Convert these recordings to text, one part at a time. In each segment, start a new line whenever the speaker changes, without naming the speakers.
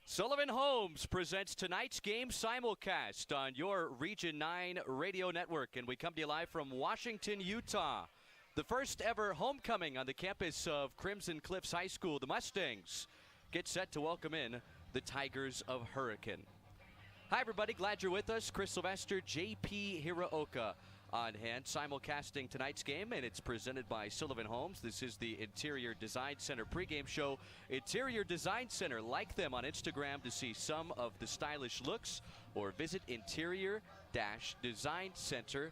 Sullivan Homes presents tonight's game simulcast on your Region 9 radio network, and we come to you live from Washington, Utah. The first ever homecoming on the campus of Crimson Cliffs High School. The Mustangs get set to welcome in the Tigers of Hurricane. Hi, everybody. Glad you're with us. Chris Sylvester, J.P. Hiraoka on hand, simulcasting tonight's game, and it's presented by Sullivan Homes. This is the Interior Design Center pregame show. Interior Design Center, like them on Instagram to see some of the stylish looks, or visit interior-designcenter.com.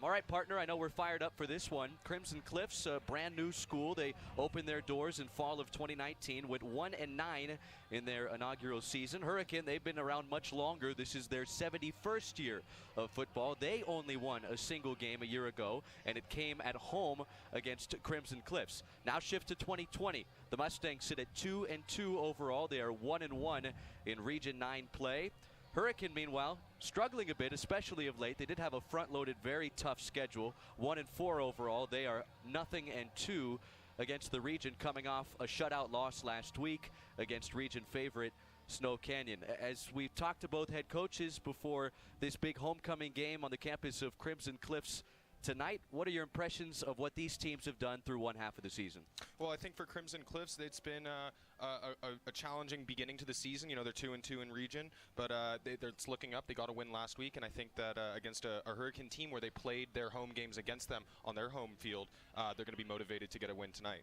All right, partner, I know we're fired up for this one. Crimson Cliffs, a brand new school. They opened their doors in fall of 2019, went 1-9 in their inaugural season. Hurricane, they've been around much longer. This is their 71st year of football. They only won a single game a year ago, and it came at home against Crimson Cliffs. Now shift to 2020. The Mustangs sit at 2-2 overall. They are 1-1 in Region 9 play. Hurricane, meanwhile, struggling a bit, especially of late. They did have a front-loaded, very tough schedule. 1-4 overall. They are 0-2 against the region, coming off a shutout loss last week against region favorite Snow Canyon. As we've talked to both head coaches before this big homecoming game on the campus of Crimson Cliffs tonight, what are your impressions of what these teams have done through one half of the season?
Well, I think for Crimson Cliffs, it's been a challenging beginning to the season. You know, they're 2-2 in region, but it's looking up. They got a win last week, and I think that against a Hurricane team where they played their home games against them on their home field, they're going to be motivated to get a win tonight.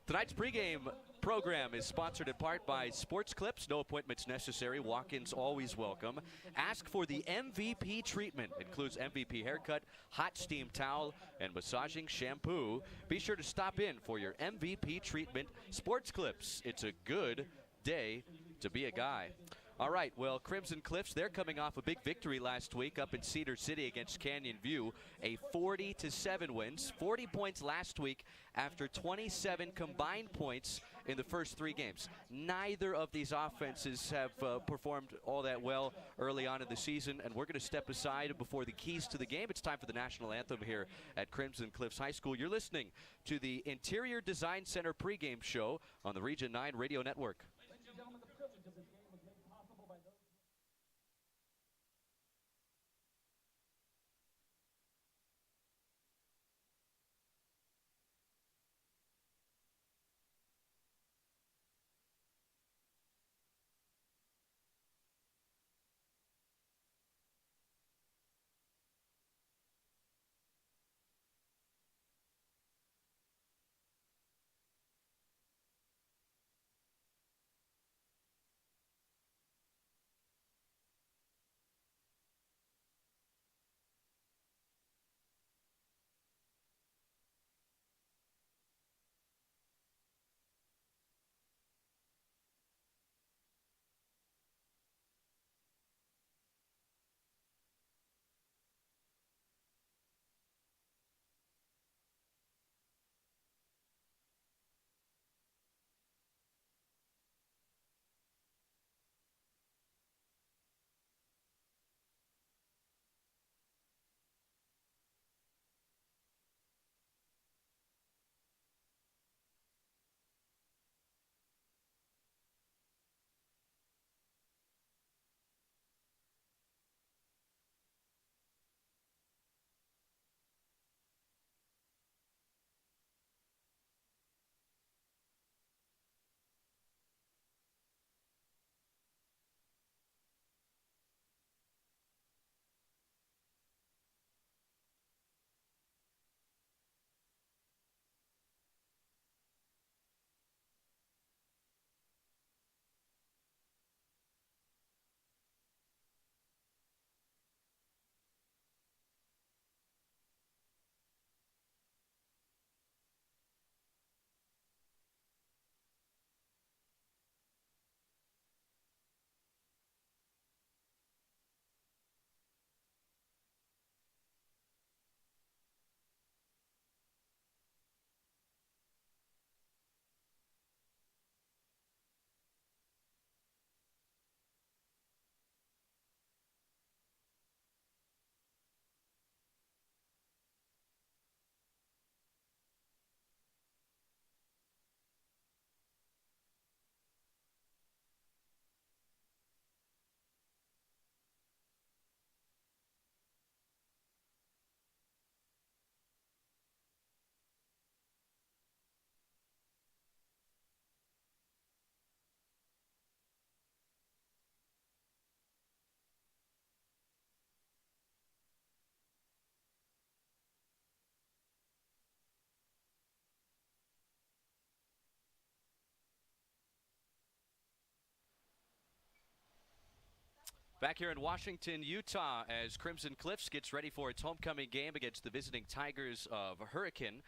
Tonight's pregame program is sponsored in part by Sports Clips. No appointments necessary. Walk-ins always welcome. Ask for the MVP treatment. Includes MVP haircut, hot steam towel, and massaging shampoo. Be sure to stop in for your MVP treatment. Sports Clips. It's a good day to be a guy. All right, well, Crimson Cliffs, they're coming off a big victory last week up in Cedar City against Canyon View, a 40-7 wins, 40 points last week after 27 combined points in the first three games. Neither of these offenses have performed all that well early on in the season, and we're going to step aside before the keys to the game. It's time for the national anthem here at Crimson Cliffs High School. You're listening to the Interior Design Center pregame show on the Region 9 Radio Network. Back here in Washington, Utah, as Crimson Cliffs gets ready for its homecoming game against the visiting Tigers of Hurricane.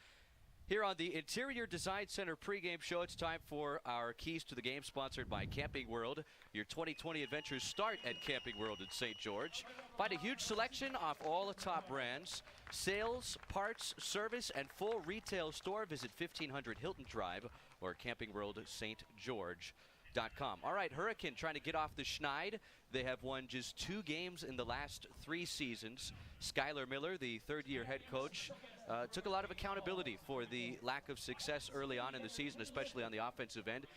Here on the Interior Design Center pregame show, it's time for our Keys to the Game, sponsored by Camping World. Your 2020 adventures start at Camping World in St. George. Find a huge selection off all the top brands. Sales, parts, service, and full retail store. Visit 1500 Hilton Drive or campingworldstgeorge.com. All right, Hurricane trying to get off the schneid. They have won just 2 games in the last 3 seasons. Skylar Miller, the third-year head coach, took a lot of accountability for the lack of success early on in the season, especially on the offensive end.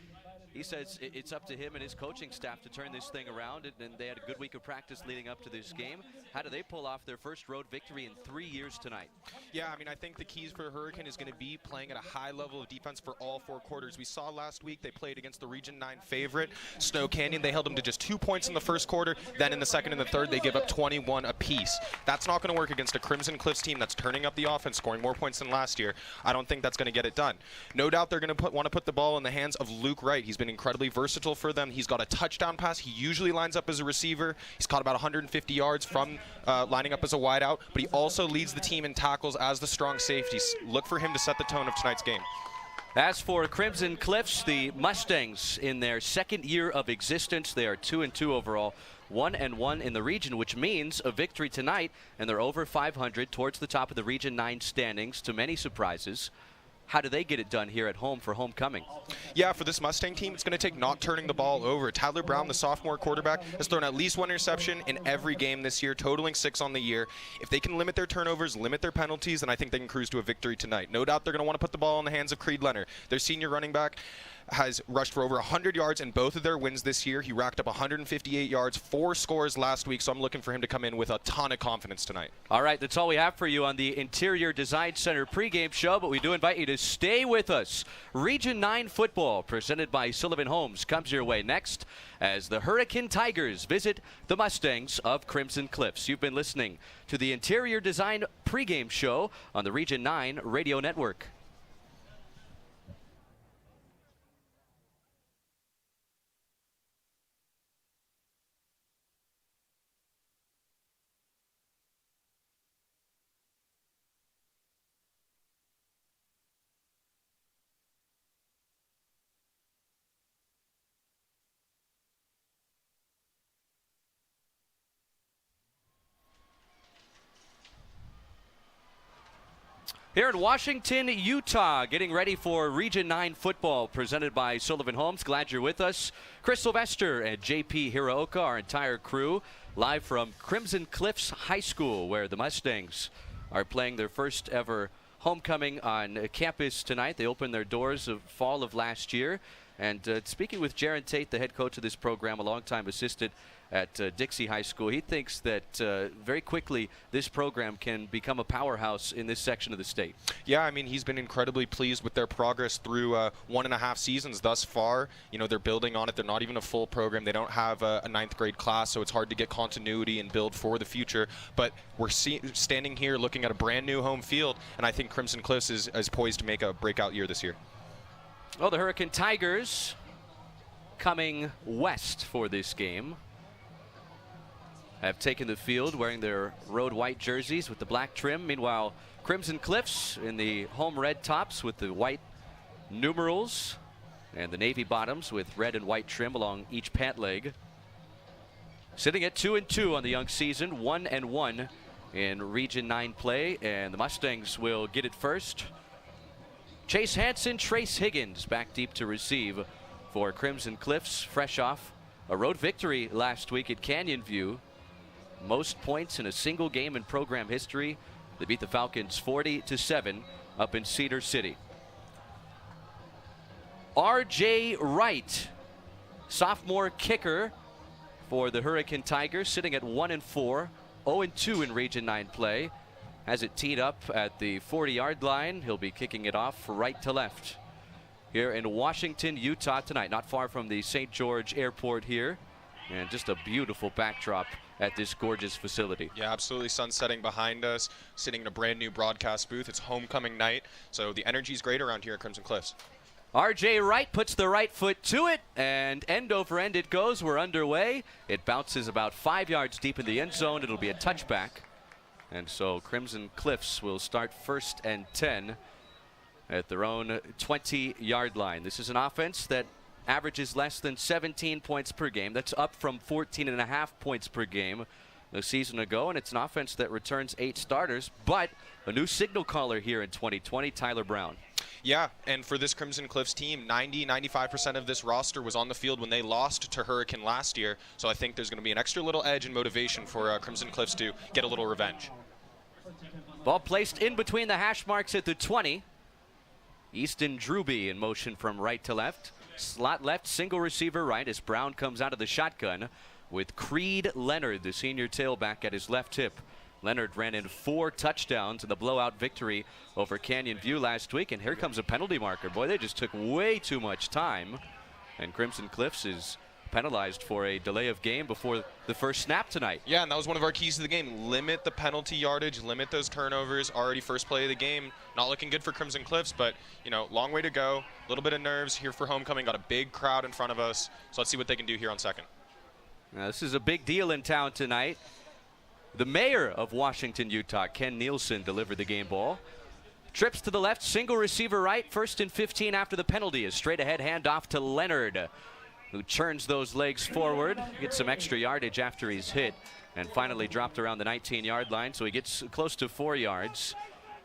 He says it's up to him and his coaching staff to turn this thing around, and they had a good week of practice leading up to this game. How do they pull off their first road victory in 3 years tonight?
Yeah, I mean, I think the keys for Hurricane is going to be playing at a high level of defense for all 4 quarters. We saw last week they played against the Region 9 favorite, Snow Canyon. They held them to just 2 points in the first quarter. Then in the second and the third, they give up 21 apiece. That's not going to work against a Crimson Cliffs team that's turning up the offense, scoring more points than last year. I don't think that's going to get it done. No doubt they're going to want to put the ball in the hands of Luke Wright. He's been incredibly versatile for them. He's got a touchdown pass. He usually lines up as a receiver. He's caught about 150 yards from lining up as a wideout, but he also leads the team in tackles as the strong safety. Look for him to set the tone of tonight's game.
As for Crimson Cliffs, the Mustangs in their second year of existence, they are 2-2 overall, 1-1 in the region, which means a victory tonight, and they're over 500 towards the top of the Region 9 standings, to many surprises. How do they get it done here at home for homecoming?
Yeah, for this Mustang team, it's going to take not turning the ball over. Tyler Brown, the sophomore quarterback, has thrown at least 1 interception in every game this year, totaling 6 on the year. If they can limit their turnovers, limit their penalties, then I think they can cruise to a victory tonight. No doubt they're going to want to put the ball in the hands of Creed Leonard. Their senior running back has rushed for over 100 yards in both of their wins this year. He racked up 158 yards, 4 scores last week, so I'm looking for him to come in with a ton of confidence tonight.
All right, that's all we have for you on the Interior Design Center pregame show, but we do invite you to stay with us. Region 9 football, presented by Sullivan Homes, comes your way next as the Hurricane Tigers visit the Mustangs of Crimson Cliffs. You've been listening to the Interior Design pregame show on the Region 9 Radio Network. Here in Washington, Utah, getting ready for Region 9 football presented by Sullivan Homes. Glad you're with us. Chris Sylvester and JP Hiraoka, our entire crew, live from Crimson Cliffs High School, where the Mustangs are playing their first ever homecoming on campus tonight. They opened their doors of fall of last year. And speaking with Jaron Tate, the head coach of this program, a longtime assistant at Dixie High School, he thinks that very quickly this program can become a powerhouse in this section of the state.
Yeah, I mean, he's been incredibly pleased with their progress through 1.5 seasons thus far. You know, they're building on it. They're not even a full program. They don't have a 9th grade class, so it's hard to get continuity and build for the future. But we're standing here looking at a brand new home field, and I think Crimson Cliffs is poised to make a breakout year this year.
Well, the Hurricane Tigers coming west for this game have taken the field wearing their road white jerseys with the black trim. Meanwhile, Crimson Cliffs in the home red tops with the white numerals and the navy bottoms with red and white trim along each pant leg. Sitting at 2-2 on the young season, 1-1 in Region 9 play, and the Mustangs will get it first. Chase Hansen, Trace Higgins back deep to receive for Crimson Cliffs, fresh off a road victory last week at Canyon View. Most points in a single game in program history. They beat the Falcons 40-7 up in Cedar City. R.J. Wright, sophomore kicker for the Hurricane Tigers, sitting at 1-4, 0-2 in Region 9 play. Has it teed up at the 40-yard line. He'll be kicking it off right to left here in Washington, Utah tonight. Not far from the St. George Airport here. And just a beautiful backdrop at this gorgeous facility.
Yeah, absolutely. Sun setting behind us, sitting in a brand new broadcast booth. It's homecoming night, so the energy's great around here at Crimson Cliffs.
R.J. Wright puts the right foot to it, and end over end it goes. We're underway. It bounces about 5 yards deep in the end zone. It'll be a touchback. And so Crimson Cliffs will start 1st and 10 at their own 20-yard line. This is an offense that averages less than 17 points per game. That's up from 14.5 points per game a season ago, and it's an offense that returns 8 starters, but a new signal caller here in 2020, Tyler Brown.
Yeah, and for this Crimson Cliffs team, 90-95% of this roster was on the field when they lost to Hurricane last year, so I think there's going to be an extra little edge and motivation for Crimson Cliffs to get a little revenge.
Ball placed in between the hash marks at the 20. Easton Drewby in motion from right to left. Slot left, single receiver right as Brown comes out of the shotgun with Creed Leonard, the senior tailback, at his left hip. Leonard ran in 4 touchdowns in the blowout victory over Canyon View last week, and here comes a penalty marker. Boy, they just took way too much time, and Crimson Cliffs is penalized for a delay of game before the first snap tonight.
Yeah, and that was one of our keys to the game. Limit the penalty yardage, limit those turnovers. Already first play of the game. Not looking good for Crimson Cliffs, but, you know, long way to go. A little bit of nerves here for homecoming. Got a big crowd in front of us, so let's see what they can do here on second.
Now, this is a big deal in town tonight. The mayor of Washington, Utah, Ken Nielsen, delivered the game ball. Trips to the left, single receiver right, 1st and 15 after the penalty. A straight ahead handoff to Leonard, who churns those legs forward, gets some extra yardage after he's hit, and finally dropped around the 19-yard line, so he gets close to 4 yards.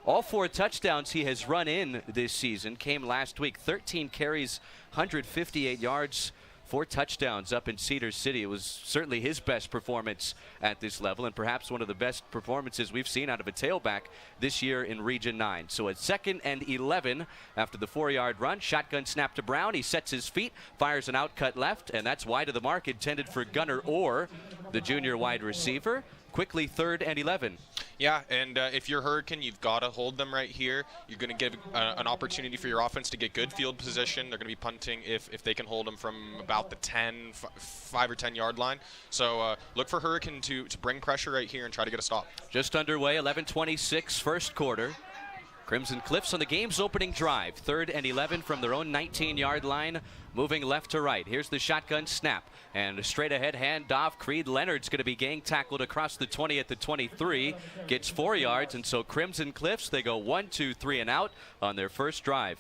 All 4 touchdowns he has run in this season came last week. 13 carries, 158 yards, 4 touchdowns up in Cedar City. It was certainly his best performance at this level, and perhaps one of the best performances we've seen out of a tailback this year in Region 9. So at 2nd and 11 after the 4-yard run, shotgun snap to Brown. He sets his feet, fires an out cut left, and that's wide of the mark, intended for Gunnar Orr, the junior wide receiver. Quickly 3rd and 11.
Yeah, and if you're Hurricane, you've got to hold them right here. You're going to give an opportunity for your offense to get good field position. They're going to be punting if they can hold them from about the 5 or 10 yard line. So look for Hurricane to bring pressure right here and try to get a stop.
Just underway, 11:26, first quarter. Crimson Cliffs on the game's opening drive. 3rd and 11 from their own 19-yard line, moving left to right. Here's the shotgun snap. And a straight ahead handoff. Creed Leonard's going to be gang tackled across the 20 at the 23. Gets 4 yards, and so Crimson Cliffs, they go 1, 2, 3 and out on their first drive.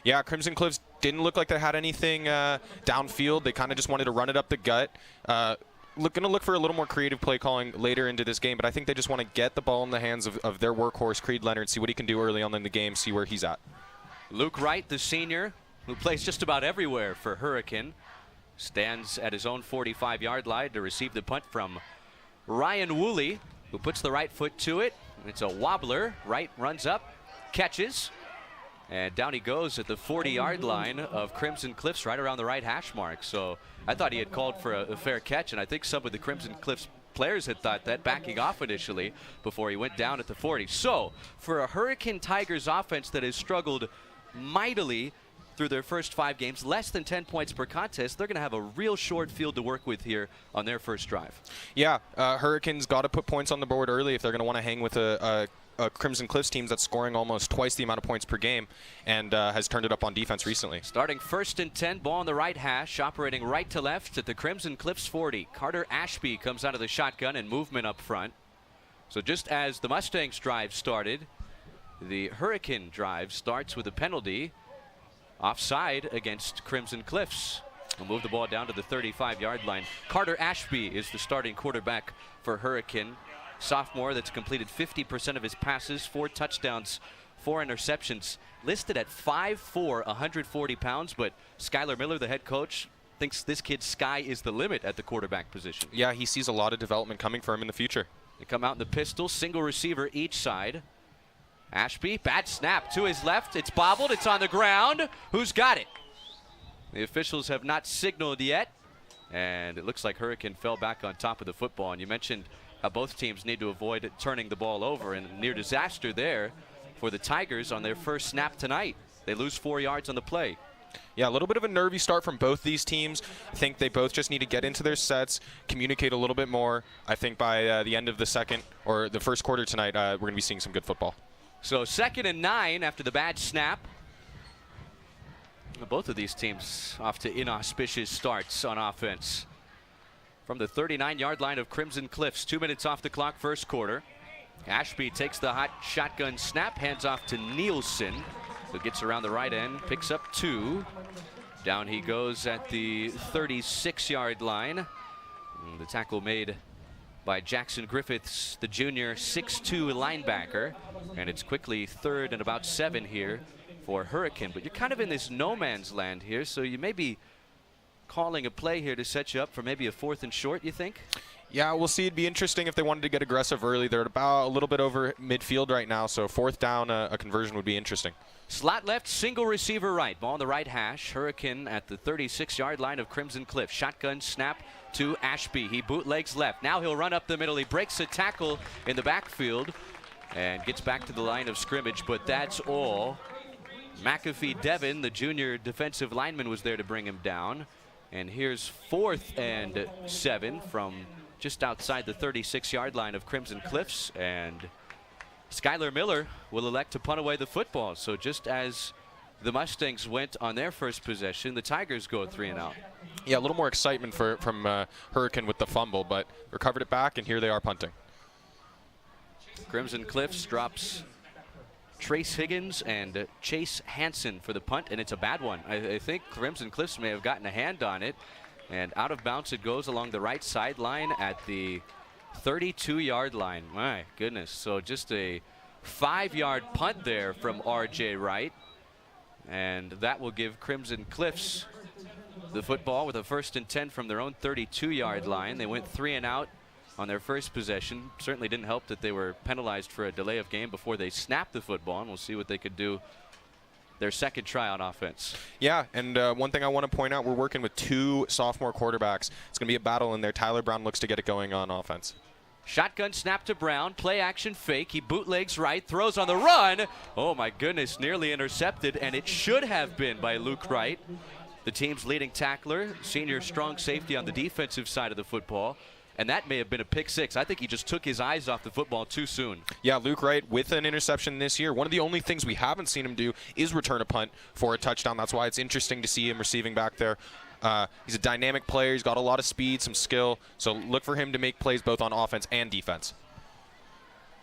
Yeah, Crimson Cliffs didn't look like they had anything downfield. They kind of just wanted to run it up the gut. Going to look for a little more creative play calling later into this game, but I think they just want to get the ball in the hands of their workhorse, Creed Leonard, see what he can do early on in the game, see where he's at.
Luke Wright, the senior, who plays just about everywhere for Hurricane, stands at his own 45-yard line to receive the punt from Ryan Woolley, who puts the right foot to it. It's a wobbler. Wright runs up, catches, and down he goes at the 40-yard line of Crimson Cliffs, right around the right hash mark. So I thought he had called for a fair catch, and I think some of the Crimson Cliffs players had thought that, backing off initially before he went down at the 40. So for a Hurricane Tigers offense that has struggled mightily through their first 5 games, less than 10 points per contest, they're going to have a real short field to work with here on their first drive. Yeah,
Hurricanes got to put points on the board early if they're going to want to hang with a Crimson Cliffs team that's scoring almost twice the amount of points per game and has turned it up on defense recently.
Starting 1st and 10, ball on the right hash, operating right to left at the Crimson Cliffs 40. Carter Ashby comes out of the shotgun and movement up front. So just as the Mustangs drive started, the Hurricane drive starts with a penalty. Offside against Crimson Cliffs. We'll move the ball down to the 35-yard line. Carter Ashby is the starting quarterback for Hurricane. Sophomore that's completed 50% of his passes, 4 touchdowns, 4 interceptions. Listed at 5'4", 140 pounds, but Skylar Miller, the head coach, thinks this kid's sky is the limit at the quarterback position.
Yeah, he sees a lot of development coming for him in the future.
They come out in the pistol, single receiver each side. Ashby, bad snap to his left. It's bobbled. It's on the ground. Who's got it? The officials have not signaled yet. And it looks like Hurricane fell back on top of the football. And you mentioned how both teams need to avoid turning the ball over. And near disaster there for the Tigers on their first snap tonight. They lose 4 yards on the play.
Yeah, a little bit of a nervy start from both these teams. I think they both just need to get into their sets, communicate a little bit more. I think by the end of the second or the first quarter tonight, we're going to be seeing some good football.
So 2nd and 9 after the bad snap. Both of these teams off to inauspicious starts on offense. From the 39-yard line of Crimson Cliffs, 2 minutes off the clock, first quarter. Ashby takes the hot shotgun snap, hands off to Nielsen, who gets around the right end, picks up 2. Down he goes at the 36-yard line. And the tackle made by Jackson Griffiths, the junior 6'2" linebacker. And it's quickly 3rd and about 7 here for Hurricane. But you're kind of in this no man's land here, so you may be calling a play here to set you up for maybe a 4th and short, you think?
Yeah, we'll see. It'd be interesting if they wanted to get aggressive early. They're at about a little bit over midfield right now, so 4th down, a conversion would be interesting.
Slot left, single receiver right. Ball on the right hash. Hurricane at the 36-yard line of Crimson Cliff. Shotgun snap to Ashby. He bootlegs left. Now he'll run up the middle. He breaks a tackle in the backfield and gets back to the line of scrimmage, but that's all. McAfee Devin, the junior defensive lineman, was there to bring him down. And here's 4th and 7 from just outside the 36-yard line of Crimson Cliffs. And Skylar Miller will elect to punt away the football. So just as the Mustangs went on their first possession, the Tigers go 3 and out.
Yeah, a little more excitement from Hurricane with the fumble, but recovered it back, and here they are punting.
Crimson Cliffs drops Trace Higgins and Chase Hansen for the punt, and it's a bad one. I think Crimson Cliffs may have gotten a hand on it, and out of bounds it goes along the right sideline at the 32-yard line. My goodness. So just a 5-yard punt there from R.J. Wright, and that will give Crimson Cliffs the football with a 1st and 10 from their own 32-yard line. They went 3 and out on their first possession. Certainly didn't help that they were penalized for a delay of game before they snapped the football, and we'll see what they could do their second try on offense.
Yeah, and one thing I want to point out, we're working with 2 sophomore quarterbacks. It's going to be a battle in there. Tyler Brown looks to get it going on offense.
Shotgun snap to Brown, play action fake. He bootlegs right, throws on the run. Oh my goodness, nearly intercepted, and it should have been by Luke Wright, the team's leading tackler, senior strong safety on the defensive side of the football. And that may have been a pick 6. I think he just took his eyes off the football too soon. Yeah, Luke Wright with an interception this year. One of the only things we haven't seen him do is return a punt for a touchdown. That's why it's interesting to see him receiving back there. He's a dynamic player. He's got a lot of speed, some skill. So look for him to make plays both on offense and defense.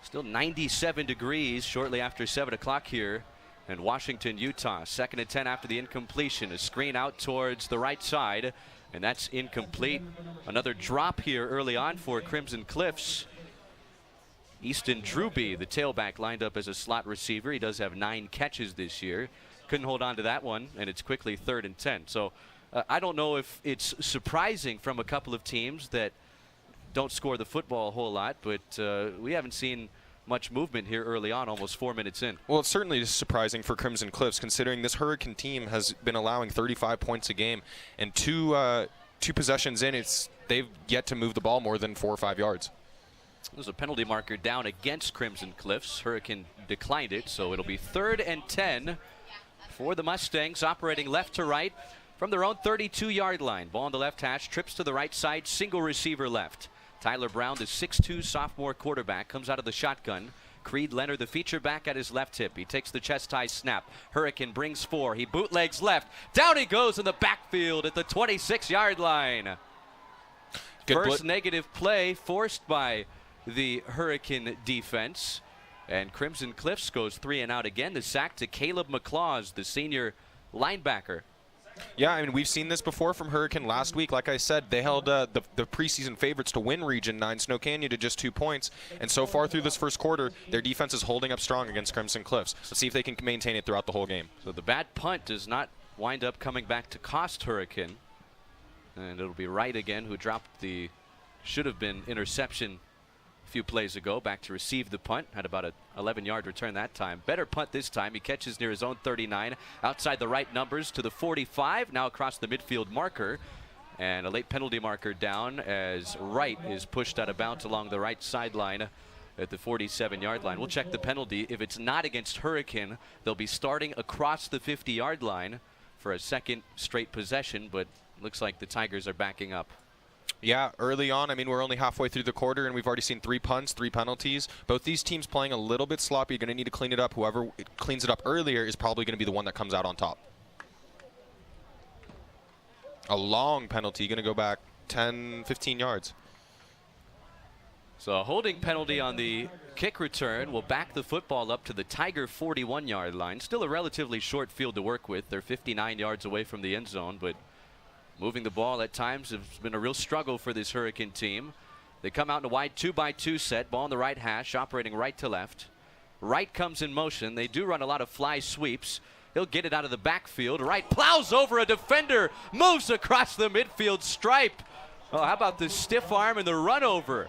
Still 97 degrees shortly after 7 o'clock here in Washington, Utah. 2nd and 10 after the incompletion. A screen out towards the right side. And that's incomplete. Another drop here early on for Crimson Cliffs. Easton Drewby, the tailback, lined up as a slot receiver. He does have 9 catches this year. Couldn't hold on to that one, and it's quickly 3rd and 10. So I don't know if it's surprising from a couple of teams that don't score the football a whole lot, but we haven't seen much movement here early on, almost 4 minutes in. Well, it's certainly surprising for Crimson Cliffs, considering this Hurricane team has been allowing 35 points a game, and two possessions in, they've yet to move the ball more than 4 or 5 yards. There's a penalty marker down against Crimson Cliffs. Hurricane declined it, so it'll be 3rd and 10 for the Mustangs, operating left to right from their own 32-yard line. Ball on the left hash, trips to the right side, single receiver left. Tyler Brown, the 6'2" sophomore quarterback, comes out of the shotgun. Creed Leonard, the feature back at his left hip. He takes the chest high snap. Hurricane brings 4. He bootlegs left. Down he goes in the backfield at the 26-yard line. First negative play forced by the Hurricane defense. And Crimson Cliffs goes 3 and out again. The sack to Caleb McClaws, the senior linebacker. Yeah, I mean, we've seen this before from Hurricane last week. Like I said, they held the preseason favorites to win Region 9, Snow Canyon, to just 2 points. And so far through this first quarter, their defense is holding up strong against Crimson Cliffs. Let's see if they can maintain it throughout the whole game. So the bad punt does not wind up coming back to cost Hurricane. And it'll be Wright again, who dropped the should-have-been interception a few plays ago, back to receive the punt. Had about an 11-yard return that time. Better punt this time. He catches near his own 39, outside the right numbers to the 45, now across the midfield marker. And a late penalty marker down as Wright is pushed out of bounds along the right sideline at the 47-yard line. We'll check the penalty. If it's not against Hurricane, they'll be starting across the 50-yard line for a second straight possession, but looks like the Tigers are backing up. Yeah, early on, I mean, we're only halfway through the quarter, and we've already seen 3 punts, 3 penalties. Both these teams playing a little bit sloppy. You're going to need to clean it up. Whoever cleans it up earlier is probably going to be the one that comes out on top.
A long penalty, going to go back 10, 15 yards.
So a holding penalty on the kick return will back the football up to the Tiger 41-yard line. Still a relatively short field to work with. They're 59 yards away from the end zone, but moving the ball at times has been a real struggle for this Hurricane team. They come out in a wide 2-by-2 set, ball on the right hash, operating right to left. Wright comes in motion. They do run a lot of fly sweeps. He'll get it out of the backfield. Wright plows over a defender, moves across the midfield stripe. Oh, how about the stiff arm and the run over?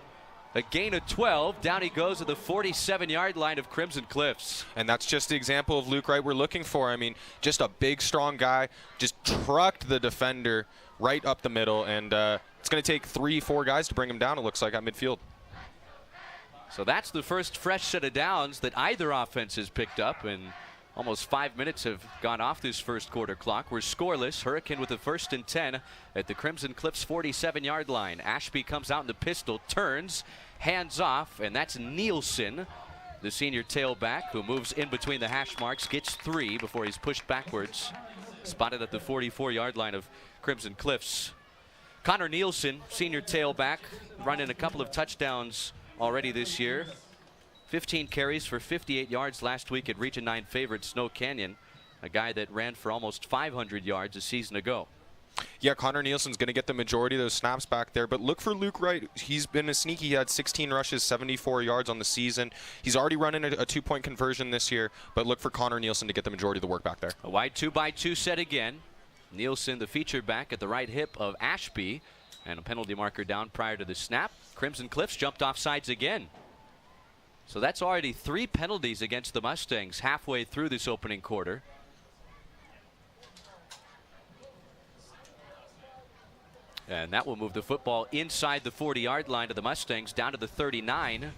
A gain of 12. Down he goes at the 47-yard line of Crimson Cliffs.
And that's just the example of Luke Wright we're looking for. I mean, just a big, strong guy, just trucked the defender right up the middle, and it's going to take 3-4 guys to bring him down, it looks like, at midfield.
So that's the first fresh set of downs that either offense has picked up, and almost 5 minutes have gone off this first quarter clock. We're scoreless. Hurricane with the 1st and 10 at the Crimson Cliffs 47-yard line. Ashby comes out in the pistol, turns, hands off, and that's Nielsen, the senior tailback, who moves in between the hash marks, gets 3 before he's pushed backwards. Spotted at the 44-yard line of Crimson Cliffs. Connor Nielsen, senior tailback, running a couple of touchdowns already this year. 15 carries for 58 yards last week at Region 9 favorite Snow Canyon, a guy that ran for almost 500 yards a season ago.
Yeah, Connor Nielsen's going to get the majority of those snaps back there, but look for Luke Wright. He's been a sneaky. He had 16 rushes, 74 yards on the season. He's already running a 2-point conversion this year, but look for Connor Nielsen to get the majority of the work back there.
A wide 2-by-2 set again. Nielsen, the feature back at the right hip of Ashby, and a penalty marker down prior to the snap. Crimson Cliffs jumped off sides again. So that's already 3 penalties against the Mustangs halfway through this opening quarter. And that will move the football inside the 40-yard line to the Mustangs, down to the 39,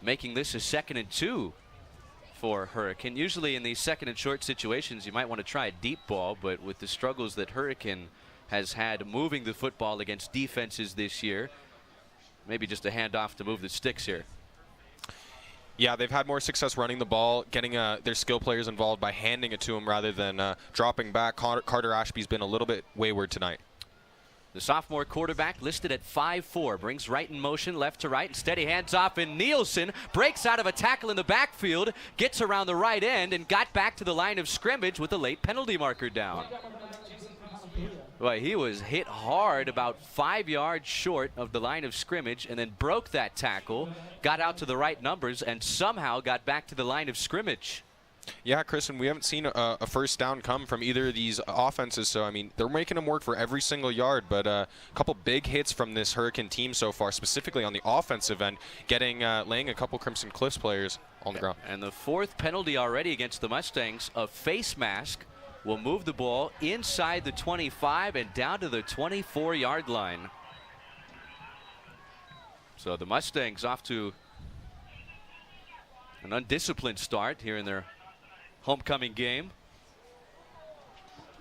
making this a 2nd and 2 for Hurricane. Usually in these 2nd and short situations, you might want to try a deep ball, but with the struggles that Hurricane has had moving the football against defenses this year, maybe just a handoff to move the sticks here.
Yeah, they've had more success running the ball, getting their skill players involved by handing it to them rather than dropping back. Carter Ashby's been a little bit wayward tonight.
The sophomore quarterback listed at 5'4", brings Wright in motion, left to right, and steady hands off, and Nielsen breaks out of a tackle in the backfield, gets around the right end, and got back to the line of scrimmage with a late penalty marker down. Boy, he was hit hard about 5 yards short of the line of scrimmage, and then broke that tackle, got out to the right numbers, and somehow got back to the line of scrimmage.
Yeah, Chris, and we haven't seen a first down come from either of these offenses. So, I mean, they're making them work for every single yard. But a couple big hits from this Hurricane team so far, specifically on the offensive end, laying a couple Crimson Cliffs players on the ground.
And the 4th penalty already against the Mustangs, a face mask, will move the ball inside the 25 and down to the 24-yard line. So the Mustangs off to an undisciplined start here in their homecoming game.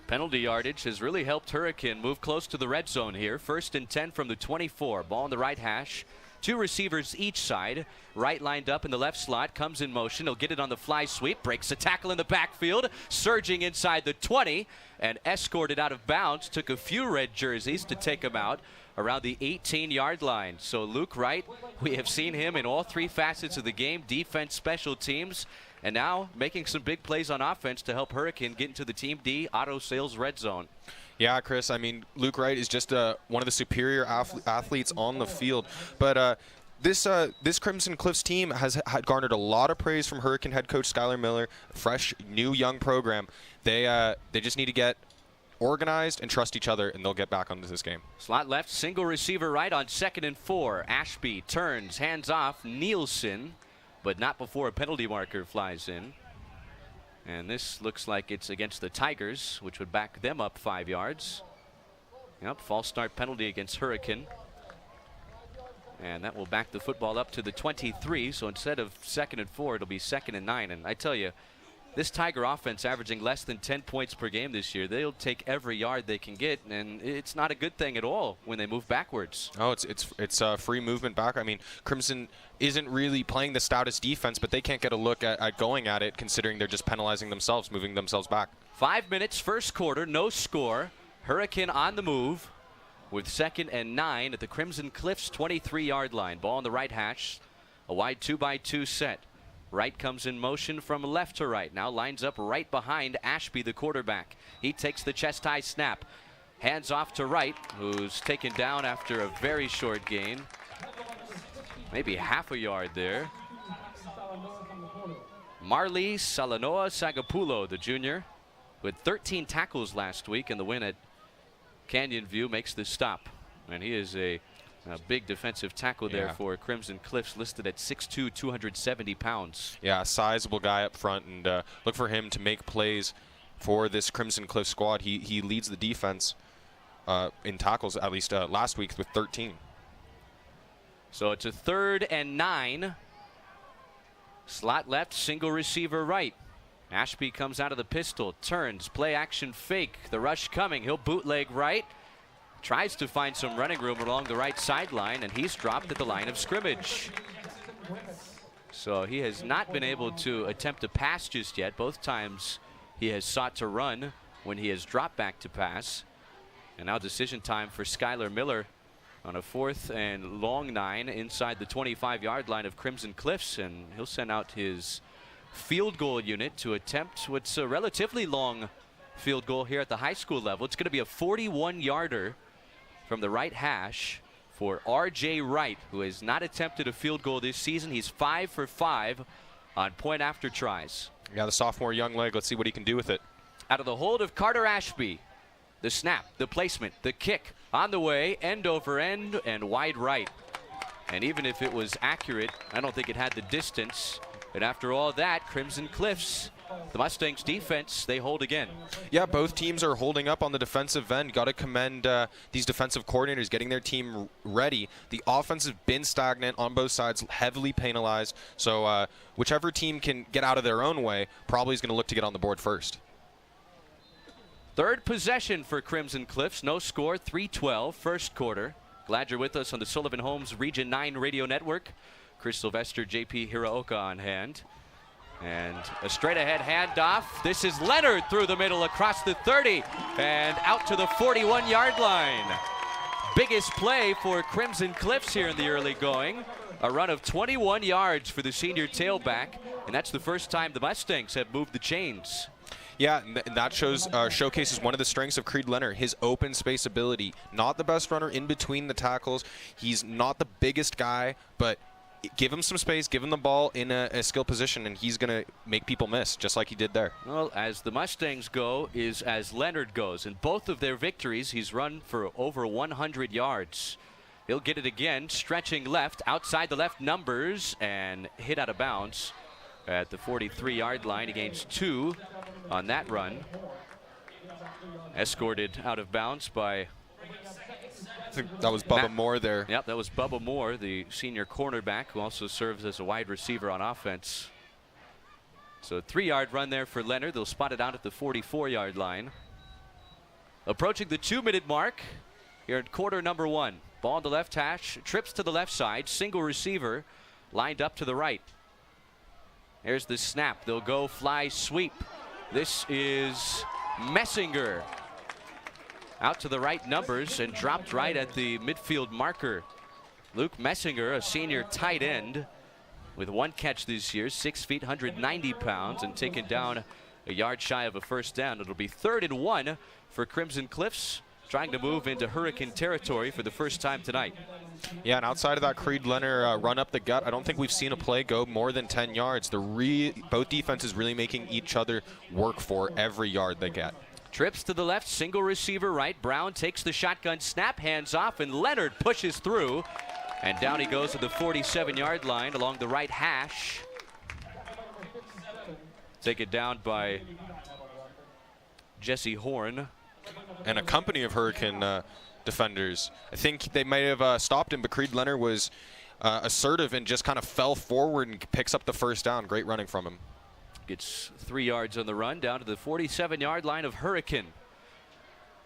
Penalty yardage has really helped Hurricane move close to the red zone here. 1st and 10 from the 24. Ball on the right hash. 2 receivers each side. Wright lined up in the left slot, comes in motion. He'll get it on the fly sweep, breaks a tackle in the backfield, surging inside the 20, and escorted out of bounds. Took a few red jerseys to take him out around the 18-yard line. So Luke Wright, we have seen him in all 3 facets of the game, defense, special teams, and now making some big plays on offense to help Hurricane get into the Team D Auto Sales red zone.
Yeah, Chris, I mean, Luke Wright is just one of the superior athletes on the field. But this Crimson Cliffs team had garnered a lot of praise from Hurricane head coach Skylar Miller, fresh, new, young program. They just need to get organized and trust each other, and they'll get back onto this game.
Slot left, single receiver right on 2nd and 4. Ashby turns, hands off, Nielsen, but not before a penalty marker flies in. And this looks like it's against the Tigers, which would back them up 5 yards. Yep, false start penalty against Hurricane. And that will back the football up to the 23. So instead of 2nd and 4, it'll be 2nd and 9. And I tell you, this Tiger offense averaging less than 10 points per game this year. They'll take every yard they can get, and it's not a good thing at all when they move backwards.
Oh, it's free movement back. I mean, Crimson isn't really playing the stoutest defense, but they can't get a look at going at it, considering they're just penalizing themselves, moving themselves back.
5 minutes, first quarter, no score. Hurricane on the move with 2nd and 9 at the Crimson Cliffs 23-yard line. Ball on the right hash. A wide 2-by-2 set. Wright comes in motion from left to right. Now lines up right behind Ashby, the quarterback. He takes the chest high snap. Hands off to Wright, who's taken down after a very short gain. Maybe half a yard there. Marley Salanoa Sagapulo, the junior, with 13 tackles last week in the win at Canyon View, makes the stop. And he is a big defensive tackle there for Crimson Cliffs, listed at 6'2", 270 pounds.
Yeah, a sizable guy up front, and look for him to make plays for this Crimson Cliff squad. He leads the defense in tackles, at least last week, with 13.
So it's a 3rd and 9. Slot left, single receiver right. Ashby comes out of the pistol, turns, play action fake. The rush coming. He'll bootleg right. Tries to find some running room along the right sideline, and he's dropped at the line of scrimmage. So he has not been able to attempt a pass just yet. Both times he has sought to run when he has dropped back to pass. And now decision time for Skylar Miller on a 4th and long 9 inside the 25-yard line of Crimson Cliffs, and he'll send out his field goal unit to attempt what's a relatively long field goal here at the high school level. It's going to be a 41-yarder from the right hash for R.J. Wright, who has not attempted a field goal this season. He's 5 for 5 on point after tries.
Yeah, the sophomore young leg. Let's see what he can do with it.
Out of the hold of Carter Ashby. The snap, the placement, the kick on the way, end over end and wide right. And even if it was accurate, I don't think it had the distance. And after all that, Crimson Cliffs, the Mustangs defense, they hold again.
Yeah, both teams are holding up on the defensive end. Got to commend these defensive coordinators getting their team ready. The offense has been stagnant on both sides, heavily penalized. So whichever team can get out of their own way probably is going to look to get on the board first.
3rd possession for Crimson Cliffs. No score, 3-12, first quarter. Glad you're with us on the Sullivan Homes Region 9 Radio Network. Chris Sylvester, JP Hiraoka on hand. And a straight ahead handoff. This is Leonard through the middle across the 30 and out to the 41-yard line. Biggest play for Crimson Cliffs here in the early going. A run of 21 yards for the senior tailback, and that's the first time the Mustangs have moved the chains.
Yeah, and that showcases one of the strengths of Creed Leonard, his open space ability. Not the best runner in between the tackles. He's not the biggest guy, but give him some space, give him the ball in a skill position, and he's going to make people miss, just like he did there.
Well, as the Mustangs go is as Leonard goes. In both of their victories, he's run for over 100 yards. He'll get it again, stretching left, outside the left numbers, and hit out of bounds at the 43-yard line. He gains 2 on that run. Escorted out of bounds by...
I think that was Bubba Moore there.
Yep, that was Bubba Moore, the senior cornerback, who also serves as a wide receiver on offense. So a 3-yard run there for Leonard. They'll spot it out at the 44-yard line. Approaching the 2-minute mark here in quarter number 1. Ball on the left hash, trips to the left side, single receiver lined up to the right. Here's the snap. They'll go fly sweep. This is Messinger. Out to the right numbers and dropped right at the midfield marker. Luke Messinger, a senior tight end with 1 catch this year, 6 feet, 190 pounds, and taken down a yard shy of a first down. It'll be 3rd and 1 for Crimson Cliffs, trying to move into Hurricane territory for the first time tonight.
Yeah, and outside of that Creed Leonard run up the gut, I don't think we've seen a play go more than 10 yards. Both defenses really making each other work for every yard they get.
Trips to the left, single receiver right. Brown takes the shotgun snap, hands off, and Leonard pushes through. And down he goes to the 47-yard line along the right hash. Taken down by Jesse Horn.
And a company of Hurricane defenders. I think they might have stopped him, but Creed Leonard was assertive and just kind of fell forward and picks up the first down. Great running from him.
Gets 3 yards on the run down to the 47-yard line of Hurricane.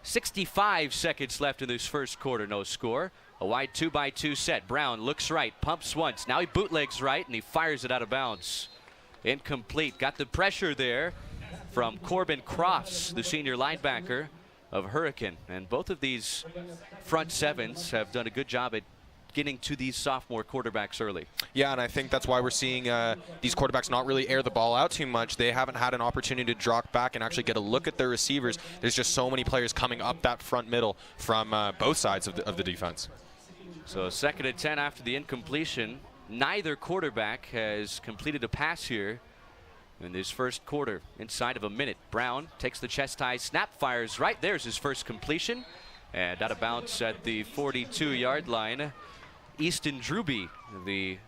65 seconds left in this first quarter, no score. A wide 2-by-2 set. Brown looks right, pumps once. Now he bootlegs right, and he fires it out of bounds. Incomplete. Got the pressure there from Corbin Crofts, the senior linebacker. of Hurricane. And both of these front sevens have done a good job at getting to these sophomore quarterbacks early.
Yeah, and I think that's why we're seeing these quarterbacks not really air the ball out too much. They haven't had an opportunity to drop back and actually get a look at their receivers. There's just so many players coming up that front middle from both sides of the defense.
So 2nd and 10 after the incompletion. Neither quarterback has completed a pass here in this first quarter. Inside of a minute, Brown takes the chest high snap, fires right. There's his first completion, and out of bounds at the 42-yard line. Easton Druby, the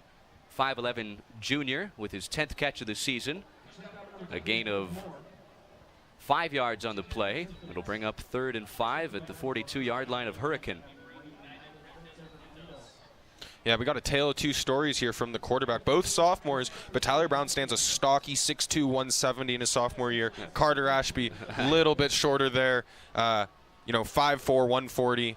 5'11 junior, with his 10th catch of the season. A gain of 5 yards on the play. It'll bring up 3rd and 5 at the 42-yard line of Hurricane.
Yeah, we got a tale of two stories here from the quarterback. Both sophomores, but Tyler Brown stands a stocky 6'2", 170 in his sophomore year. Carter Ashby, a little bit shorter there, 5'4", 140.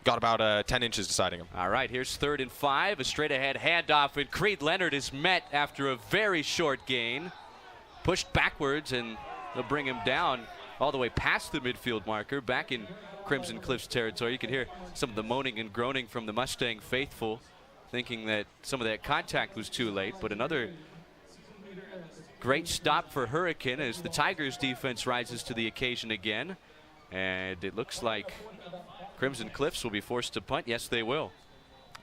Got about 10 inches deciding him.
All right, here's 3rd and 5. A straight-ahead handoff, and Creed Leonard is met after a very short gain. Pushed backwards, and they'll bring him down all the way past the midfield marker, back in Crimson Cliffs territory. You can hear some of the moaning and groaning from the Mustang faithful, thinking that some of that contact was too late. But another great stop for Hurricane as the Tigers defense rises to the occasion again. And it looks like Crimson Cliffs will be forced to punt. Yes, they will.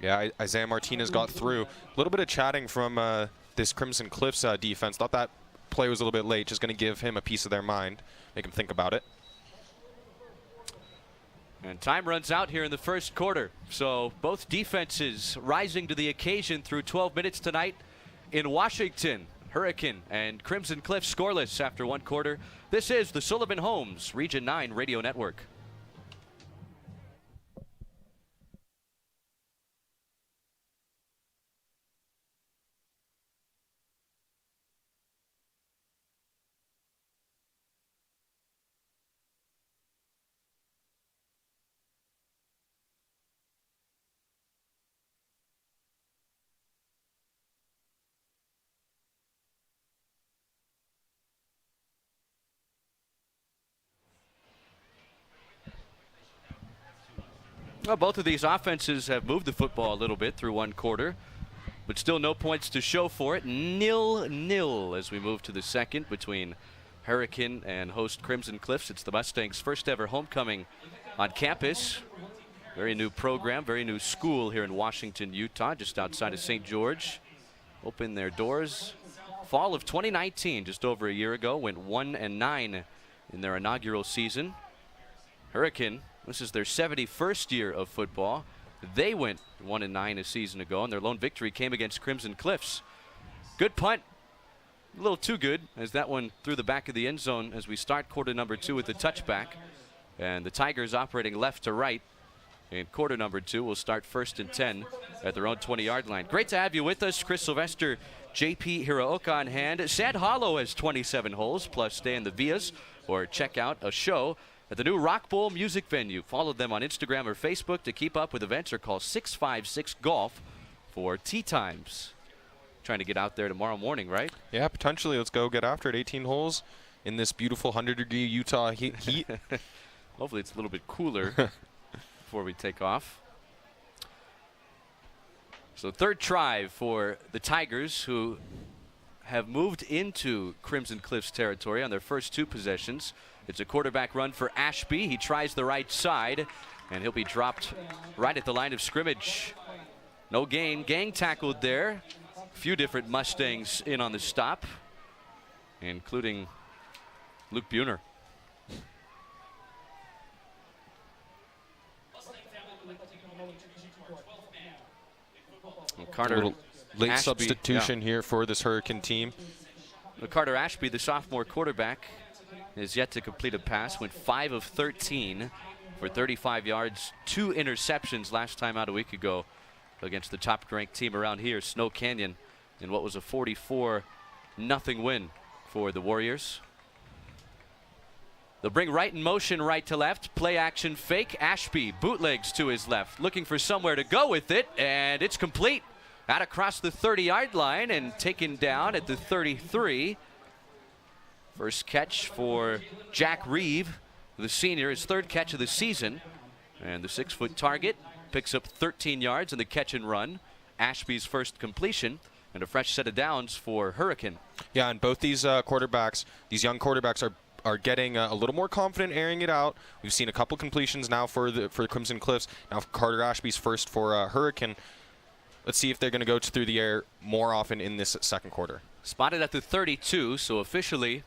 Yeah, Isaiah Martinez got through. A little bit of chatting from this Crimson Cliffs defense. Thought that play was a little bit late. Just going to give him a piece of their mind, make him think about it.
And time runs out here in the first quarter. So both defenses rising to the occasion through 12 minutes tonight in Washington. Hurricane and Crimson Cliffs scoreless after one quarter. This is the Sullivan Homes Region 9 Radio Network. Well, both of these offenses have moved the football a little bit through one quarter, but still no points to show for it. 0-0 as we move to the second between Hurricane and host Crimson Cliffs. It's the Mustangs' first ever homecoming on campus. Very new program, very new school here in Washington, Utah, just outside of St. George. Opened their doors fall of 2019, just over a year ago, went 1-9 in their inaugural season. Hurricane, this is their 71st year of football. They went 1-9 a season ago, and their lone victory came against Crimson Cliffs. Good punt. A little too good, as that one through the back of the end zone as we start quarter number 2 with the touchback. And the Tigers operating left to right. In quarter number 2, we'll start 1st and 10 at their own 20-yard line. Great to have you with us. Chris Sylvester, JP Hiraoka on hand. Sand Hollow has 27 holes, plus stay in the Vias or check out a show at the new Rock Bowl music venue. Follow them on Instagram or Facebook to keep up with events, or call 656-GOLF for tee times. Trying to get out there tomorrow morning, right?
Yeah, potentially. Let's go get after it. 18 holes in this beautiful 100-degree Utah heat.
Hopefully it's a little bit cooler before we take off. So third try for the Tigers, who have moved into Crimson Cliffs territory on their first 2 possessions. It's a quarterback run for Ashby. He tries the right side, and he'll be dropped right at the line of scrimmage. No gain. Gang tackled there. A few different Mustangs in on the stop, including Luke Buhner. Carter
late
Ashby,
substitution here for this Hurricane team.
Carter Ashby, the sophomore quarterback, is yet to complete a pass. Went 5 of 13 for 35 yards, 2 interceptions last time out a week ago against the top-ranked team around here, Snow Canyon, in what was a 44-0 win for the Warriors. They'll bring Wright in motion, right to left. Play action fake. Ashby bootlegs to his left, looking for somewhere to go with it, and it's complete. Out across the 30-yard line and taken down at the 33. First catch for Jack Reeve the senior, his third catch of the season. And the 6-foot target picks up 13 yards in the catch and run. Ashby's first completion, and a fresh set of downs for Hurricane.
Yeah, and both these quarterbacks, these young quarterbacks are getting a little more confident airing it out. We've seen a couple completions now for the Crimson Cliffs. Now Carter Ashby's first for Hurricane. Let's see if they're going to go through the air more often in this second quarter.
Spotted at the 32, so officially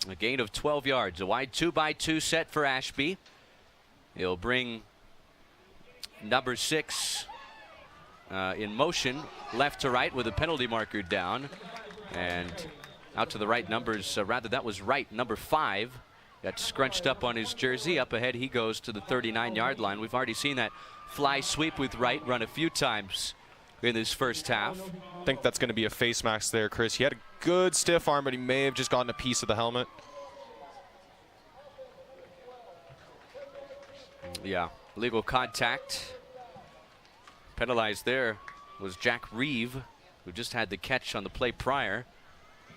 a gain of 12 yards. A wide 2-by-2 set for Ashby. He'll bring number 6 in motion, left to right with a penalty marker down. And out to the right numbers, rather that was Wright, number 5. Got scrunched up on his jersey. Up ahead he goes to the 39-yard line. We've already seen that fly sweep with Wright run a few times in this first half.
I think that's going to be a face mask there, Chris. He had a good stiff arm, but he may have just gotten a piece of the helmet.
Yeah, legal contact. Penalized there was Jack Reeve, who just had the catch on the play prior.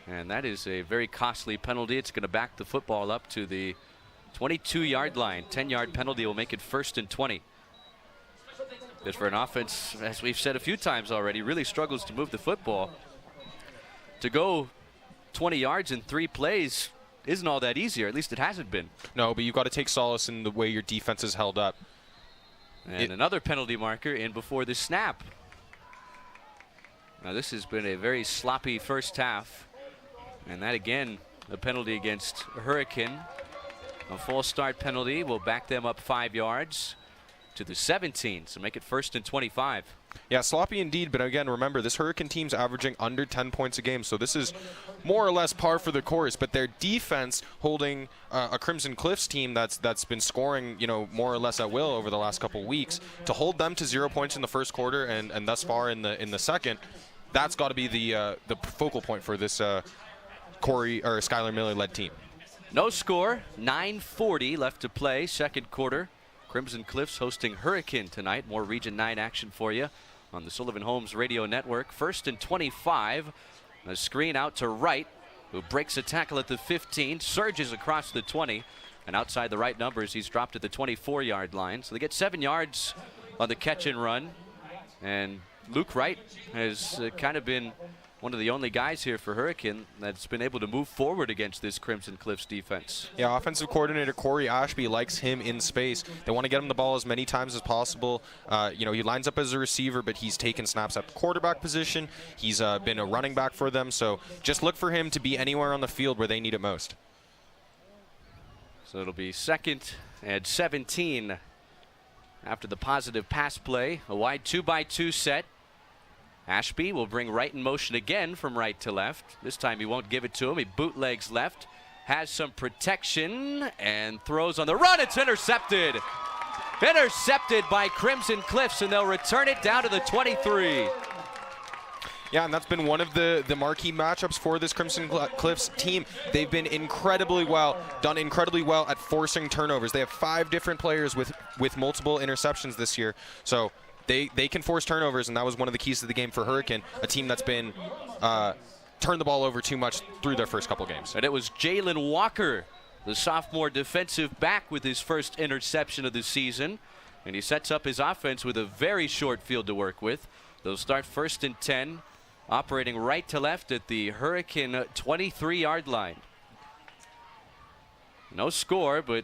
And that is a very costly penalty. It's going to back the football up to the 22-yard line. 10-yard penalty will make it 1st and 20. Because for an offense, as we've said a few times already, really struggles to move the football. To go 20 yards in 3 plays isn't all that easy, or at least it hasn't been.
No, but you've got to take solace in the way your defense is held up.
And another penalty marker in before the snap. Now this has been a very sloppy first half. And that again, a penalty against Hurricane. A false start penalty will back them up 5 yards to the 17, so make it 1st and 25.
Yeah, sloppy indeed, but again, remember, this Hurricane team's averaging under 10 points a game, so this is more or less par for the course, but their defense holding a Crimson Cliffs team that's been scoring, you know, more or less at will over the last couple weeks, to hold them to 0 points in the first quarter and thus far in the second, that's got to be the focal point for this Skylar Miller-led team.
No score, 9:40 left to play, second quarter. Crimson Cliffs hosting Hurricane tonight. More Region 9 action for you on the Sullivan Holmes Radio Network. 1st and 25. A screen out to Wright, who breaks a tackle at the 15, surges across the 20, and outside the right numbers, he's dropped at the 24-yard line. So they get 7 yards on the catch and run. And Luke Wright has kind of been one of the only guys here for Hurricane that's been able to move forward against this Crimson Cliffs defense.
Yeah, offensive coordinator Corey Ashby likes him in space. They want to get him the ball as many times as possible. You know, he lines up as a receiver, but he's taken snaps at the quarterback position. He's been a running back for them, so just look for him to be anywhere on the field where they need it most.
So it'll be 2nd and 17 after the positive pass play. A wide 2-by-2 set. Ashby will bring Wright in motion again from right to left. This time he won't give it to him. He bootlegs left, has some protection, and throws on the run. It's intercepted. Intercepted by Crimson Cliffs, and they'll return it down to the 23.
Yeah, and that's been one of the marquee matchups for this Crimson Cliffs team. They've been done incredibly well at forcing turnovers. They have 5 different players with multiple interceptions this year. So they can force turnovers, and that was one of the keys to the game for Hurricane, a team that's been turned the ball over too much through their first couple games.
And it was Jalen Walker, the sophomore defensive back, with his first interception of the season. And he sets up his offense with a very short field to work with. They'll start 1st and 10, operating right to left at the Hurricane 23-yard line. No score, but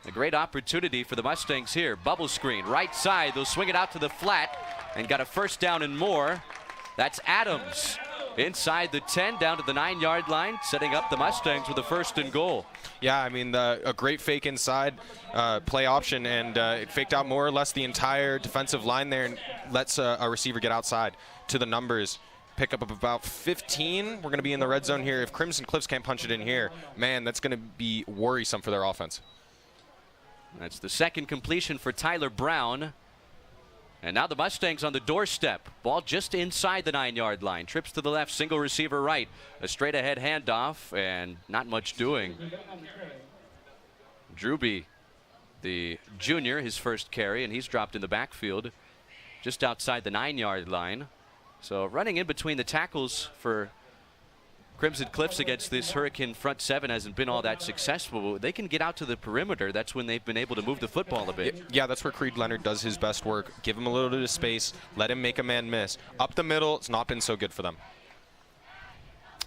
a great opportunity for the Mustangs here. Bubble screen, right side. They'll swing it out to the flat and got a 1st down and more. That's Adams inside the 10 down to the 9-yard line, setting up the Mustangs with a 1st and goal.
Yeah, I mean, a great fake inside play option, and it faked out more or less the entire defensive line there and lets a receiver get outside to the numbers. Pick up about 15. We're going to be in the red zone here. If Crimson Cliffs can't punch it in here, man, that's going to be worrisome for their offense.
That's the 2nd completion for Tyler Brown. And now the Mustangs on the doorstep. Ball just inside the 9-yard line. Trips to the left, single receiver right. A straight ahead handoff, and not much doing. Drewby, the junior, his first carry, and he's dropped in the backfield just outside the 9-yard line. So running in between the tackles for Crimson Cliffs against this Hurricane front seven hasn't been all that successful. They can get out to the perimeter. That's when they've been able to move the football a bit.
Yeah, that's where Creed Leonard does his best work. Give him a little bit of space. Let him make a man miss. Up the middle, it's not been so good for them.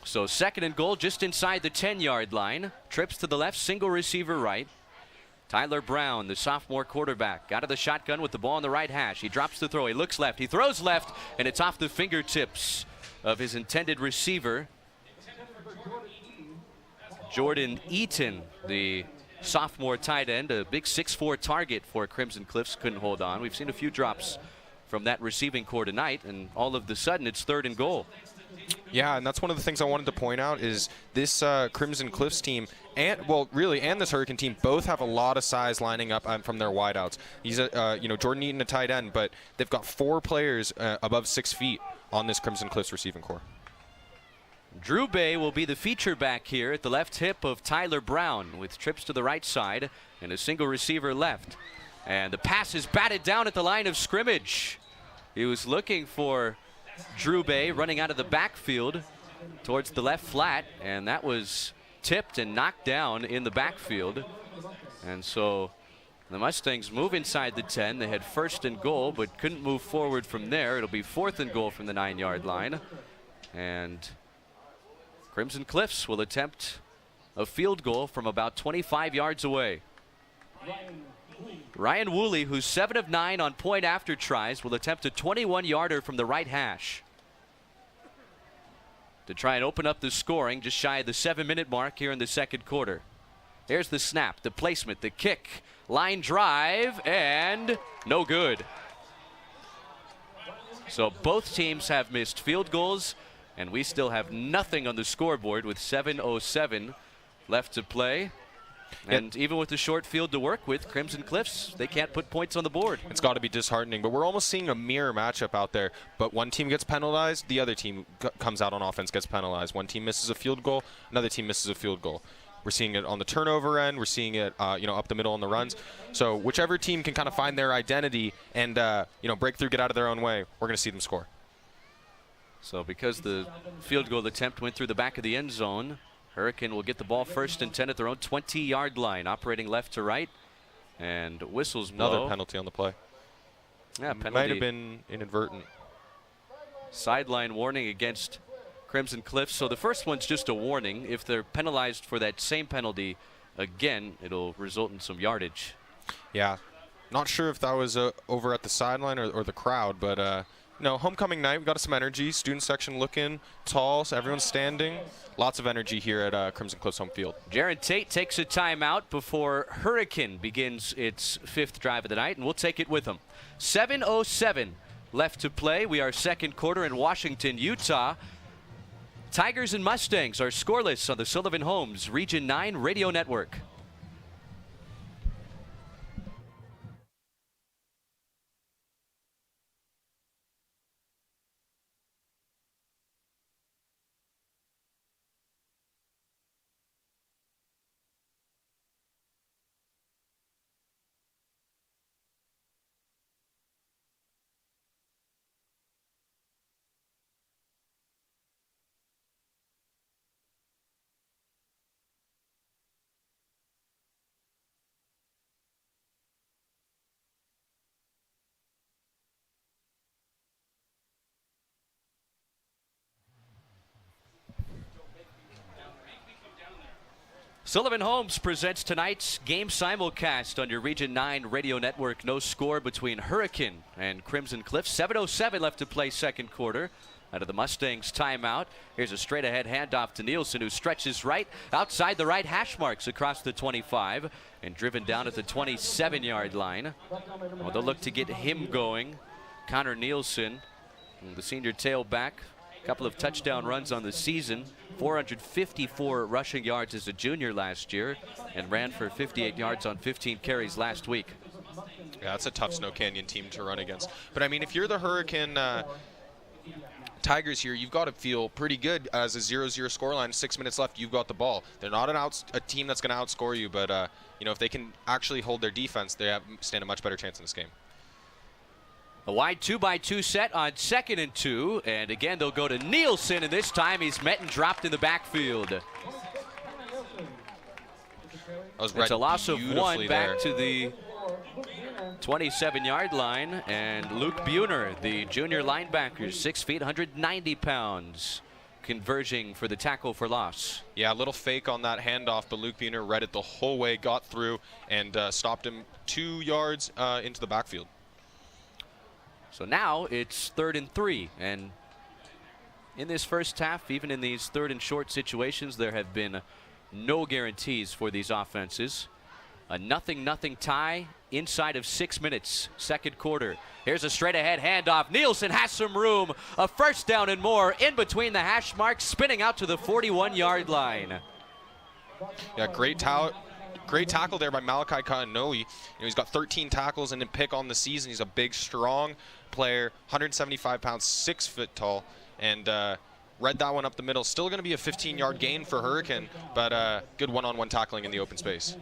So 2nd and goal just inside the 10-yard line. Trips to the left, single receiver right. Tyler Brown, the sophomore quarterback, out of the shotgun with the ball on the right hash. He drops the throw. He looks left. He throws left, and it's off the fingertips of his intended receiver, Jordan Eaton, the sophomore tight end, a big 6'4" target for Crimson Cliffs. Couldn't hold on. We've seen a few drops from that receiving core tonight, and all of the sudden it's 3rd and goal.
Yeah, and that's one of the things I wanted to point out is this Crimson Cliffs team and this Hurricane team both have a lot of size lining up from their wideouts. He's Jordan Eaton, a tight end, but they've got 4 players above 6 feet on this Crimson Cliffs receiving core.
Drew Bay will be the feature back here at the left hip of Tyler Brown with trips to the right side and a single receiver left. And the pass is batted down at the line of scrimmage. He was looking for Drew Bay running out of the backfield towards the left flat, and that was tipped and knocked down in the backfield. And so the Mustangs move inside the 10. They had 1st and goal, but couldn't move forward from there. It'll be 4th and goal from the 9-yard line. And Crimson Cliffs will attempt a field goal from about 25 yards away. Ryan Woolley, who's 7 of 9 on point after tries, will attempt a 21-yarder from the right hash to try and open up the scoring just shy of the 7-minute mark here in the 2nd quarter. Here's the snap, the placement, the kick, line drive, and no good. So both teams have missed field goals, and we still have nothing on the scoreboard with 7:07 left to play. And even with the short field to work with, Crimson Cliffs, they can't put points on the board.
It's got to be disheartening, but we're almost seeing a mirror matchup out there. But one team gets penalized, the other team comes out on offense, gets penalized. One team misses a field goal, another team misses a field goal. We're seeing it on the turnover end. We're seeing it, up the middle on the runs. So whichever team can kind of find their identity and, break through, get out of their own way, we're going to see them score.
So because the field goal attempt went through the back of the end zone, Hurricane will get the ball 1st and 10 at their own 20-yard line, operating left to right, and whistles blow.
Another penalty on the play.
Yeah, penalty.
Might have been inadvertent.
Sideline warning against Crimson Cliffs. So the first one's just a warning. If they're penalized for that same penalty again, it'll result in some yardage.
Yeah, not sure if that was over at the sideline or the crowd, but homecoming night, we got some energy. Student section looking tall, so everyone's standing. Lots of energy here at Crimson Cliffs home field.
Jaron Tate takes a timeout before Hurricane begins its 5th drive of the night, and we'll take it with them. 7:07 left to play. We are 2nd quarter in Washington, Utah. Tigers and Mustangs are scoreless on the Sullivan Homes Region 9 Radio Network. Sullivan Homes presents tonight's game simulcast on your Region 9 Radio Network. No score between Hurricane and Crimson Cliffs. 7:07 left to play 2nd quarter. Out of the Mustangs timeout. Here's a straight ahead handoff to Nielsen, who stretches right outside the right hash marks across the 25 and driven down at the 27-yard line. Well, they'll look to get him going. Connor Nielsen, the senior tailback. A couple of touchdown runs on the season. 454 rushing yards as a junior last year and ran for 58 yards on 15 carries last week.
Yeah, that's a tough Snow Canyon team to run against. But, I mean, if you're the Hurricane Tigers here, you've got to feel pretty good as a 0-0 scoreline, 6 minutes left, you've got the ball. They're not a team that's going to outscore you, but, if they can actually hold their defense, they stand a much better chance in this game.
A wide 2x2 set on 2nd and 2. And again, they'll go to Nielsen, and this time he's met and dropped in the backfield. It's a loss of 1 back to the 27-yard line. And Luke Buhner, the junior linebacker, 6 feet, 190 pounds, converging for the tackle for loss.
Yeah, a little fake on that handoff, but Luke Buhner read it the whole way, got through, and stopped him 2 yards into the backfield.
So now it's 3rd and 3, and in this first half, even in these 3rd and short situations, there have been no guarantees for these offenses. A 0-0 tie inside of 6 minutes, 2nd quarter. Here's a straight ahead handoff. Nielsen has some room. A 1st down and more in between the hash marks, spinning out to the 41-yard line.
Yeah, great tackle there by Malachi Kainoe. He's got 13 tackles and a pick on the season. He's a big, strong player, 175 pounds, 6 foot tall, and read that one up the middle. Still going to be a 15-yard gain for Hurricane, but good one-on-one tackling in the open space.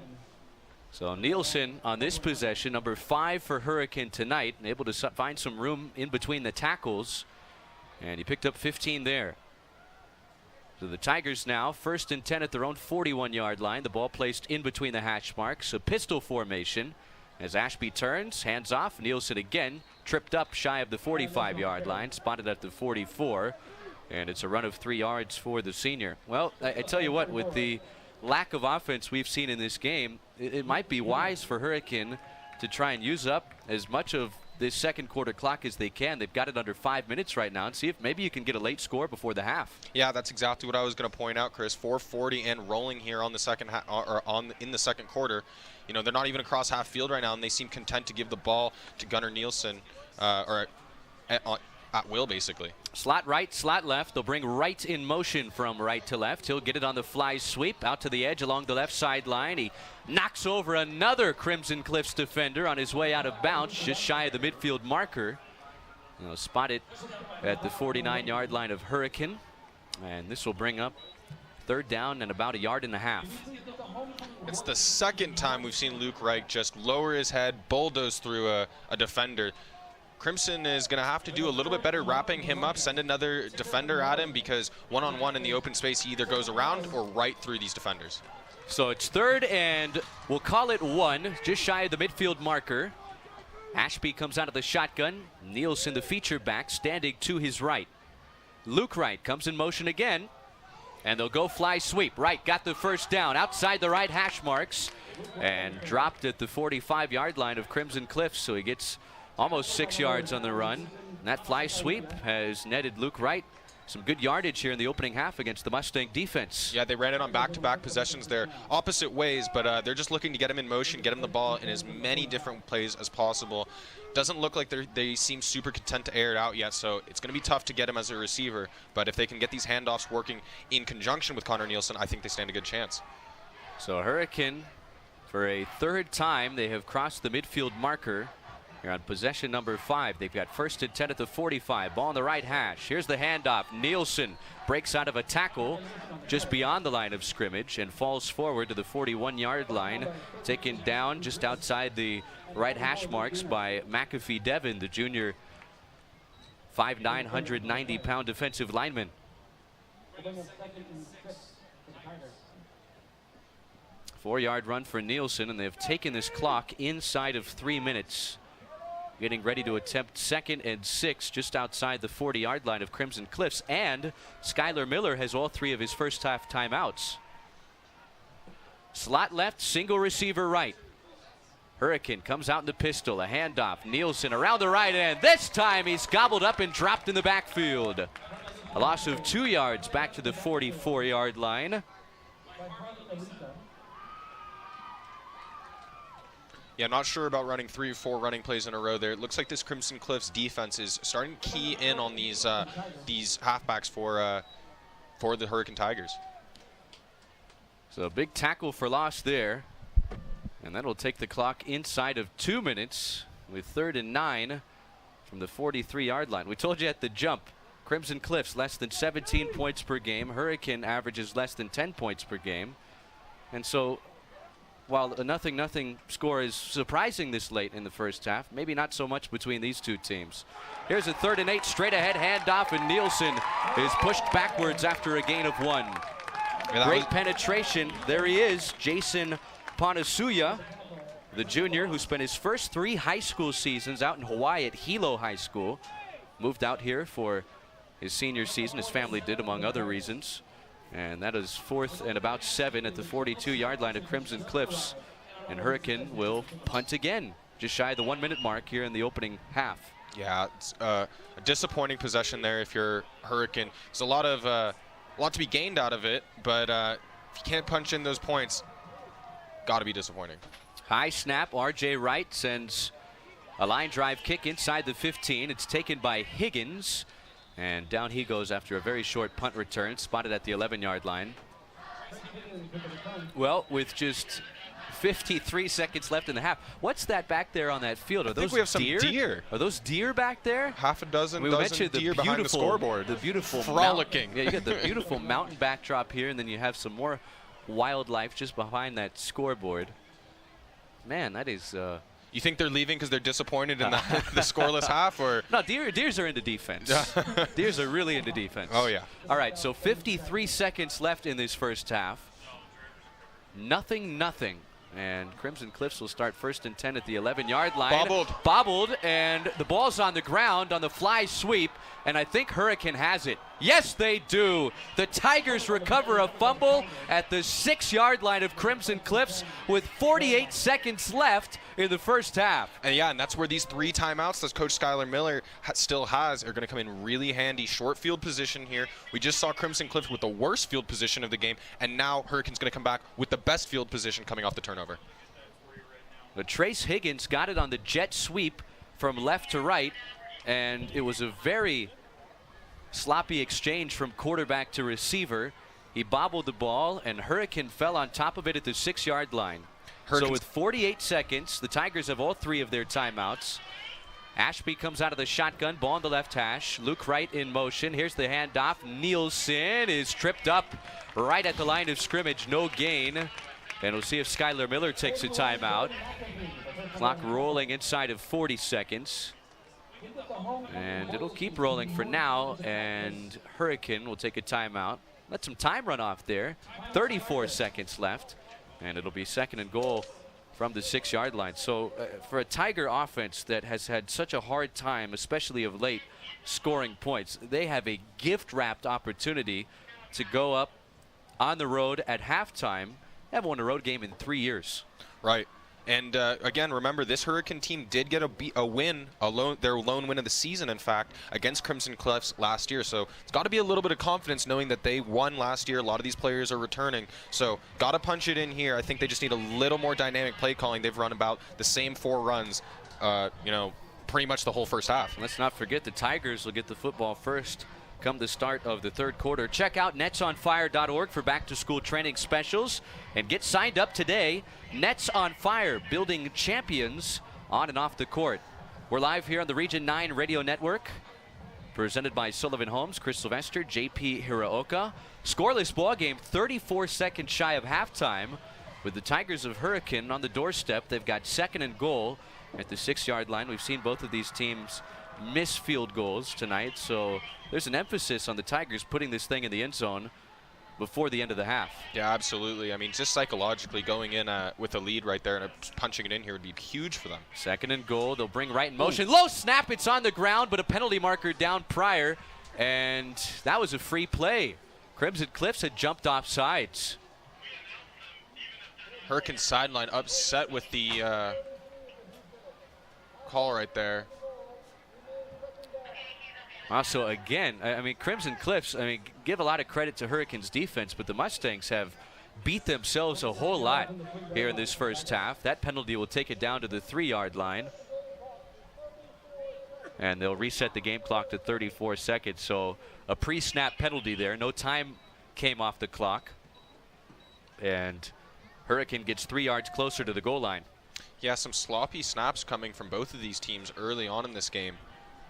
So Nielsen on this possession, number 5 for Hurricane tonight, and able to find some room in between the tackles, and he picked up 15 there. So the Tigers now 1st and 10 at their own 41-yard line. The ball placed in between the hash marks. A pistol formation as Ashby turns, hands off. Nielsen again tripped up shy of the 45-yard line, spotted at the 44, and it's a run of 3 yards for the senior. Well, I tell you what, with the lack of offense we've seen in this game, it might be wise for Hurricane to try and use up as much of this 2nd quarter clock as they can. They've got it under 5 minutes right now, and see if maybe you can get a late score before the half.
Yeah, that's exactly what I was going to point out, Chris. 4:40 and rolling here on the in the 2nd quarter. You know, they're not even across half field right now, and they seem content to give the ball to Gunnar Nielsen, at will, basically.
Slot right, slot left. They'll bring Wright in motion from right to left. He'll get it on the fly sweep out to the edge along the left sideline. He knocks over another Crimson Cliffs defender on his way out of bounds, just shy of the midfield marker. Spotted at the 49-yard line of Hurricane. And this will bring up 3rd down and about 1.5 yards.
It's the 2nd time we've seen Luke Wright just lower his head, bulldoze through a defender. Crimson is going to have to do a little bit better wrapping him up, send another defender at him, because one-on-one in the open space, he either goes around or right through these defenders.
So it's 3rd and we'll call it 1, just shy of the midfield marker. Ashby comes out of the shotgun. Nielsen, the feature back, standing to his right. Luke Wright comes in motion again, and they'll go fly sweep. Wright got the 1st down outside the right hash marks and dropped at the 45-yard line of Crimson Cliffs, so he gets almost 6 yards on the run. And that fly sweep has netted Luke Wright some good yardage here in the opening half against the Mustang defense.
Yeah, they ran it on back-to-back possessions there, opposite ways, but they're just looking to get him in motion, get him the ball in as many different plays as possible. Doesn't look like they seem super content to air it out yet, so it's going to be tough to get him as a receiver. But if they can get these handoffs working in conjunction with Connor Nielsen, I think they stand a good chance.
So Hurricane, for a 3rd time, they have crossed the midfield marker. Here on possession number 5. They've got 1st and 10 at the 45. Ball on the right hash. Here's the handoff. Nielsen breaks out of a tackle just beyond the line of scrimmage and falls forward to the 41-yard line. Taken down just outside the right hash marks by McAfee Devin, the junior 5'9", 190-pound defensive lineman. 4-yard run for Nielsen, and they've taken this clock inside of 3 minutes. Getting ready to attempt 2nd and 6 just outside the 40-yard line of Crimson Cliffs. And Skylar Miller has all 3 of his first half timeouts. Slot left, single receiver right. Hurricane comes out in the pistol, a handoff. Nielsen around the right end. This time he's gobbled up and dropped in the backfield. A loss of 2 yards back to the 44-yard line.
Yeah, not sure about running 3 or 4 running plays in a row there. It looks like this Crimson Cliffs defense is starting to key in on these halfbacks for the Hurricane Tigers.
So a big tackle for loss there. And that'll take the clock inside of 2 minutes with 3rd and 9 from the 43-yard line. We told you at the jump, Crimson Cliffs less than 17 points per game. Hurricane averages less than 10 points per game. And so while a 0-0 score is surprising this late in the first half, maybe not so much between these two teams. Here's a 3rd and 8, straight ahead handoff, and Nielsen is pushed backwards after a gain of 1. Great penetration. There he is, Jason Ponizuya, the junior who spent his first 3 high school seasons out in Hawaii at Hilo High School. Moved out here for his senior season. His family did, among other reasons. And that is 4th and about 7 at the 42-yard line of Crimson Cliffs. And Hurricane will punt again, just shy of the 1-minute mark here in the opening half.
Yeah, it's a disappointing possession there if you're Hurricane. There's a lot to be gained out of it, but if you can't punch in those points, got to be disappointing.
High snap, R.J. Wright sends a line drive kick inside the 15. It's taken by Higgins, and down he goes after a very short punt return, spotted at the 11-yard line. Well, with just 53 seconds left in the half. What's that back there on that field? Are those
we have
deer?
some deer.
Are those deer back there?
Half a dozen,
We mentioned
deer behind the scoreboard.
The beautiful
frolicking.
Yeah, you got the beautiful mountain backdrop here, and then you have some more wildlife just behind that scoreboard. Man, that is.
You think they're leaving because they're disappointed in the scoreless half, or?
No, deers are into defense. Deers are really into defense.
Oh yeah.
All right, so 53 seconds left in this first half. 0-0. And Crimson Cliffs will start 1st and 10 at the 11-yard line. Bobbled, and the ball's on the ground on the fly sweep, and I think Hurricane has it. Yes, they do. The Tigers recover a fumble at the 6-yard line of Crimson Cliffs with 48 seconds left in the first half.
And yeah, and that's where these 3 timeouts that Coach Skylar Miller still has are going to come in really handy. Short field position here. We just saw Crimson Cliffs with the worst field position of the game, and now Hurricane's going to come back with the best field position coming off the turnover.
But Trace Higgins got it on the jet sweep from left to right, and it was a very sloppy exchange from quarterback to receiver. He bobbled the ball, and Hurricane fell on top of it at the 6-yard line. So with 48 seconds, the Tigers have all 3 of their timeouts. Ashby comes out of the shotgun, ball on the left hash. Luke Wright in motion. Here's the handoff. Nielsen is tripped up right at the line of scrimmage. No gain. And we'll see if Skylar Miller takes a timeout. Clock rolling inside of 40 seconds. And it'll keep rolling for now. And Hurricane will take a timeout. Let some time run off there. 34 seconds left. And it'll be 2nd and goal from the 6-yard line. So for a Tiger offense that has had such a hard time, especially of late, scoring points, they have a gift-wrapped opportunity to go up on the road at halftime. They haven't won a road game in 3 years.
Right. And again, remember, this Hurricane team did get a win, their lone win of the season, in fact, against Crimson Cliffs last year. So it's got to be a little bit of confidence knowing that they won last year. A lot of these players are returning. So got to punch it in here. I think they just need a little more dynamic play calling. They've run about the same 4 runs, pretty much the whole first half.
Let's not forget the Tigers will get the football first come the start of the 3rd quarter. Check out netsonfire.org for back-to-school training specials and get signed up today. Nets on Fire, building champions on and off the court. We're live here on the Region 9 Radio Network, presented by Sullivan Homes, Chris Sylvester, JP Hiraoka. Scoreless ball game, 34 seconds shy of halftime, with the Tigers of Hurricane on the doorstep. They've got 2nd and goal at the 6-yard line. We've seen both of these teams miss field goals tonight, so there's an emphasis on the Tigers putting this thing in the end zone before the end of the half.
Yeah, absolutely. I mean, just psychologically going in with a lead right there and punching it in here would be huge for them.
2nd and goal. They'll bring Wright in motion. Low snap. It's on the ground, but a penalty marker down prior, and that was a free play. Crimson Cliffs had jumped off sides.
Hurricane sideline upset with the call right there.
Also, again, I mean, Crimson Cliffs, give a lot of credit to Hurricane's defense, but the Mustangs have beat themselves a whole lot here in this first half. That penalty will take it down to the 3-yard line. And they'll reset the game clock to 34 seconds. So a pre-snap penalty there. No time came off the clock. And Hurricane gets 3 yards closer to the goal line.
Yeah, some sloppy snaps coming from both of these teams early on in this game.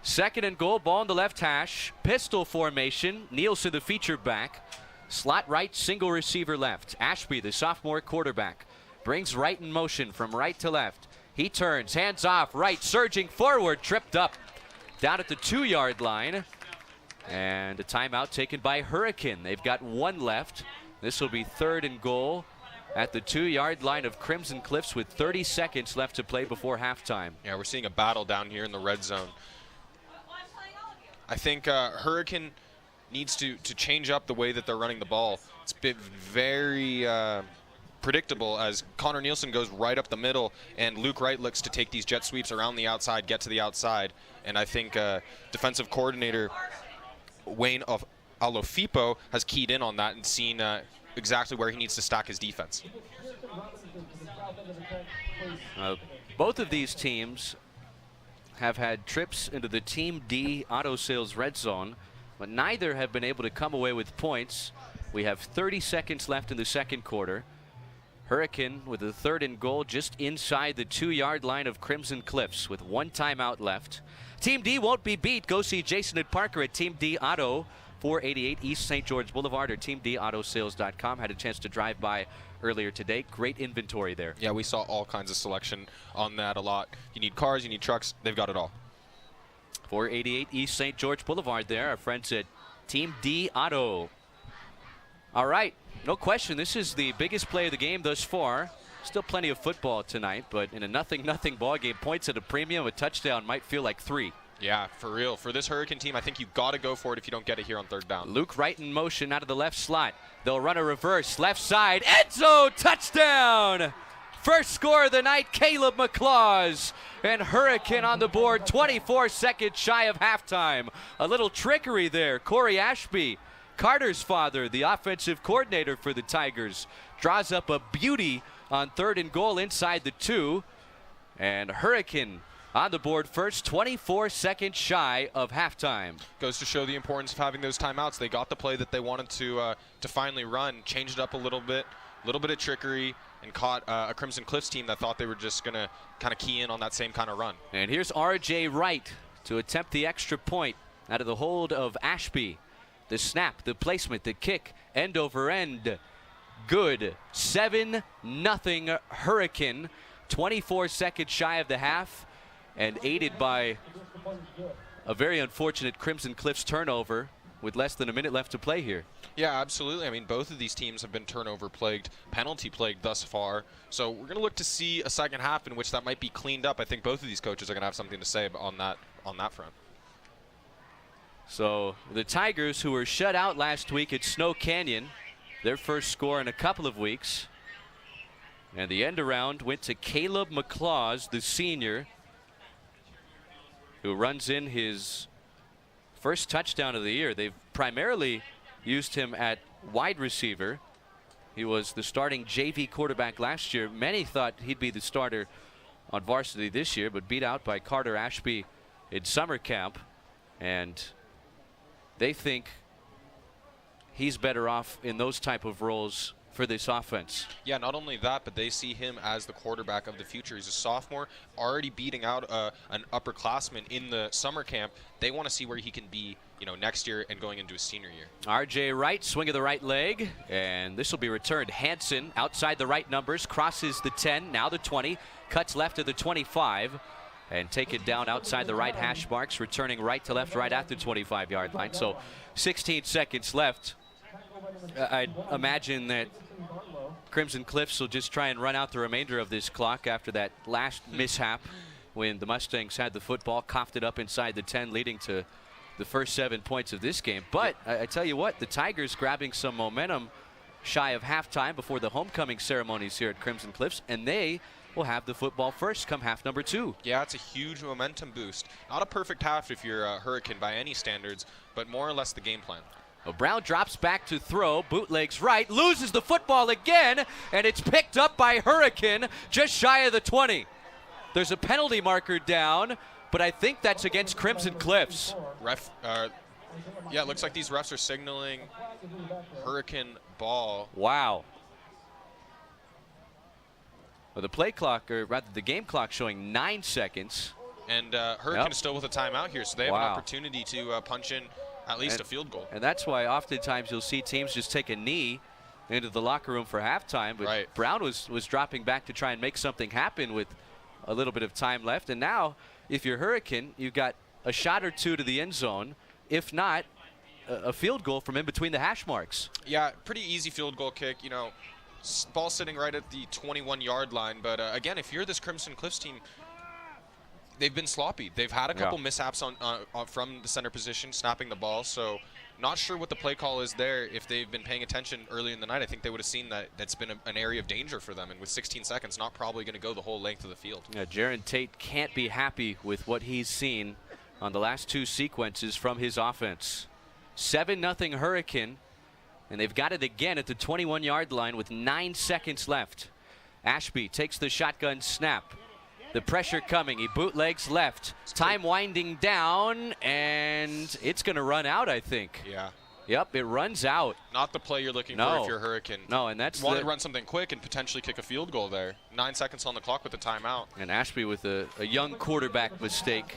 2nd and goal, ball on the left hash. Pistol formation. Nielsen, the feature back. Slot right, single receiver left. Ashby, the sophomore quarterback, Brings Wright in motion from right to left. He turns, hands off, Wright surging forward, tripped up down at the 2-yard line. And a timeout taken by Hurricane. They've got 1 left. This will be 3rd and goal at the 2-yard line of Crimson Cliffs with 30 seconds left to play before halftime.
Yeah, we're seeing a battle down here in the red zone. I think Hurricane needs to change up the way that they're running the ball. It's been very predictable as Connor Nielsen goes right up the middle and Luke Wright looks to take these jet sweeps around the outside, get to the outside. And I think defensive coordinator Wayne Alofipo has keyed in on that and seen exactly where he needs to stack his defense.
Both of these teams have had trips into the Team D Auto Sales red zone, but neither have been able to come away with points. We have 30 seconds left in the second quarter. Hurricane with a 3rd and goal just inside the 2-yard line of Crimson Cliffs with 1 timeout left. Team D won't be beat. Go see Jason and Parker at Team D Auto, 488 East St. George Boulevard, or teamdautosales.com. Had a chance to drive by earlier today. Great inventory there.
Yeah, we saw all kinds of selection on that a lot. You need cars, you need trucks, they've got it all.
488 East St. George Boulevard there. Our friends at Team D Auto. All right, no question, this is the biggest play of the game thus far. Still plenty of football tonight, but in a 0-0 ball game, points at a premium, a touchdown might feel like 3.
Yeah, for real. For this Hurricane team, I think you've got to go for it if you don't get it here on 3rd down.
Luke Wright in motion out of the left slot. They'll run a reverse, left side, end zone, touchdown! First score of the night, Caleb McClaws. And Hurricane on the board, 24 seconds shy of halftime. A little trickery there. Corey Ashby, Carter's father, the offensive coordinator for the Tigers, draws up a beauty on 3rd and goal inside the 2. And Hurricane on the board first, 24 seconds shy of halftime.
Goes to show the importance of having those timeouts. They got the play that they wanted to finally run, changed it up a little bit of trickery, and caught a Crimson Cliffs team that thought they were just going to kind of key in on that same kind of run.
And here's R.J. Wright to attempt the extra point out of the hold of Ashby. The snap, the placement, the kick, end over end. Good. 7-0 Hurricane. 24 seconds shy of the half, and aided by a very unfortunate Crimson Cliffs turnover with less than a minute left to play here.
Yeah, absolutely. I mean, both of these teams have been turnover plagued, penalty plagued thus far. So we're going to look to see a second half in which that might be cleaned up. I think both of these coaches are going to have something to say on that front.
So the Tigers, who were shut out last week at Snow Canyon, their first score in a couple of weeks. And the end around went to Caleb McClaws, the senior, who runs in his first touchdown of the year. They've primarily used him at wide receiver. He was the starting JV quarterback last year. Many thought he'd be the starter on varsity this year, but beat out by Carter Ashby in summer camp. And they think he's better off in those type of roles for this offense.
Yeah, not only that, but they see him as the quarterback of the future. He's a sophomore, already beating out an upperclassman in the summer camp. They want to see where he can be, next year and going into his senior year.
R.J. Wright, swing of the right leg, and this will be returned. Hansen, outside the right numbers, crosses the 10, now the 20, cuts left of the 25, and take it down outside the right hash marks, returning right to left right at the 25-yard line. So 16 seconds left. I'd imagine that Crimson Cliffs will just try and run out the remainder of this clock after that last mishap when the Mustangs had the football, coughed it up inside the 10, leading to the first 7 points of this game. But I tell you what, the Tigers grabbing some momentum shy of halftime before the homecoming ceremonies here at Crimson Cliffs, and they will have the football first come half number 2.
Yeah, it's a huge momentum boost. Not a perfect half if you're a Hurricane by any standards, but more or less the game plan.
Brown drops back to throw, bootlegs right, loses the football again, and it's picked up by Hurricane just shy of the 20. There's a penalty marker down, but I think that's against Crimson Cliffs.
Yeah, it looks like these refs are signaling Hurricane ball.
Wow. Well, the play clock, or rather the game clock, showing 9 seconds.
And Hurricane is still with a timeout here, so they have an opportunity to punch in at least a field goal.
And that's why oftentimes you'll see teams just take a knee into the locker room for halftime. But
Right.
Brown was dropping back to try and make something happen with a little bit of time left. And now, if you're Hurricane, you've got a shot or two to the end zone. If not, a field goal from in between the hash marks.
Yeah, pretty easy field goal kick. You know, ball sitting right at the 21-yard line. But again, if you're this Crimson Cliffs team, they've been sloppy. They've had a couple mishaps on from the center position, snapping the ball. So not sure what the play call is there. If they've been paying attention early in the night, I think they would have seen that that's been an area of danger for them. And with 16 seconds, not probably going to go the whole length of the field.
Yeah, Jaron Tate can't be happy with what he's seen on the last two sequences from his offense. 7-0 Hurricane, and they've got it again at the 21-yard line with 9 seconds left. Ashby takes the shotgun snap. The pressure coming. He bootlegs left. Time winding down, and it's going to run out, I think.
Yeah.
Yep, it runs out.
Not the play you're looking for if you're Hurricane.
No, and that's
want to run something quick and potentially kick a field goal there. 9 seconds on the clock with the timeout.
And Ashby with a young quarterback mistake,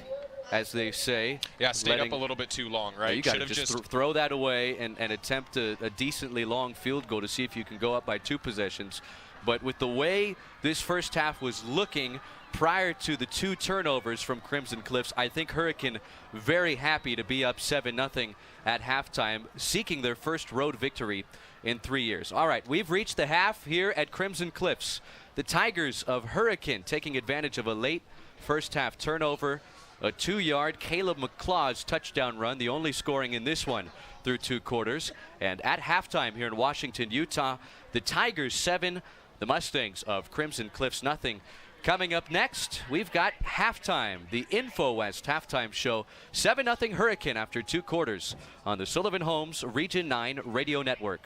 as they say.
Yeah, stayed up a little bit too long, right?
You got to just throw that away and attempt a decently long field goal to see if you can go up by 2 possessions. But with the way this first half was looking prior to the 2 turnovers from Crimson Cliffs, I think Hurricane very happy to be up 7-0 at halftime, seeking their first road victory in 3 years. All right, we've reached the half here at Crimson Cliffs. The Tigers of Hurricane taking advantage of a late first half turnover. A 2-yard Caleb McClaw's touchdown run, the only scoring in this one through 2 quarters. And at halftime here in Washington, Utah, the Tigers 7, the Mustangs of Crimson Cliffs nothing. Coming up next, we've got halftime, the InfoWest halftime show. 7-0 Hurricane after 2 quarters on the Sullivan Homes Region 9 Radio Network.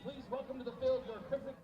Please welcome to the field your Crimson Cliffs.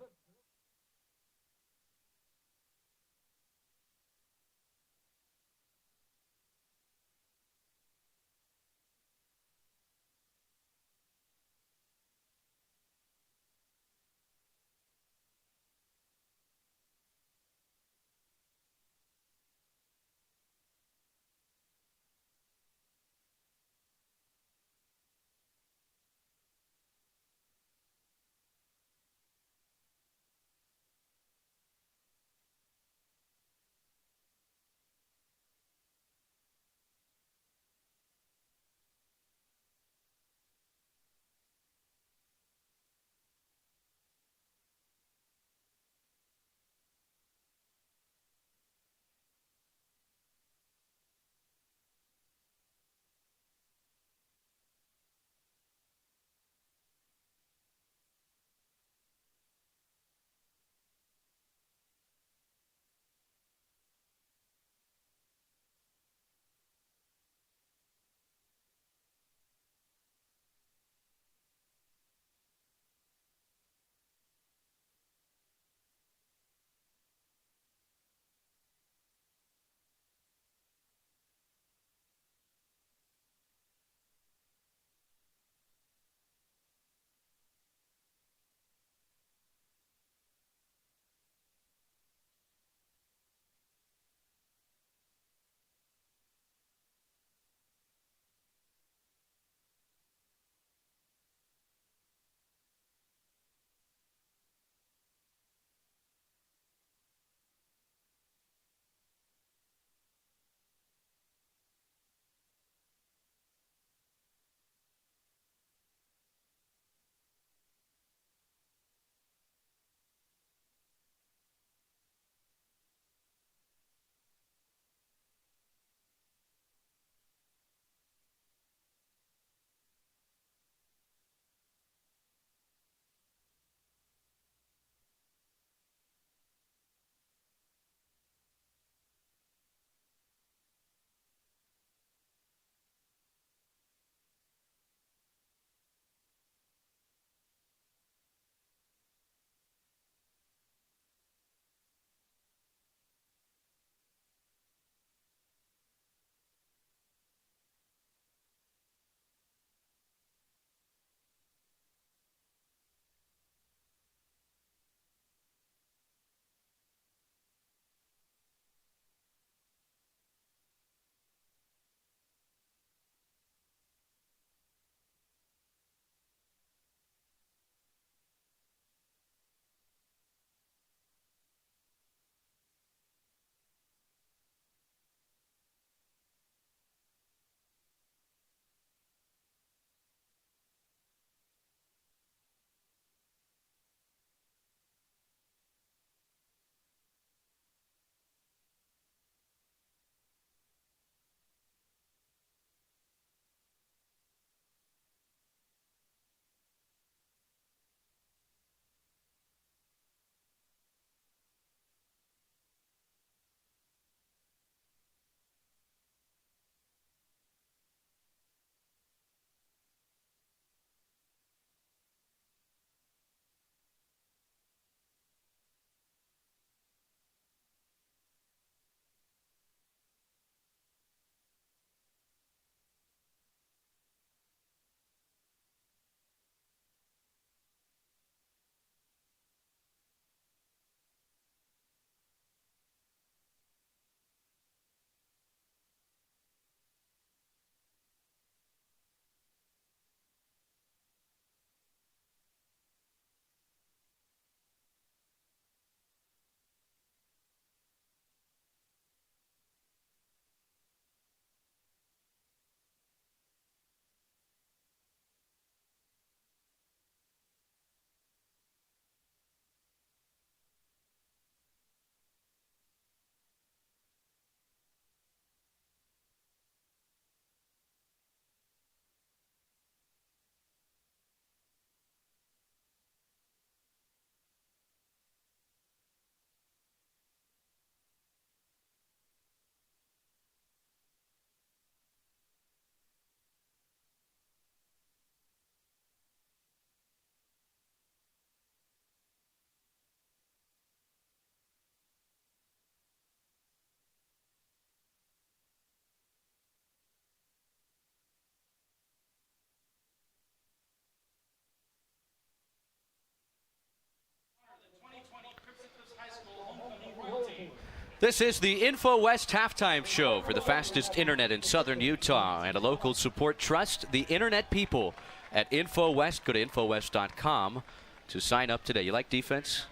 This is the Info West halftime show for the fastest internet in southern Utah and a local support trust, the internet people at Info West. Go to infowest.com to sign up today. You like defense?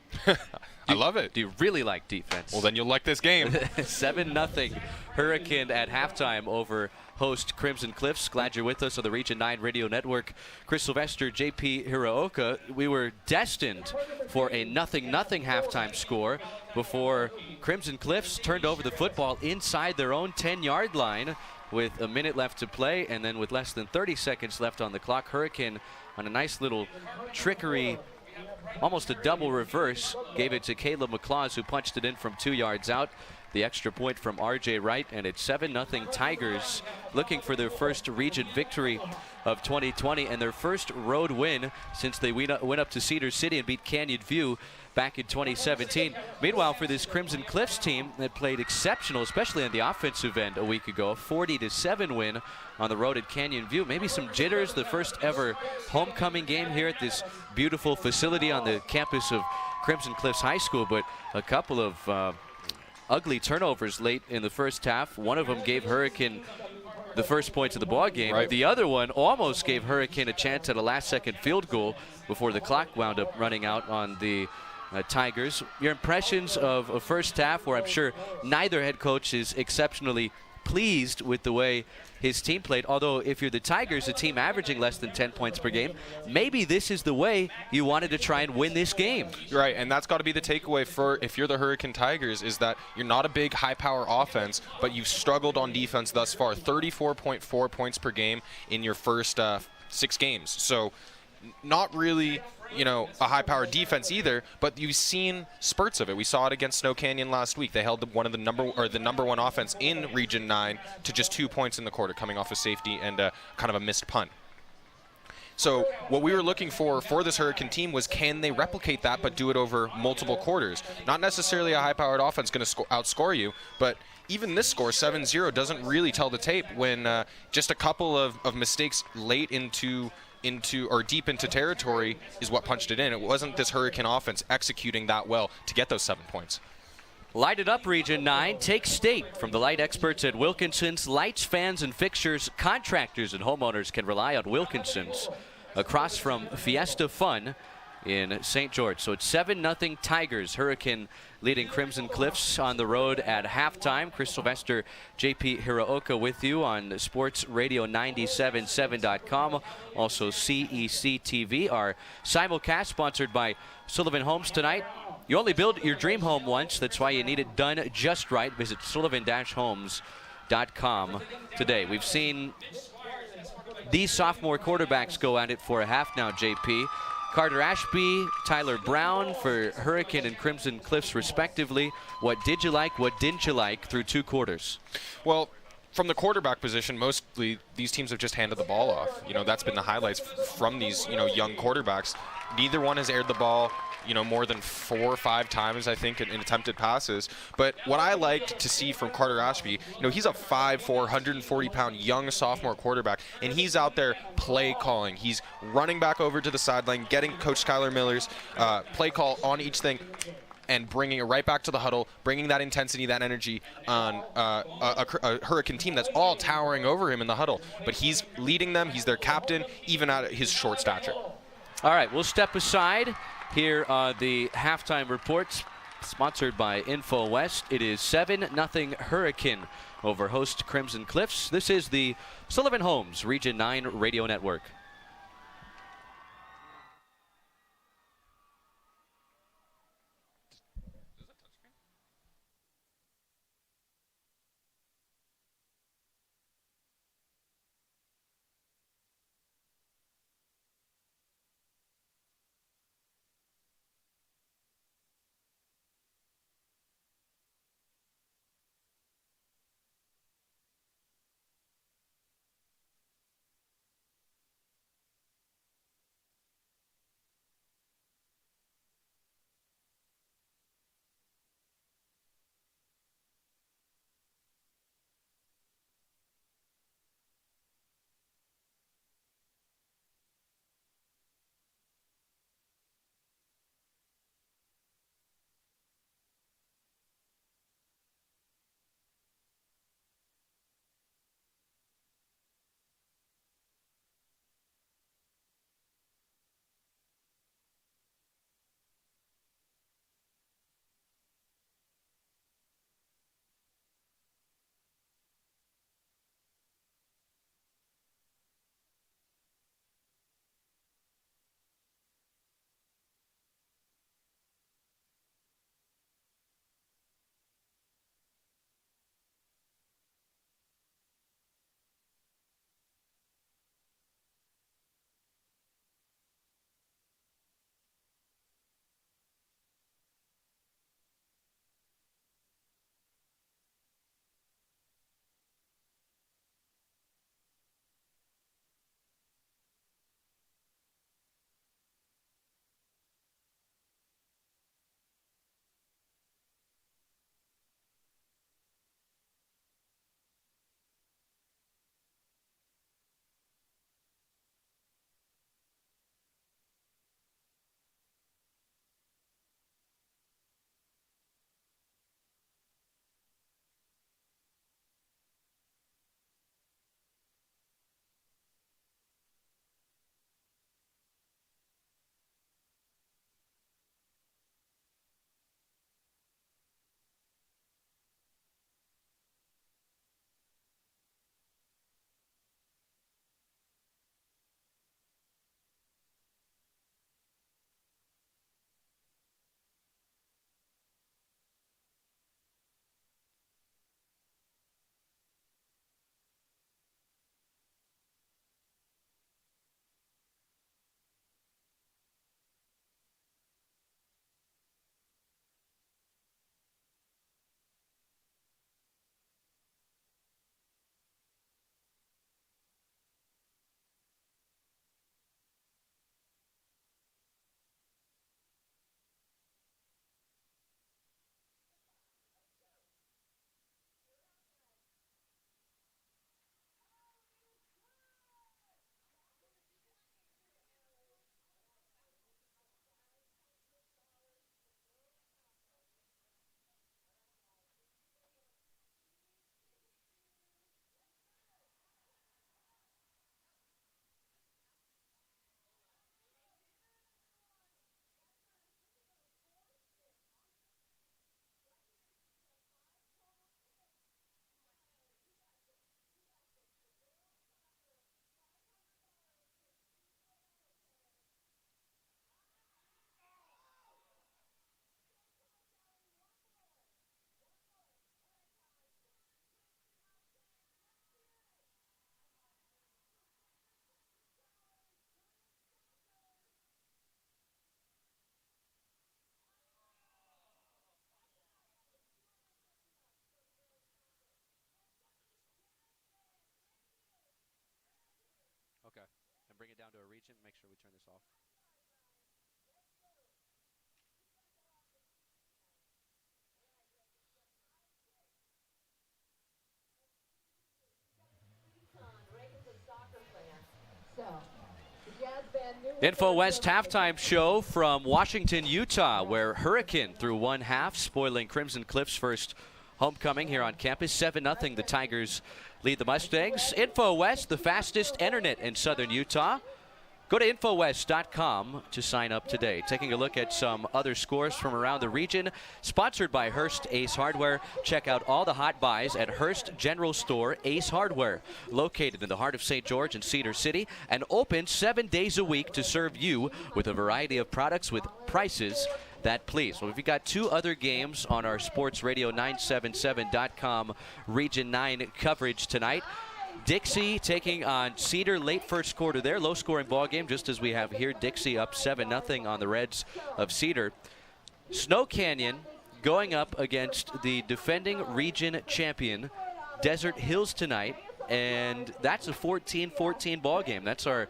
I love it.
Do you really like defense?
Well, then you'll like this game.
7-0 Hurricane at halftime over host Crimson Cliffs. Glad you're with us on the Region 9 Radio Network. Chris Sylvester, JP Hiraoka. We were destined for a 0-0 halftime score before Crimson Cliffs turned over the football inside their own 10-yard line with a minute left to play, and then with less than 30 seconds left on the clock, Hurricane on a nice little trickery, almost a double reverse, gave it to Caleb McClaws, who punched it in from 2 yards out. The extra point from R.J. Wright, and it's 7-0 Tigers looking for their first region victory of 2020 and their first road win since they went up to Cedar City and beat Canyon View back in 2017. Meanwhile, for this Crimson Cliffs team that played exceptional, especially on the offensive end a week ago, a 40-7 win on the road at Canyon View. Maybe some jitters, the first ever homecoming game here at this beautiful facility on the campus of Crimson Cliffs High School, but a couple of ugly turnovers late in the first half. One of them gave Hurricane the first points of the ball game.
Right.
The other one almost gave Hurricane a chance at a last-second field goal before the clock wound up running out on the Tigers. Your impressions of a first half where I'm sure neither head coach is exceptionally pleased with the way his team played, although if you're the Tigers, a team averaging less than 10 points per game, maybe this is the way you wanted to try and win this game.
Right, and that's got to be the takeaway for if you're the Hurricane Tigers, is that you're not a big high-power offense, but you've struggled on defense thus far. 34.4 points per game in your first 6 games. So not really, a high-powered defense either, but you've seen spurts of it. We saw it against Snow Canyon last week. They held the number one offense in Region 9 to just 2 points in the quarter, coming off a safety and kind of a missed punt. So what we were looking for this Hurricane team was, can they replicate that but do it over multiple quarters? Not necessarily a high-powered offense going to outscore you, but even this score, 7-0, doesn't really tell the tape when just a couple of mistakes late into or deep into territory is what punched it in. It wasn't this Hurricane offense executing that well to get those 7 points.
Light it up, Region 9. Take state from the light experts at Wilkinson's. Lights, fans, and fixtures, contractors and homeowners can rely on Wilkinson's across from Fiesta Fun in St. George. So it's 7-0 Tigers. Hurricane leading Crimson Cliffs on the road at halftime. Chris Sylvester, JP Hiraoka with you on Sports Radio 97.7.com. Also CEC TV. Our simulcast sponsored by Sullivan Homes tonight. You only build your dream home once. That's why you need it done just right. Visit sullivan-homes.com today. We've seen these sophomore quarterbacks go at it for a half now, JP. Carter Ashby, Tyler Brown for Hurricane and Crimson Cliffs respectively. What did you like, what didn't you like through 2 quarters?
Well, from the quarterback position, mostly these teams have just handed the ball off. That's been the highlights from these, young quarterbacks. Neither one has aired the ball, more than 4 or 5 times, I think, in attempted passes. But what I liked to see from Carter Ashby, he's a 5'4", 140-pound young sophomore quarterback, and he's out there play calling. He's running back over to the sideline, getting Coach Skylar Miller's play call on each thing, and bringing it right back to the huddle, bringing that intensity, that energy on a Hurricane team that's all towering over him in the huddle. But he's leading them. He's their captain, even at his short stature.
All right, we'll step aside. Here are the halftime reports, sponsored by Info West. It is 7-0 Hurricane over host Crimson Cliffs. This is the Sullivan Homes Region 9 Radio Network. Agent, make sure we turn this off. Info West halftime show from Washington, Utah, where Hurricane through one half, spoiling Crimson Cliff's first homecoming here on campus. 7-0, the Tigers lead the Mustangs. Info West, the fastest internet in southern Utah. Go to Infowest.com to sign up today. Taking a look at some other scores from around the region. Sponsored by Hearst Ace Hardware. Check out all the hot buys at Hearst General Store Ace Hardware. Located in the heart of St. George and Cedar City. And open 7 days a week to serve you with a variety of products with prices that please. Well, we've got 2 other games on our Sports Radio 977.com Region 9 coverage tonight. Dixie taking on Cedar late first quarter there. Low-scoring ball game, just as we have here. Dixie up 7-0 on the Reds of Cedar. Snow Canyon going up against the defending region champion, Desert Hills, tonight. And that's a 14-14 ball game. That's our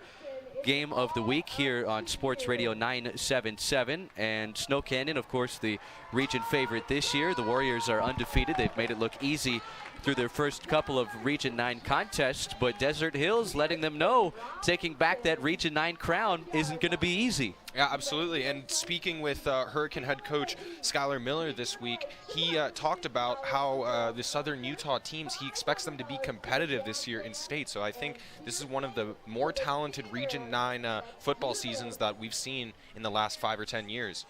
game of the week here on Sports Radio 977. And Snow Canyon, of course, the region favorite this year. The Warriors are undefeated. They've made it look easy through their first couple of Region 9 contests, but Desert Hills letting them know taking back that Region 9 crown isn't going to be easy.
Yeah, absolutely. And speaking with Hurricane head coach Skylar Miller this week, he talked about how the Southern Utah teams, he expects them to be competitive this year in state. So I think this is one of the more talented Region 9 football seasons that we've seen in the last 5 or 10 years.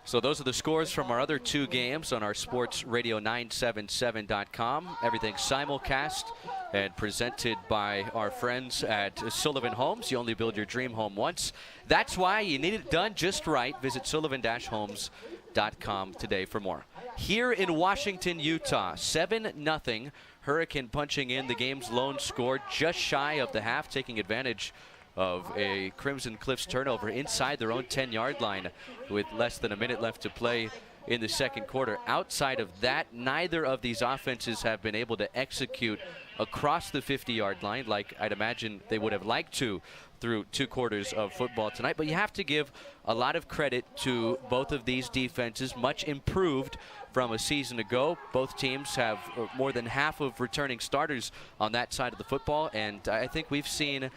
So those are the scores from our other 2 games on our Sports Radio 977.com. Everything simulcast and presented by our friends at Sullivan Homes. You only build your dream home once. That's why you need it done just right. Visit sullivan-homes.com today for more. Here in Washington, Utah, 7-0. Hurricane punching in the game's lone score just shy of the half, taking advantage of a Crimson Cliffs turnover inside their own 10-yard line with less than a minute left to play in the second quarter. Outside of that, neither of these offenses have been able to execute across the 50-yard line like I'd imagine they would have liked to through 2 quarters of football tonight. But you have to give a lot of credit to both of these defenses, much improved from a season ago. Both teams have more than half of returning starters on that side of the football, and I think we've seen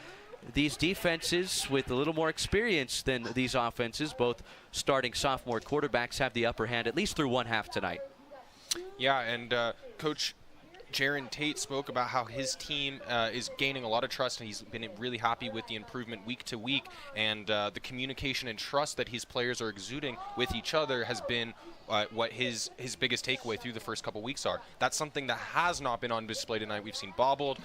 these defenses with a little more experience than these offenses. Both starting sophomore quarterbacks have the upper hand, at least through one half tonight.
Yeah, and Coach Jaron Tate spoke about how his team is gaining a lot of trust, and he's been really happy with the improvement week to week, and the communication and trust that his players are exuding with each other has been what his biggest takeaway through the first couple weeks are. That's something that has not been on display tonight. We've seen bobbled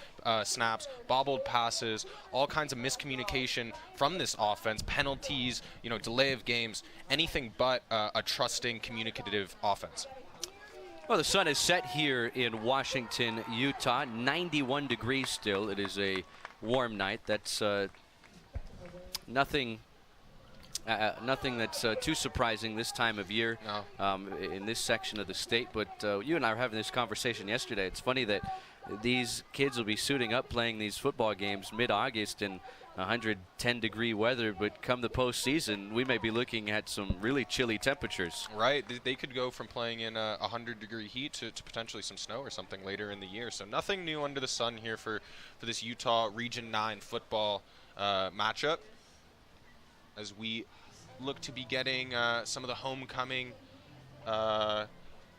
snaps, bobbled passes, all kinds of miscommunication from this offense, penalties, delay of games, anything but a trusting, communicative offense.
Well, the sun is set here in Washington, Utah. 91 degrees still. It is a warm night. That's nothing that's too surprising this time of year.
No.
In this section of the state. But you and I were having this conversation yesterday. It's funny that these kids will be suiting up playing these football games mid-August in 110-degree weather, but come the postseason, we may be looking at some really chilly temperatures.
Right. They could go from playing in 100-degree heat to potentially some snow or something later in the year. So nothing new under the sun here for this Utah Region 9 football matchup, as we look to be getting some of the homecoming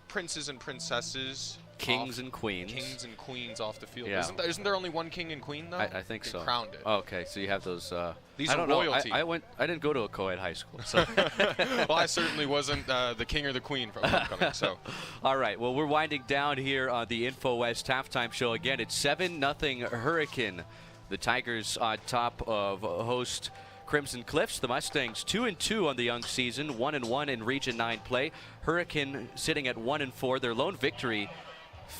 princes and princesses.
Kings and queens.
Kings and queens off the field.
Yeah.
Isn't there only one king and queen, though?
I think so.
Crowned it.
Oh, okay, so you have those.
These
I
are
don't
royalty.
know. I didn't go to a co-ed high school. So.
Well, I certainly wasn't the king or the queen from homecoming. So.
All right. Well, we're winding down here on the Info West halftime show. Again, it's 7-0 Hurricane. The Tigers on top of host Crimson Cliffs. The Mustangs 2-2 on the young season, 1-1 in Region 9 play. Hurricane sitting at 1-4. Their lone victory,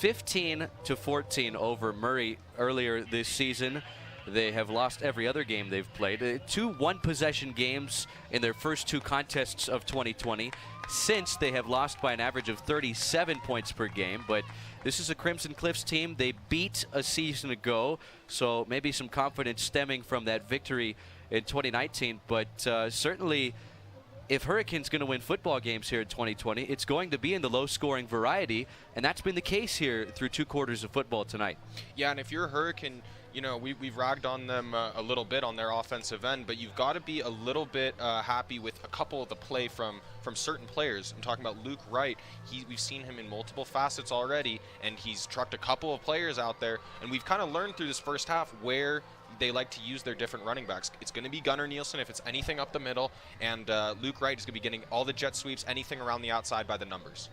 15-14 over Murray earlier this season. They have lost every other game they've played. 2 one-possession games in their first 2 contests of 2020. Since, they have lost by an average of 37 points per game. But this is a Crimson Cliffs team they beat a season ago, so maybe some confidence stemming from that victory in 2019. But certainly, if Hurricane's going to win football games here in 2020, it's going to be in the low-scoring variety, and that's been the case here through 2 quarters of football tonight.
Yeah, and if you're a Hurricane, you know, we've ragged on them a little bit on their offensive end, but you've got to be a little bit happy with a couple of the play from certain players. I'm talking about Luke Wright. We've seen him in multiple facets already, and he's trucked a couple of players out there, and we've kind of learned through this first half where they like to use their different running backs. It's going to be Gunnar Nielsen if it's anything up the middle, and Luke Wright is going to be getting all the jet sweeps, anything around the outside by the numbers.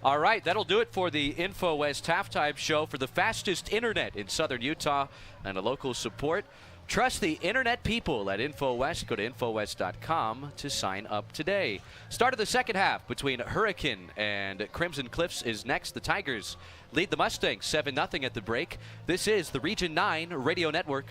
All right, that'll do it for the InfoWest Halftime Show. For the fastest internet in southern Utah and a local support, trust the internet people at InfoWest. Go to InfoWest.com to sign up today. Start of the second half between Hurricane and Crimson Cliffs is next. The Tigers lead the Mustangs 7-0 at the break. This is the Region 9 Radio Network.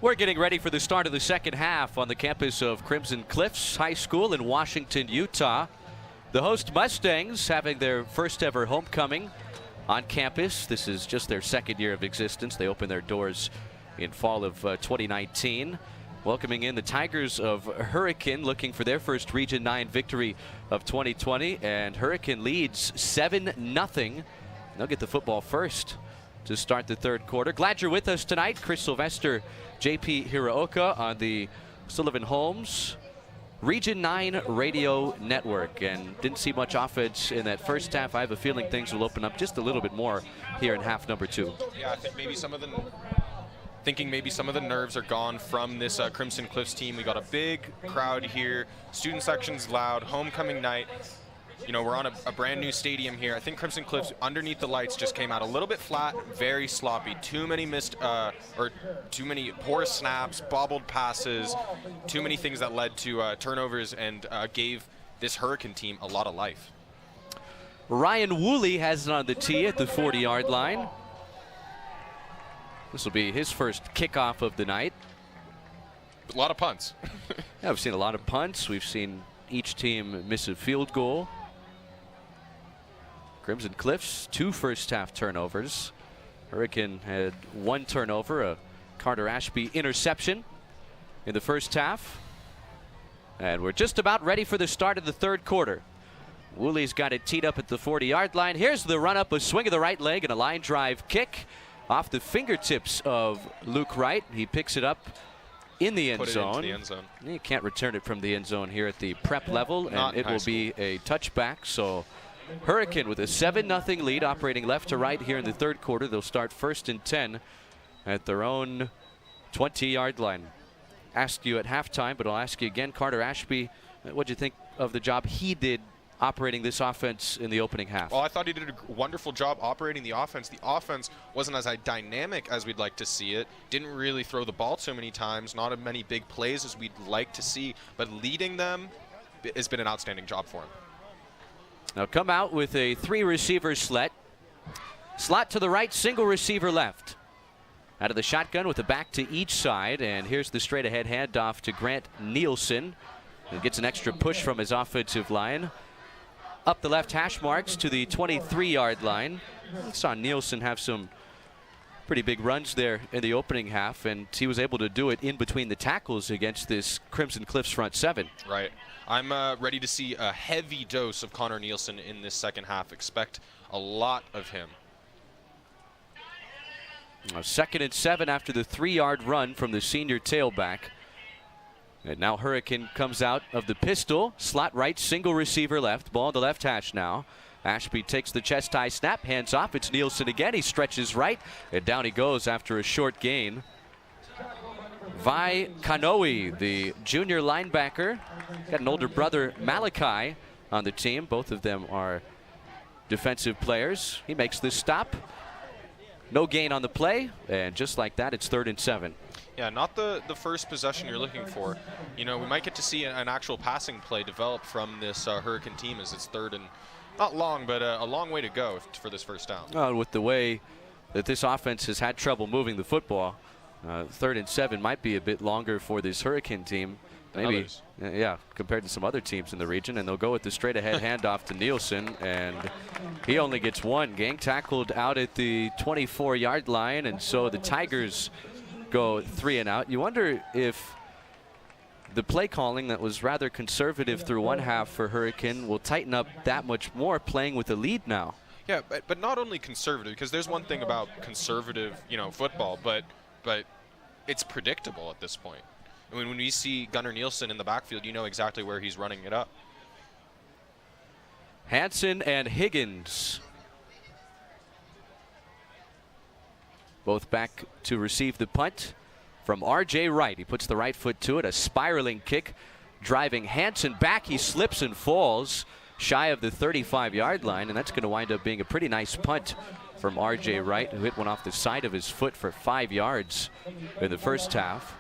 We're getting ready for the start of the second half on the campus of Crimson Cliffs High School in Washington, Utah. The host Mustangs having their first ever homecoming on campus. This is just their second year of existence. They opened their doors in fall of 2019. Welcoming in the Tigers of Hurricane, looking for their first Region 9 victory of 2020. And Hurricane leads 7-0. They'll get the football first to start the third quarter. Glad you're with us tonight. Chris Sylvester, JP Hiraoka on the Sullivan Holmes Region 9 Radio Network. And didn't see much offense in that first half. I have a feeling things will open up just a little bit more here in half number 2.
Yeah, I think maybe some of the nerves are gone from this Crimson Cliffs team. We got a big crowd here. Student section's loud. Homecoming night. You know, we're on a brand new stadium here. I think Crimson Cliffs underneath the lights just came out a little bit flat, very sloppy. Too many too many poor snaps, bobbled passes, too many things that led to turnovers and gave this Hurricane team a lot of life.
Ryan Woolley has it on the tee at the 40-yard line. This will be his first kickoff of the night.
A lot of punts.
Yeah, we've seen a lot of punts. We've seen each team miss a field goal. Crimson Cliffs, 2 first-half turnovers. Hurricane had 1 turnover, a Carter Ashby interception in the first half. And we're just about ready for the start of the third quarter. Woolley's got it teed up at the 40-yard line. Here's the run-up, a swing of the right leg, and a line drive kick off the fingertips of Luke Wright. He picks it up in the end zone.
Into the end zone.
You can't return it from the end zone here at the prep level, and it will be a touchback. So Hurricane with a 7-0 lead, operating left to right here in the third quarter. They'll start 1st and 10 at their own 20-yard line. Asked you at halftime, but I'll ask you again, Carter Ashby, what do you think of the job he did operating this offense in the opening half?
Well, I thought he did a wonderful job operating the offense. The offense wasn't as dynamic as we'd like to see it. Didn't really throw the ball so many times. Not as many big plays as we'd like to see. But leading them has been an outstanding job for him.
Now come out with a 3-receiver slot. Slot to the right, single receiver left. Out of the shotgun with the back to each side. And here's the straight-ahead handoff to Grant Nielsen. He gets an extra push from his offensive line. Up the left hash marks to the 23-yard line. I saw Nielsen have some pretty big runs there in the opening half, and he was able to do it in between the tackles against this Crimson Cliffs front 7.
Right. I'm ready to see a heavy dose of Connor Nielsen in this second half. Expect a lot of him.
2nd and 7 after the 3-yard run from the senior tailback. And now Hurricane comes out of the pistol. Slot right, single receiver left. Ball on the left hash now. Ashby takes the chest high snap, hands off. It's Nielsen again. He stretches right, and down he goes after a short gain. Vi Kanoe, the junior linebacker. Got an older brother, Malachi, on the team. Both of them are defensive players. He makes this stop. No gain on the play, and just like that, it's 3rd and 7.
Yeah, not the first possession you're looking for. You know, we might get to see an actual passing play develop from this Hurricane team as it's 3rd and not long, but a long way to go for this first down.
With the way that this offense has had trouble moving the football, 3rd and 7 might be a bit longer for this Hurricane team. Maybe, yeah, compared to some other teams in the region. And they'll go with the straight-ahead handoff to Nielsen, and he only gets 1. Gang tackled out at the 24-yard line, and so the Tigers go 3 and out. You wonder if the play calling that was rather conservative through one half for Hurricane will tighten up that much more, playing with a lead now.
Yeah, but not only conservative, because there's one thing about conservative, football, but it's predictable at this point. I mean, when we see Gunnar Nielsen in the backfield, you know exactly where he's running it up.
Hansen and Higgins both back to receive the punt from R.J. Wright. He puts the right foot to it, a spiraling kick, driving Hansen back. He slips and falls shy of the 35-yard line, and that's going to wind up being a pretty nice punt from R.J. Wright, who hit one off the side of his foot for 5 yards in the first half.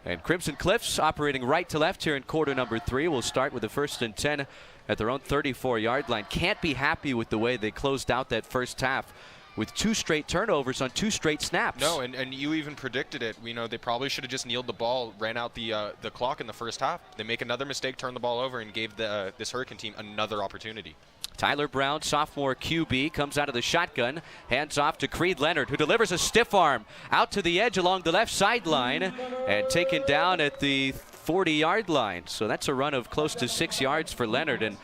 And Crimson Cliffs operating right to left here in quarter number 3. Will start with the 1st and 10 at their own 34-yard line. Can't be happy with the way they closed out that first half with 2 straight turnovers on 2 straight snaps.
No, and you even predicted it. They probably should have just kneeled the ball, ran out the clock in the first half. They make another mistake, turn the ball over, and gave this Hurricane team another opportunity.
Tyler Brown, sophomore QB, comes out of the shotgun, hands off to Creed Leonard, who delivers a stiff arm out to the edge along the left sideline and taken down at the 40-yard line. So that's a run of close to 6 yards for Leonard. And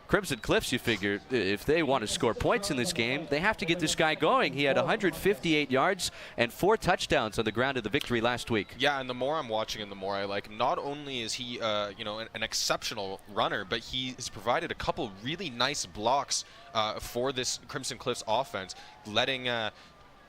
Crimson Cliffs, you figure, if they want to score points in this game, they have to get this guy going. He had 158 yards and 4 touchdowns on the ground of the victory last week.
Yeah, and the more I'm watching him, the more I like him. Not only is he, an exceptional runner, but he has provided a couple really nice blocks for this Crimson Cliffs offense, letting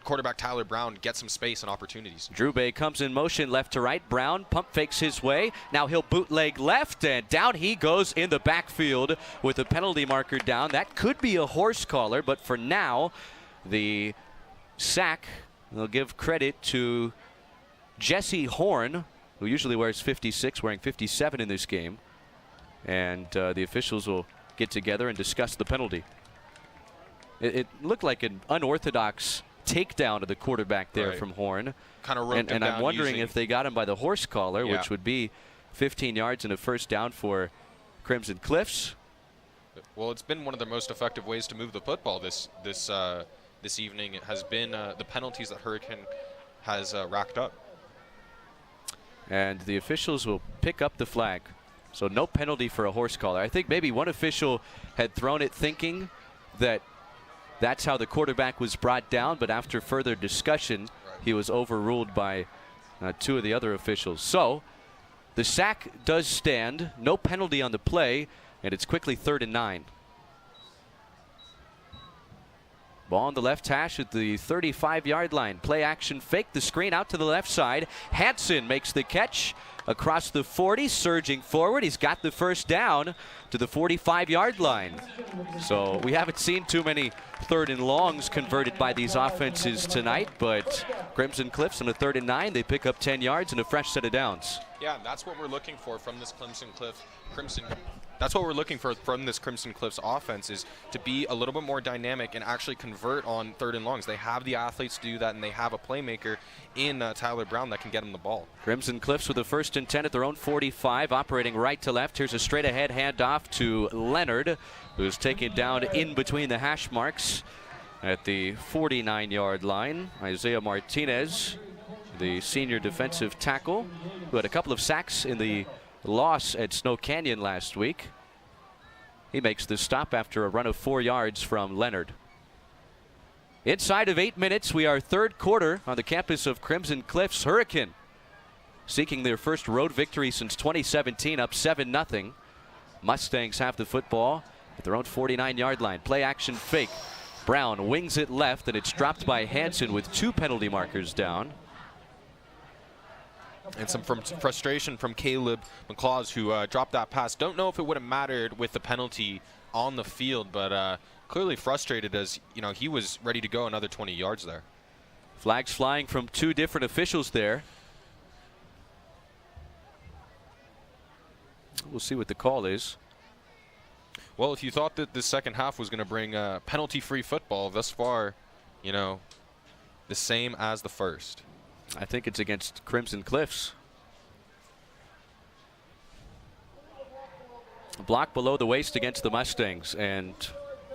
quarterback Tyler Brown get some space and opportunities.
Drew Bay comes in motion left to right. Brown pump fakes his way. Now he'll bootleg left, and down he goes in the backfield with a penalty marker down. That could be a horse collar, but for now, the sack, they'll give credit to Jesse Horn, who usually wears 56, wearing 57 in this game. And the officials will get together and discuss the penalty. It looked like an unorthodox takedown of the quarterback there from Horn.
Kind of roped him
and
down.
I'm wondering if they got him by the horse collar,
Yeah.
which would be 15 yards and a first down for Crimson Cliffs.
Well, it's been one of the most effective ways to move the football this evening. It has been the penalties that Hurricane has racked up.
And the officials will pick up the flag. So no penalty for a horse collar. I think maybe one official had thrown it thinking that that's how the quarterback was brought down, but after further discussion, he was overruled by two of the other officials. So the sack does stand, no penalty on the play, and it's quickly 3rd and 9. Ball on the left hash at the 35-yard line. Play action fake, the screen out to the left side. Hansen makes the catch across the 40, surging forward. He's got the first down to the 45-yard line. So we haven't seen too many 3rd and longs converted by these offenses tonight, but Crimson Cliffs on a 3rd and 9, they pick up 10 yards and a fresh set of downs.
Yeah, that's what we're looking for from this That's what we're looking for from this Crimson Cliffs offense, is to be a little bit more dynamic and actually convert on 3rd and longs. They have the athletes to do that, and they have a playmaker in Tyler Brown that can get them the ball.
Crimson Cliffs with a 1st and 10 at their own 45, operating right to left. Here's a straight ahead handoff to Leonard, who's taken down in between the hash marks at the 49-yard line. Isaiah Martinez, the senior defensive tackle, who had a couple of sacks in the loss at Snow Canyon last week. He makes the stop after a run of 4 yards from Leonard. Inside of 8 minutes, we are 3rd quarter on the campus of Crimson Cliffs. Hurricane seeking their first road victory since 2017, up 7-0. Mustangs have the football at their own 49-yard line. Play action fake. Brown wings it left, and it's dropped by Hansen with 2 penalty markers down.
And some frustration from Caleb McClaws, who dropped that pass. Don't know if it would have mattered with the penalty on the field, but clearly frustrated, as he was ready to go another 20 yards there.
Flags flying from 2 different officials there. We'll see what the call is.
Well, if you thought that the second half was going to bring penalty-free football, thus far, the same as the first.
I think it's against Crimson Cliffs. Block below the waist against the Mustangs, and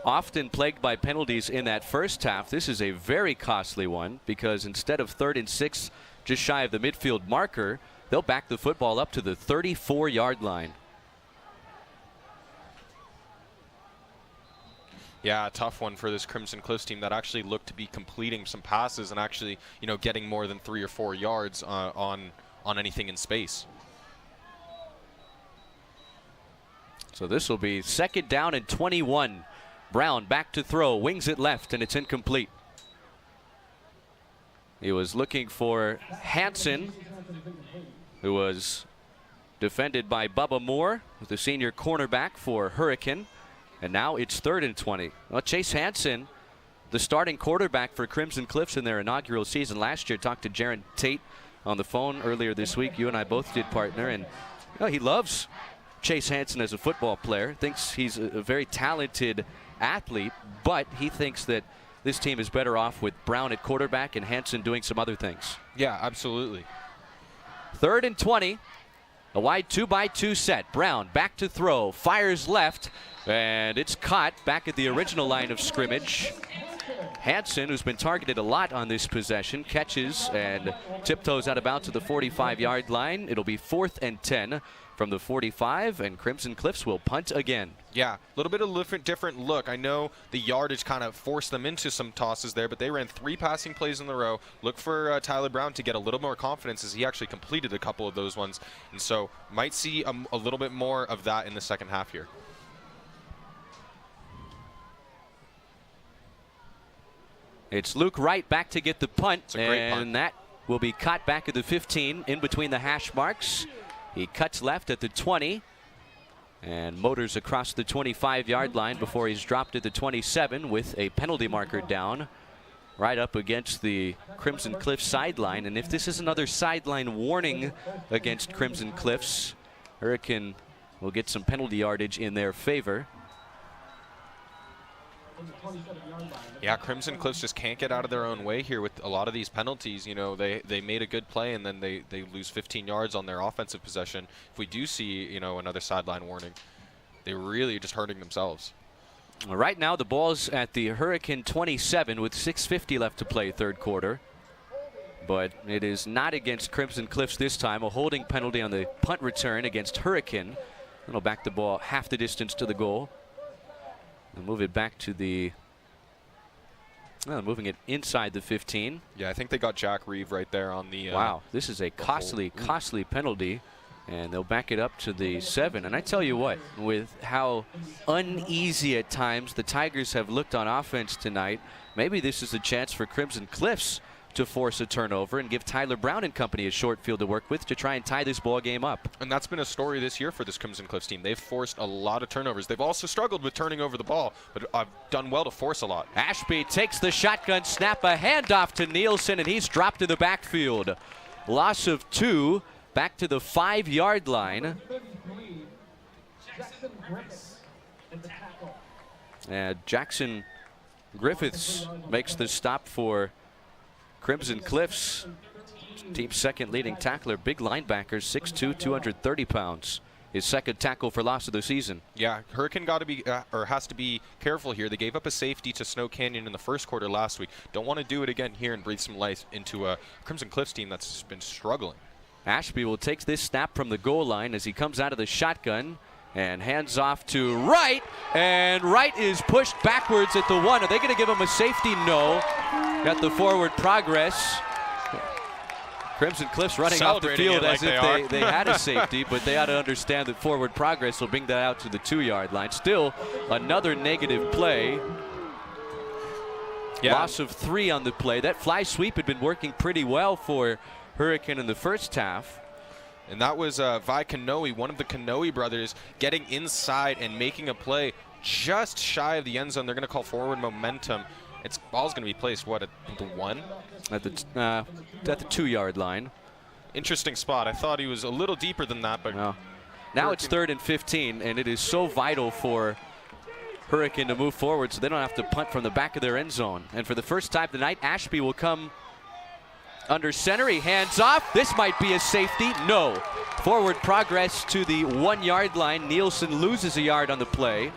often plagued by penalties in that first half. This is a very costly one, because instead of 3rd and 6, just shy of the midfield marker, they'll back the football up to the 34-yard line.
Yeah, a tough one for this Crimson Cliffs team that actually looked to be completing some passes and actually, getting more than 3 or 4 yards on anything in space.
So this will be 2nd down and 21. Brown back to throw, wings it left, and it's incomplete. He was looking for Hansen, who was defended by Bubba Moore, the senior cornerback for Hurricane. And now it's 3rd and 20. Well, Chase Hansen, the starting quarterback for Crimson Cliffs in their inaugural season last year, talked to Jaron Tate on the phone earlier this week. You and I both did, partner. And he loves Chase Hansen as a football player, thinks he's a very talented athlete, but he thinks that this team is better off with Brown at quarterback and Hansen doing some other things.
Yeah, absolutely.
3rd and 20. A wide 2-by-2 set. Brown back to throw, fires left, and it's caught back at the original line of scrimmage. Hansen, who's been targeted a lot on this possession, catches and tiptoes out of bounds to the 45-yard line. It'll be 4th and 10 from the 45, and Crimson Cliffs will punt again.
Yeah, a little bit of different look. I know the yardage kind of forced them into some tosses there, but they ran 3 passing plays in a row. Look for Tyler Brown to get a little more confidence, as he actually completed a couple of those ones. And so might see a little bit more of that in the second half here.
It's Luke Wright back to get the punt,
It's a great punt.
and that will be caught back at the 15 in between the hash marks. He cuts left at the 20 and motors across the 25-yard line before he's dropped at the 27 with a penalty marker down right up against the Crimson Cliffs sideline. And if this is another sideline warning against Crimson Cliffs, Hurricane will get some penalty yardage in their favor.
Yeah, Crimson Cliffs just can't get out of their own way here with a lot of these penalties. You know, they made a good play and then they lose 15 yards on their offensive possession. If we do see, you know, another sideline warning, they're really just hurting themselves.
Right now the ball's at the Hurricane 27 with 6:50 left to play third quarter. But it is not against Crimson Cliffs this time. A holding penalty on the punt return against Hurricane. It'll back the ball half the distance to the goal. And move it back to the, well, moving it inside the 15.
Yeah, I think they got Jack Reeve right there on the.
Wow, this is a costly penalty. And they'll back it up to the 7. And I tell you what, with how uneasy at times the Tigers have looked on offense tonight, maybe this is a chance for Crimson Cliffs to force a turnover and give Tyler Brown and company a short field to work with to try and tie this ball game up.
And that's been a story this year for this Crimson Cliffs team. They've forced a lot of turnovers. They've also struggled with turning over the ball, but I've done well to force a lot.
Ashby takes the shotgun snap, a handoff to Nielsen, and he's dropped to the backfield. Loss of 2, back to the 5-yard line. And Jackson Griffiths makes the stop for Crimson Cliffs. Team's second leading tackler, big linebacker, 6'2", 230 pounds. His second tackle for loss of the season.
Yeah, Hurricane got to be, or has to be careful here. They gave up a safety to Snow Canyon in the first quarter last week. Don't want to do it again here and breathe some life into a Crimson Cliffs team that's been struggling.
Ashby will take this snap from the goal line as he comes out of the shotgun and hands off to Wright, and Wright is pushed backwards at the 1. Are they going to give him a safety? No. Got the forward progress. Crimson Cliffs running off the field as if they had a safety, but they ought to understand that forward progress will bring that out to the 2-yard line. Still another negative play. Yeah. Loss of 3 on the play. That fly sweep had been working pretty well for Hurricane in the first half.
And that was Vi Kanoe, one of the Kanoe brothers, getting inside and making a play just shy of the end zone. They're going to call forward momentum. Its ball's going to be placed, what, at the 1?
At the 2-yard line.
Interesting spot. I thought he was a little deeper than that, but
no. Now it's 3rd and 15, and it is so vital for Hurricane to move forward so they don't have to punt from the back of their end zone. And for the first time tonight, Ashby will come under center. He hands off. This might be a safety. No. Forward progress to the 1-yard line. Nielsen loses a yard on the play.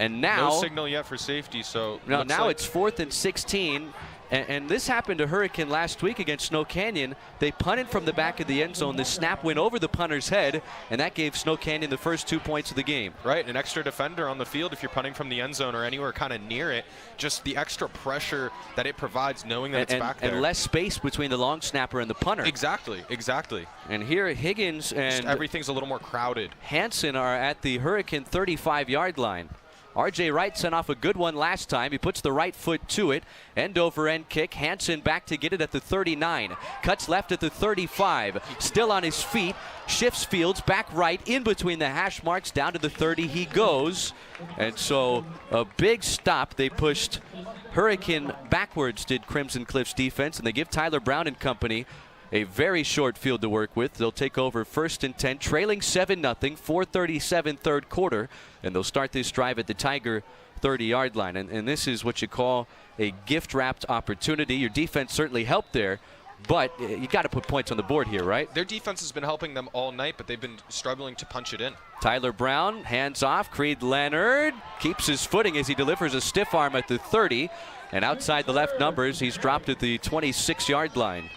And now
no signal yet for safety, so
now it's 4th and 16. And this happened to Hurricane last week against Snow Canyon. They punted from the back of the end zone. The snap went over the punter's head, and that gave Snow Canyon the first 2 points of the game.
Right, an extra defender on the field if you're punting from the end zone or anywhere kind of near it. Just the extra pressure that it provides knowing that it's back there.
And less space between the long snapper and the punter.
Exactly. And
here Higgins and
just everything's a little more crowded.
Hansen are at the Hurricane 35-yard line. R.J. Wright sent off a good one last time. He puts the right foot to it. End-over-end kick. Hansen back to get it at the 39. Cuts left at the 35. Still on his feet. Shifts fields back right in between the hash marks. Down to the 30 he goes. And so a big stop. They pushed Hurricane backwards, did Crimson Cliffs defense. And they give Tyler Brown and company a very short field to work with. They'll take over 1st and 10, trailing 7-0, 4:37 third quarter, and they'll start this drive at the Tiger 30-yard line. And this is what you call a gift-wrapped opportunity. Your defense certainly helped there, but you got to put points on the board here, right?
Their defense has been helping them all night, but they've been struggling to punch it in.
Tyler Brown, hands off. Creed Leonard keeps his footing as he delivers a stiff arm at the 30, and outside the left numbers, he's dropped at the 26-yard line.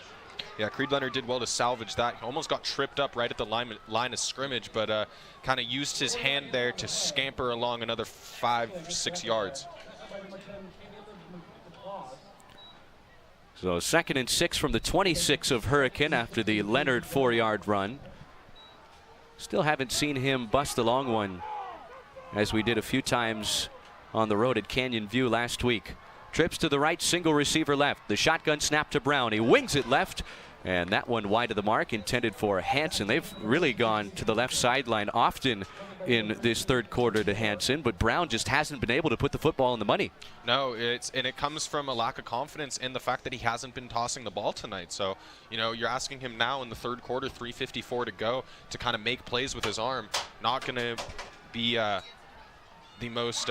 Yeah, Creed Leonard did well to salvage that. Almost got tripped up right at the line of scrimmage, but kind of used his hand there to scamper along another 5-6 yards.
So 2nd and 6 from the 26 of Hurricane after the Leonard 4-yard run. Still haven't seen him bust a long one as we did a few times on the road at Canyon View last week. Trips to the right, single receiver left. The shotgun snap to Brown. He wings it left, and that one wide of the mark, intended for Hansen. They've really gone to the left sideline often in this third quarter to Hansen, but Brown just hasn't been able to put the football in the money.
No, it comes from a lack of confidence in the fact that he hasn't been tossing the ball tonight. So, you're asking him now in the third quarter, 3:54 to go, to kind of make plays with his arm. Not going to be the most...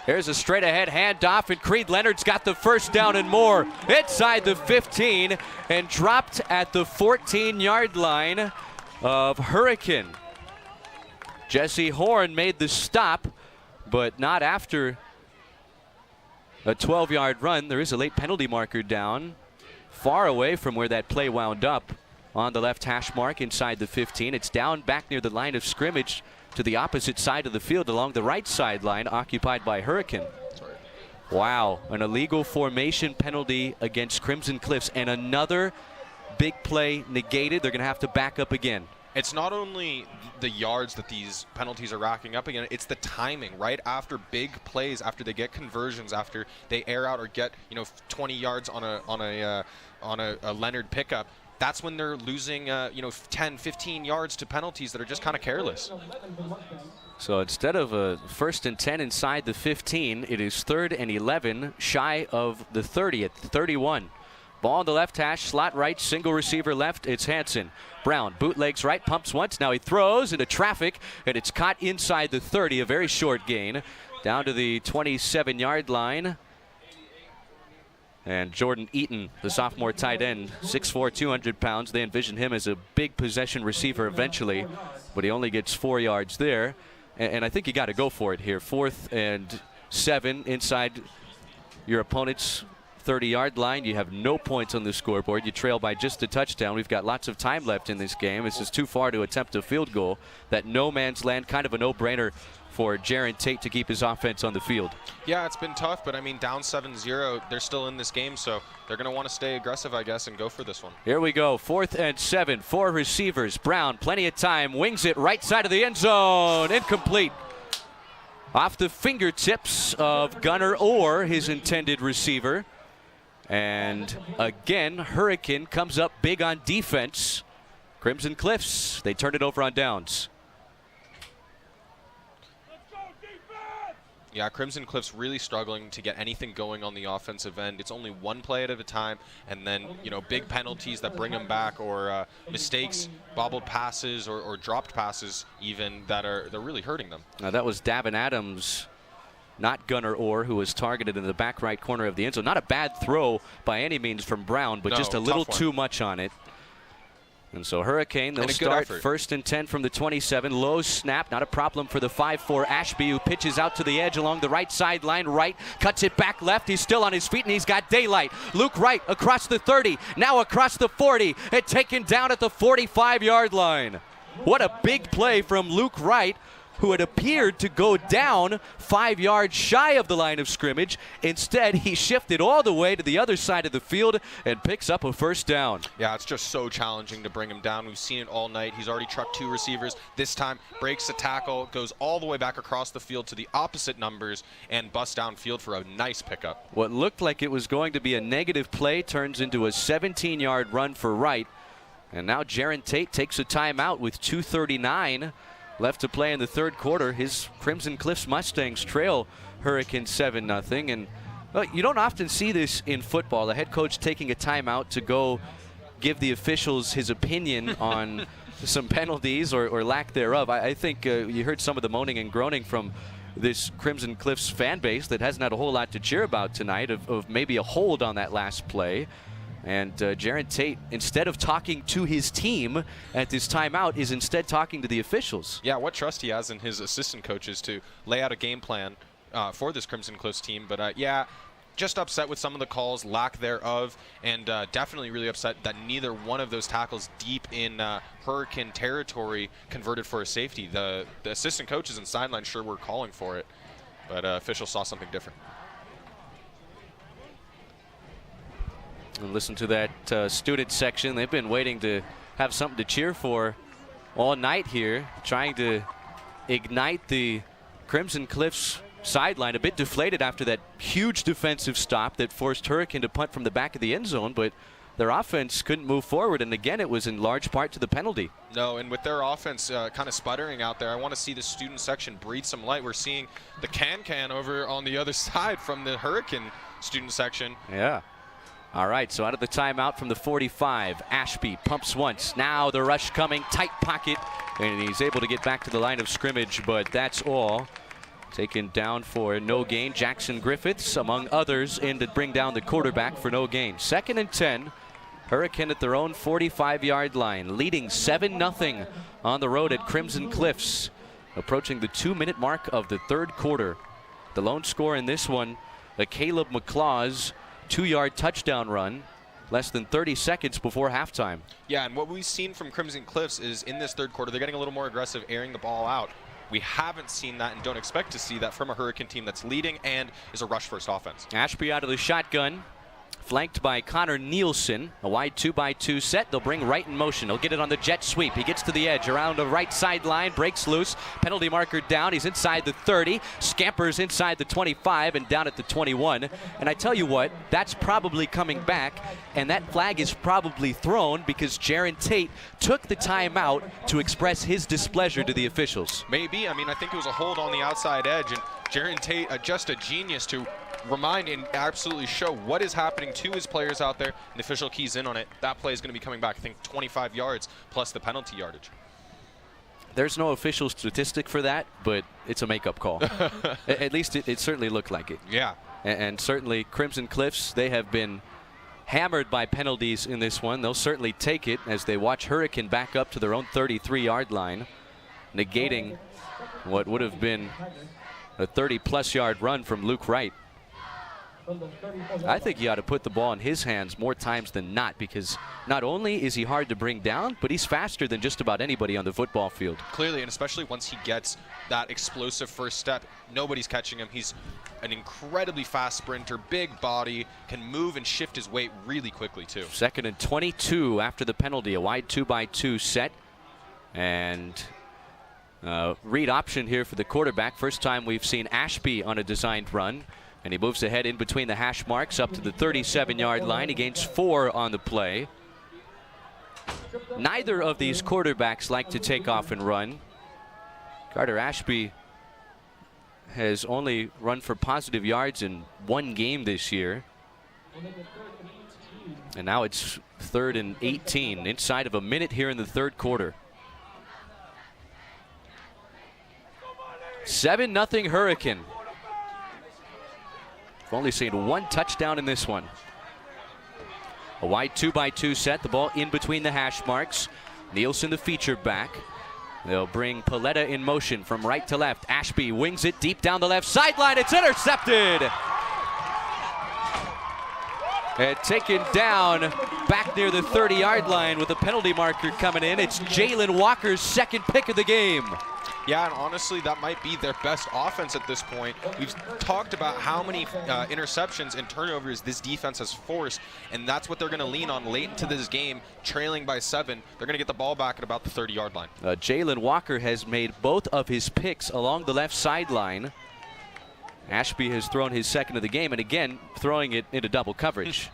Here's a straight ahead handoff, and Creed Leonard's got the first down and more inside the 15 and dropped at the 14-yard line of Hurricane. Jesse Horn made the stop, but not after a 12-yard run. There is a late penalty marker down, far away from where that play wound up on the left hash mark inside the 15. It's down back near the line of scrimmage to the opposite side of the field along the right sideline, occupied by Hurricane. Wow, an illegal formation penalty against Crimson Cliffs, and another big play negated. They're going to have to back up again.
It's not only the yards that these penalties are racking up again, it's the timing right after big plays, after they get conversions, after they air out or get 20 yards on a Leonard pickup. That's when they're losing 10, 15 yards to penalties that are just kind of careless.
So instead of a 1st and 10 inside the 15, it is 3rd and 11 shy of the 30 at 31. Ball on the left hash, slot right, single receiver left. It's Hansen. Brown bootlegs right, pumps once. Now he throws into traffic, and it's caught inside the 30. A very short gain down to the 27-yard line. And Jordan Eaton, the sophomore tight end, 6'4", 200 pounds. They envision him as a big possession receiver eventually, but he only gets 4 yards there. And I think you got to go for it here. 4th and 7 inside your opponent's 30-yard line. You have no points on the scoreboard. You trail by just a touchdown. We've got lots of time left in this game. This is too far to attempt a field goal. That no man's land, kind of a no-brainer for Jaron Tate to keep his offense on the field.
Yeah, it's been tough, but I mean, down 7-0, they're still in this game, so they're going to want to stay aggressive, I guess, and go for this one.
Here we go, 4th and 7, 4 receivers. Brown, plenty of time, wings it right side of the end zone, incomplete. Off the fingertips of Gunnar Orr, his intended receiver. And again, Hurricane comes up big on defense. Crimson Cliffs, they turn it over on downs.
Yeah, Crimson Cliffs really struggling to get anything going on the offensive end. It's only one play at a time, and then, big penalties that bring them back, or mistakes, bobbled passes, or dropped passes even, they're really hurting them.
Now that was Davin Adams, not Gunnar Orr, who was targeted in the back right corner of the end zone. Not a bad throw by any means from Brown, but just a little too much on it. And so Hurricane, they'll start 1st and 10 from the 27. Low snap, not a problem for the 5'4" Ashby, who pitches out to the edge along the right sideline. Wright cuts it back left. He's still on his feet, and he's got daylight. Luke Wright across the 30, now across the 40, and taken down at the 45-yard line. What a big play from Luke Wright, who had appeared to go down 5 yards shy of the line of scrimmage. Instead, he shifted all the way to the other side of the field and picks up a 1st down.
Yeah, it's just so challenging to bring him down. We've seen it all night. He's already trucked 2 receivers. This time, breaks a tackle, goes all the way back across the field to the opposite numbers, and busts downfield for a nice pickup.
What looked like it was going to be a negative play turns into a 17-yard run for Wright. And now Jaron Tate takes a timeout with 2:39 left to play in the third quarter. His Crimson Cliffs Mustangs trail Hurricane 7-0. And you don't often see this in football, a head coach taking a timeout to go give the officials his opinion on some penalties or lack thereof. I think you heard some of the moaning and groaning from this Crimson Cliffs fan base that hasn't had a whole lot to cheer about tonight of maybe a hold on that last play. And Jaron Tate, instead of talking to his team at this timeout, is instead talking to the officials.
Yeah, what trust he has in his assistant coaches to lay out a game plan for this Crimson Cliffs team. But yeah, just upset with some of the calls, lack thereof, and definitely really upset that neither one of those tackles deep in Hurricane territory converted for a safety. The assistant coaches and sideline sure were calling for it, but officials saw something different.
And listen to that student section. They've been waiting to have something to cheer for all night here, trying to ignite the Crimson Cliffs sideline, a bit deflated after that huge defensive stop that forced Hurricane to punt from the back of the end zone, but their offense couldn't move forward, and again, it was in large part to the penalty.
No, and with their offense kind of sputtering out there, I want to see the student section breathe some light. We're seeing the can over on the other side from the Hurricane student section.
Yeah. All right, so out of the timeout from the 45, Ashby pumps once. Now the rush coming, tight pocket, and he's able to get back to the line of scrimmage, but that's all. Taken down for no gain. Jackson Griffiths, among others, in to bring down the quarterback for no gain. 2nd and 10. Hurricane at their own 45-yard line, leading 7-0 on the road at Crimson Cliffs, approaching the 2-minute mark of the 3rd quarter. The lone score in this one, a Caleb McClaw's 2-yard touchdown run, less than 30 seconds before halftime.
Yeah, and what we've seen from Crimson Cliffs is in this 3rd quarter, they're getting a little more aggressive, airing the ball out. We haven't seen that and don't expect to see that from a Hurricane team that's leading and is a rush-first offense.
Ashby out of the shotgun, flanked by Connor Nielsen. A wide 2-by-2 set. They'll bring Wright in motion. He'll get it on the jet sweep. He gets to the edge around the right sideline, breaks loose. Penalty marker down. He's inside the 30. Scampers inside the 25 and down at the 21. And I tell you what, that's probably coming back. And that flag is probably thrown because Jaron Tate took the timeout to express his displeasure to the officials.
Maybe. I mean, I think it was a hold on the outside edge. And Jaron Tate, just a genius to remind and absolutely show what is happening to his players out there, and the official keys in on it. That play is going to be coming back, I think, 25 yards plus the penalty yardage.
There's no official statistic for that, but it's a makeup call. At least it certainly looked like it.
Yeah.
And certainly Crimson Cliffs, they have been hammered by penalties in this one. They'll certainly take it as they watch Hurricane back up to their own 33-yard line, negating what would have been a 30-plus yard run from Luke Wright. I think he ought to put the ball in his hands more times than not, because not only is he hard to bring down, but he's faster than just about anybody on the football field.
Clearly, and especially once he gets that explosive first step, nobody's catching him. He's an incredibly fast sprinter, big body, can move and shift his weight really quickly too. 2nd
and 22 after the penalty, a wide 2-by-2 set. And read option here for the quarterback. First time we've seen Ashby on a designed run. And he moves ahead in between the hash marks up to the 37-yard line. He gains 4 on the play. Neither of these quarterbacks like to take off and run. Carter Ashby has only run for positive yards in 1 game this year. And now it's 3rd and 18, inside of a minute here in the 3rd quarter. 7-0 Hurricane. We've only seen 1 touchdown in this one. A wide 2-by-2 set, the ball in between the hash marks. Nielsen the feature back. They'll bring Paletta in motion from right to left. Ashby wings it deep down the left sideline. It's intercepted. And taken down back near the 30-yard line with a penalty marker coming in. It's Jalen Walker's 2nd pick of the game.
Yeah, and honestly, that might be their best offense at this point. We've talked about how many interceptions and turnovers this defense has forced, and that's what they're going to lean on late into this game, trailing by 7. They're going to get the ball back at about the 30-yard line.
Jalen Walker has made both of his picks along the left sideline. Ashby has thrown his 2nd of the game, and again, throwing it into double coverage.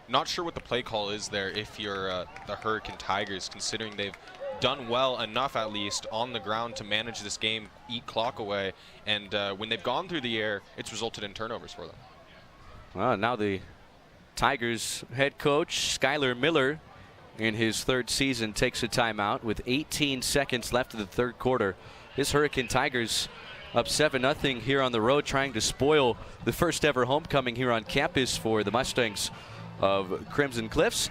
Not sure what the play call is there if you're the Hurricane Tigers, considering they've done well enough, at least, on the ground to manage this game, eat clock away, and when they've gone through the air, it's resulted in turnovers for them.
Well, now the Tigers head coach, Skylar Miller, in his 3rd season, takes a timeout with 18 seconds left of the 3rd quarter. His Hurricane Tigers up 7-0 here on the road, trying to spoil the first ever homecoming here on campus for the Mustangs of Crimson Cliffs.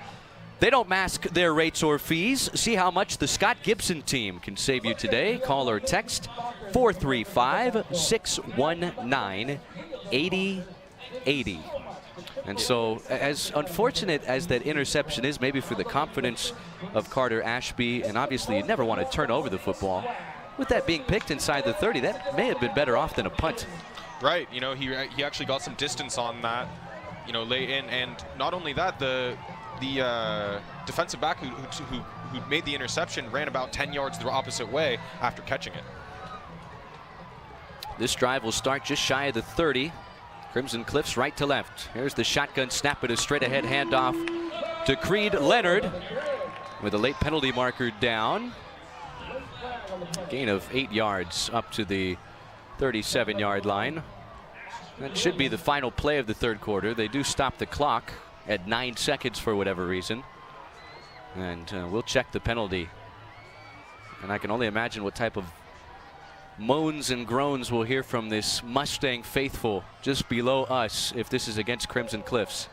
They don't mask their rates or fees. See how much the Scott Gibson team can save you today. Call or text 435-619-8080. And so, as unfortunate as that interception is, maybe for the confidence of Carter Ashby, and obviously you never want to turn over the football, with that being picked inside the 30, that may have been better off than a punt.
Right, you know, he actually got some distance on that, you know, late in, and not only that, the defensive back who made the interception ran about 10 yards the opposite way after catching it.
This drive will start just shy of the 30. Crimson Cliffs right to left. Here's the shotgun snap, but a straight ahead handoff to Creed Leonard with a late penalty marker down. Gain of 8 yards up to the 37-yard line. That should be the final play of the third quarter. They do stop the clock at 9 seconds for whatever reason. And we'll check the penalty. And I can only imagine what type of moans and groans we'll hear from this Mustang faithful just below us if this is against Crimson Cliffs.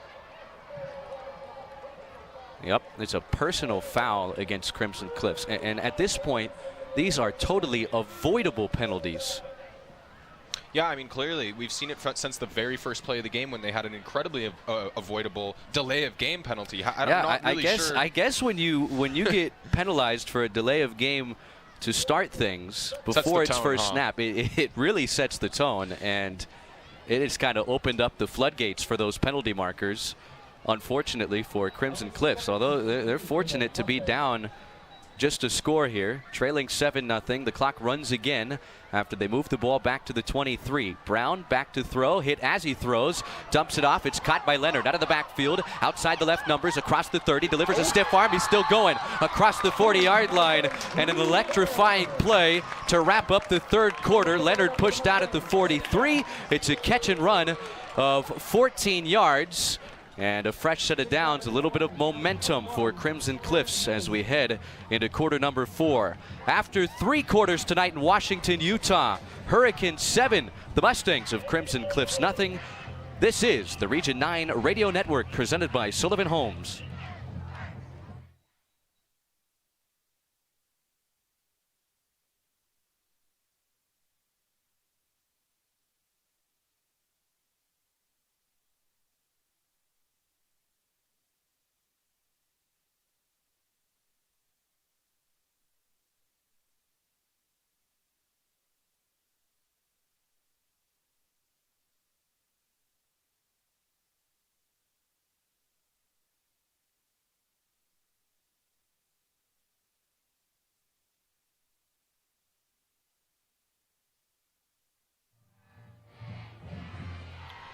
Yep, it's a personal foul against Crimson Cliffs. And at this point, these are totally avoidable penalties.
Yeah, I mean, clearly, we've seen it since the very first play of the game when they had an incredibly avoidable delay of game penalty. I'm not really sure.
I guess when you get penalized for a delay of game to start things before its first snap, it really sets the tone, and it has kind of opened up the floodgates for those penalty markers, unfortunately, for Crimson Cliffs. Although they're fortunate to be down just a score here, trailing 7-0. The clock runs again after they move the ball back to the 23. Brown back to throw, hit as he throws, dumps it off. It's caught by Leonard out of the backfield, outside the left numbers, across the 30, delivers a stiff arm. He's still going across the 40-yard line, and an electrifying play to wrap up the third quarter. Leonard pushed out at the 43. It's a catch and run of 14 yards. And a fresh set of downs, a little bit of momentum for Crimson Cliffs as we head into quarter number 4. After 3 quarters tonight in Washington, Utah, Hurricanes 7, the Mustangs of Crimson Cliffs nothing. This is the Region 9 Radio Network presented by Sullivan Homes.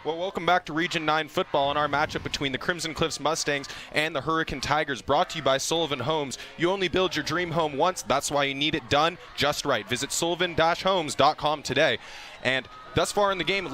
Well, welcome back to Region 9 football and our matchup between the Crimson Cliffs Mustangs and the Hurricane Tigers, brought to you by Sullivan Homes. You only build your dream home once. That's why you need it done just right. Visit sullivan-homes.com today. And thus far in the game,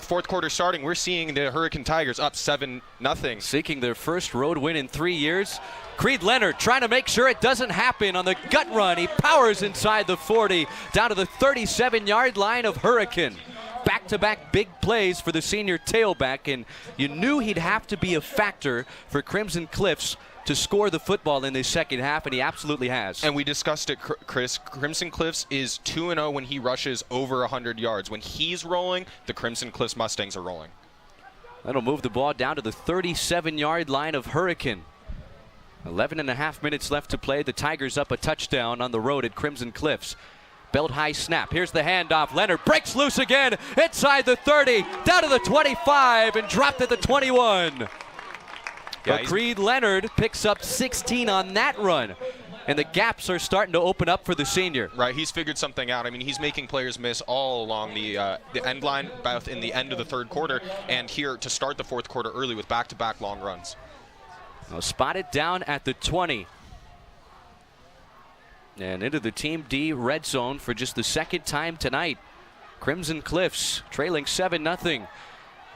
fourth quarter starting, we're seeing the Hurricane Tigers up 7-0.
Seeking their first road win in 3 years. Creed Leonard trying to make sure it doesn't happen on the gut run. He powers inside the 40, down to the 37-yard line of Hurricane. Back-to-back big plays for the senior tailback, and you knew he'd have to be a factor for Crimson Cliffs to score the football in the second half, and he absolutely has.
And we discussed it, Chris. Crimson Cliffs is 2-0 when he rushes over 100 yards. When he's rolling, the Crimson Cliffs Mustangs are rolling.
That'll move the ball down to the 37-yard line of Hurricane. 11.5 minutes left to play. The Tigers up a touchdown on the road at Crimson Cliffs. Belt high snap. Here's the handoff. Leonard breaks loose again inside the 30, down to the 25, and dropped at the 21.
Yeah,
but Creed Leonard picks up 16 on that run, and the gaps are starting to open up for the senior.
Right, he's figured something out. I mean, he's making players miss all along the end line, both in the end of the third quarter and here to start the fourth quarter early with back-to-back long runs.
Now spotted down at the 20. And into the Team D red zone for just the second time tonight. Crimson Cliffs trailing 7-0.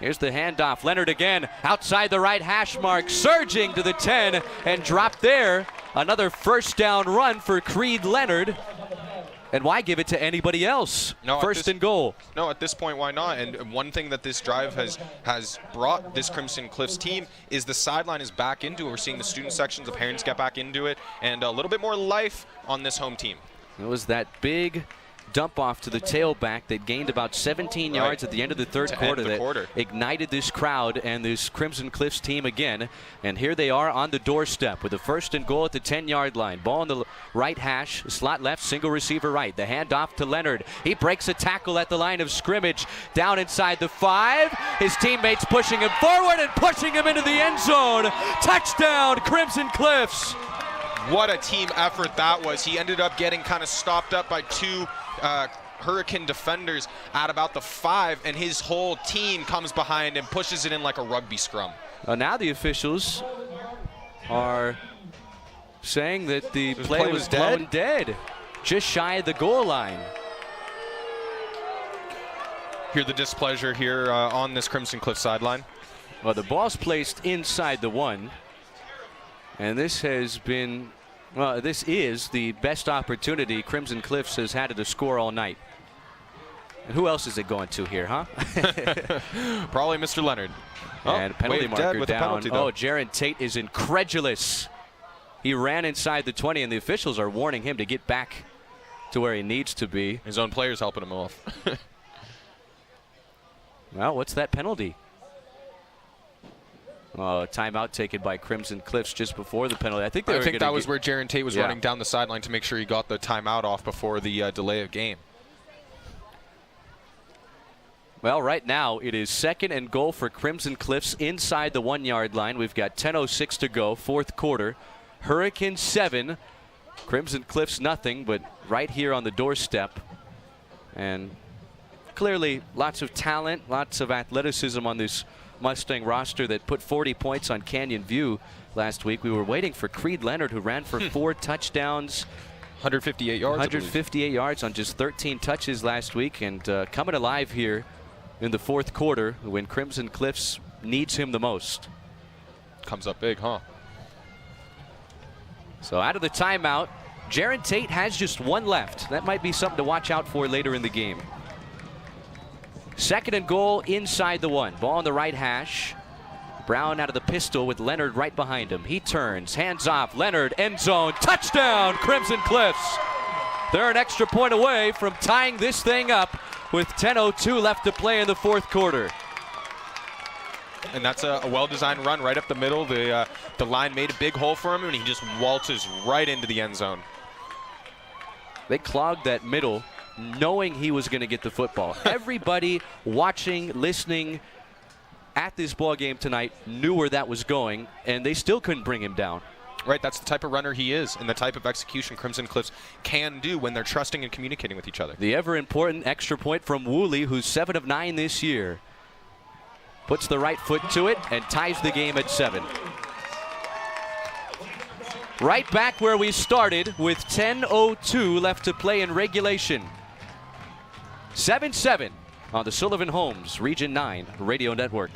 Here's the handoff. Leonard again outside the right hash mark, surging to the 10 and dropped there. Another first down run for Creed Leonard. And why give it to anybody else?
No,
first and goal.
No, at this point, why not? And one thing that this drive has brought this Crimson Cliffs team is the sideline is back into it. We're seeing the student sections, the parents get back into it, and a little bit more life on this home team.
It was that big dump off to the tailback that gained about 17 yards at the end of the third quarter that ignited this crowd and this Crimson Cliffs team again. And here they are on the doorstep with a first and goal at the 10-yard line. Ball on the right hash, slot left, single receiver right. The handoff to Leonard. He breaks a tackle at the line of scrimmage, down inside the 5. His teammates pushing him forward and pushing him into the end zone. Touchdown, Crimson Cliffs.
What a team effort that was. He ended up getting kind of stopped up by two Hurricane defenders at about the 5, and his whole team comes behind and pushes it in like a rugby scrum.
Now the officials are saying that the play was blown dead, just shy of the goal line.
Hear the displeasure here on this Crimson Cliff sideline.
Well, the ball's placed inside the 1, and this has been, well, this is the best opportunity Crimson Cliffs has had to score all night. And who else is it going to here, huh?
Probably Mr. Leonard.
And penalty marker down.
Penalty,
Jaron Tate is incredulous. He ran inside the 20, and the officials are warning him to get back to where he needs to be.
His own player's helping him off.
Well, what's that penalty? Oh, a timeout taken by Crimson Cliffs just before the penalty. I think
that was where Jaron Tate was running down the sideline to make sure he got the timeout off before the delay of game.
Well, right now it is 2nd and goal for Crimson Cliffs inside the 1-yard line. We've got 10:06 to go, 4th quarter. Hurricane 7, Crimson Cliffs nothing, but right here on the doorstep. And clearly lots of talent, lots of athleticism on this Mustang roster that put 40 points on Canyon View last week. We were waiting for Creed Leonard, who ran for 4 touchdowns.
158 yards.
158 yards on just 13 touches last week, and coming alive here in the 4th quarter when Crimson Cliffs needs him the most.
Comes up big, huh?
So out of the timeout, Jaron Tate has just 1 left. That might be something to watch out for later in the game. 2nd and goal inside the 1. Ball on the right hash. Brown out of the pistol with Leonard right behind him. He turns, hands off, Leonard, end zone, touchdown, Crimson Cliffs. They're an extra point away from tying this thing up with 10:02 left to play in the 4th quarter.
And that's a well-designed run right up the middle. The line made a big hole for him, and he just waltzes right into the end zone.
They clogged that middle, knowing he was going to get the football. Everybody watching, listening at this ball game tonight knew where that was going, and they still couldn't bring him down.
Right, that's the type of runner he is, and the type of execution Crimson Cliffs can do when they're trusting and communicating with each other.
The ever-important extra point from Woolley, who's 7 of 9 this year. Puts the right foot to it and ties the game at 7. Right back where we started with 10:02 left to play in regulation. 7-7 on the Sullivan Homes Region 9 Radio Network.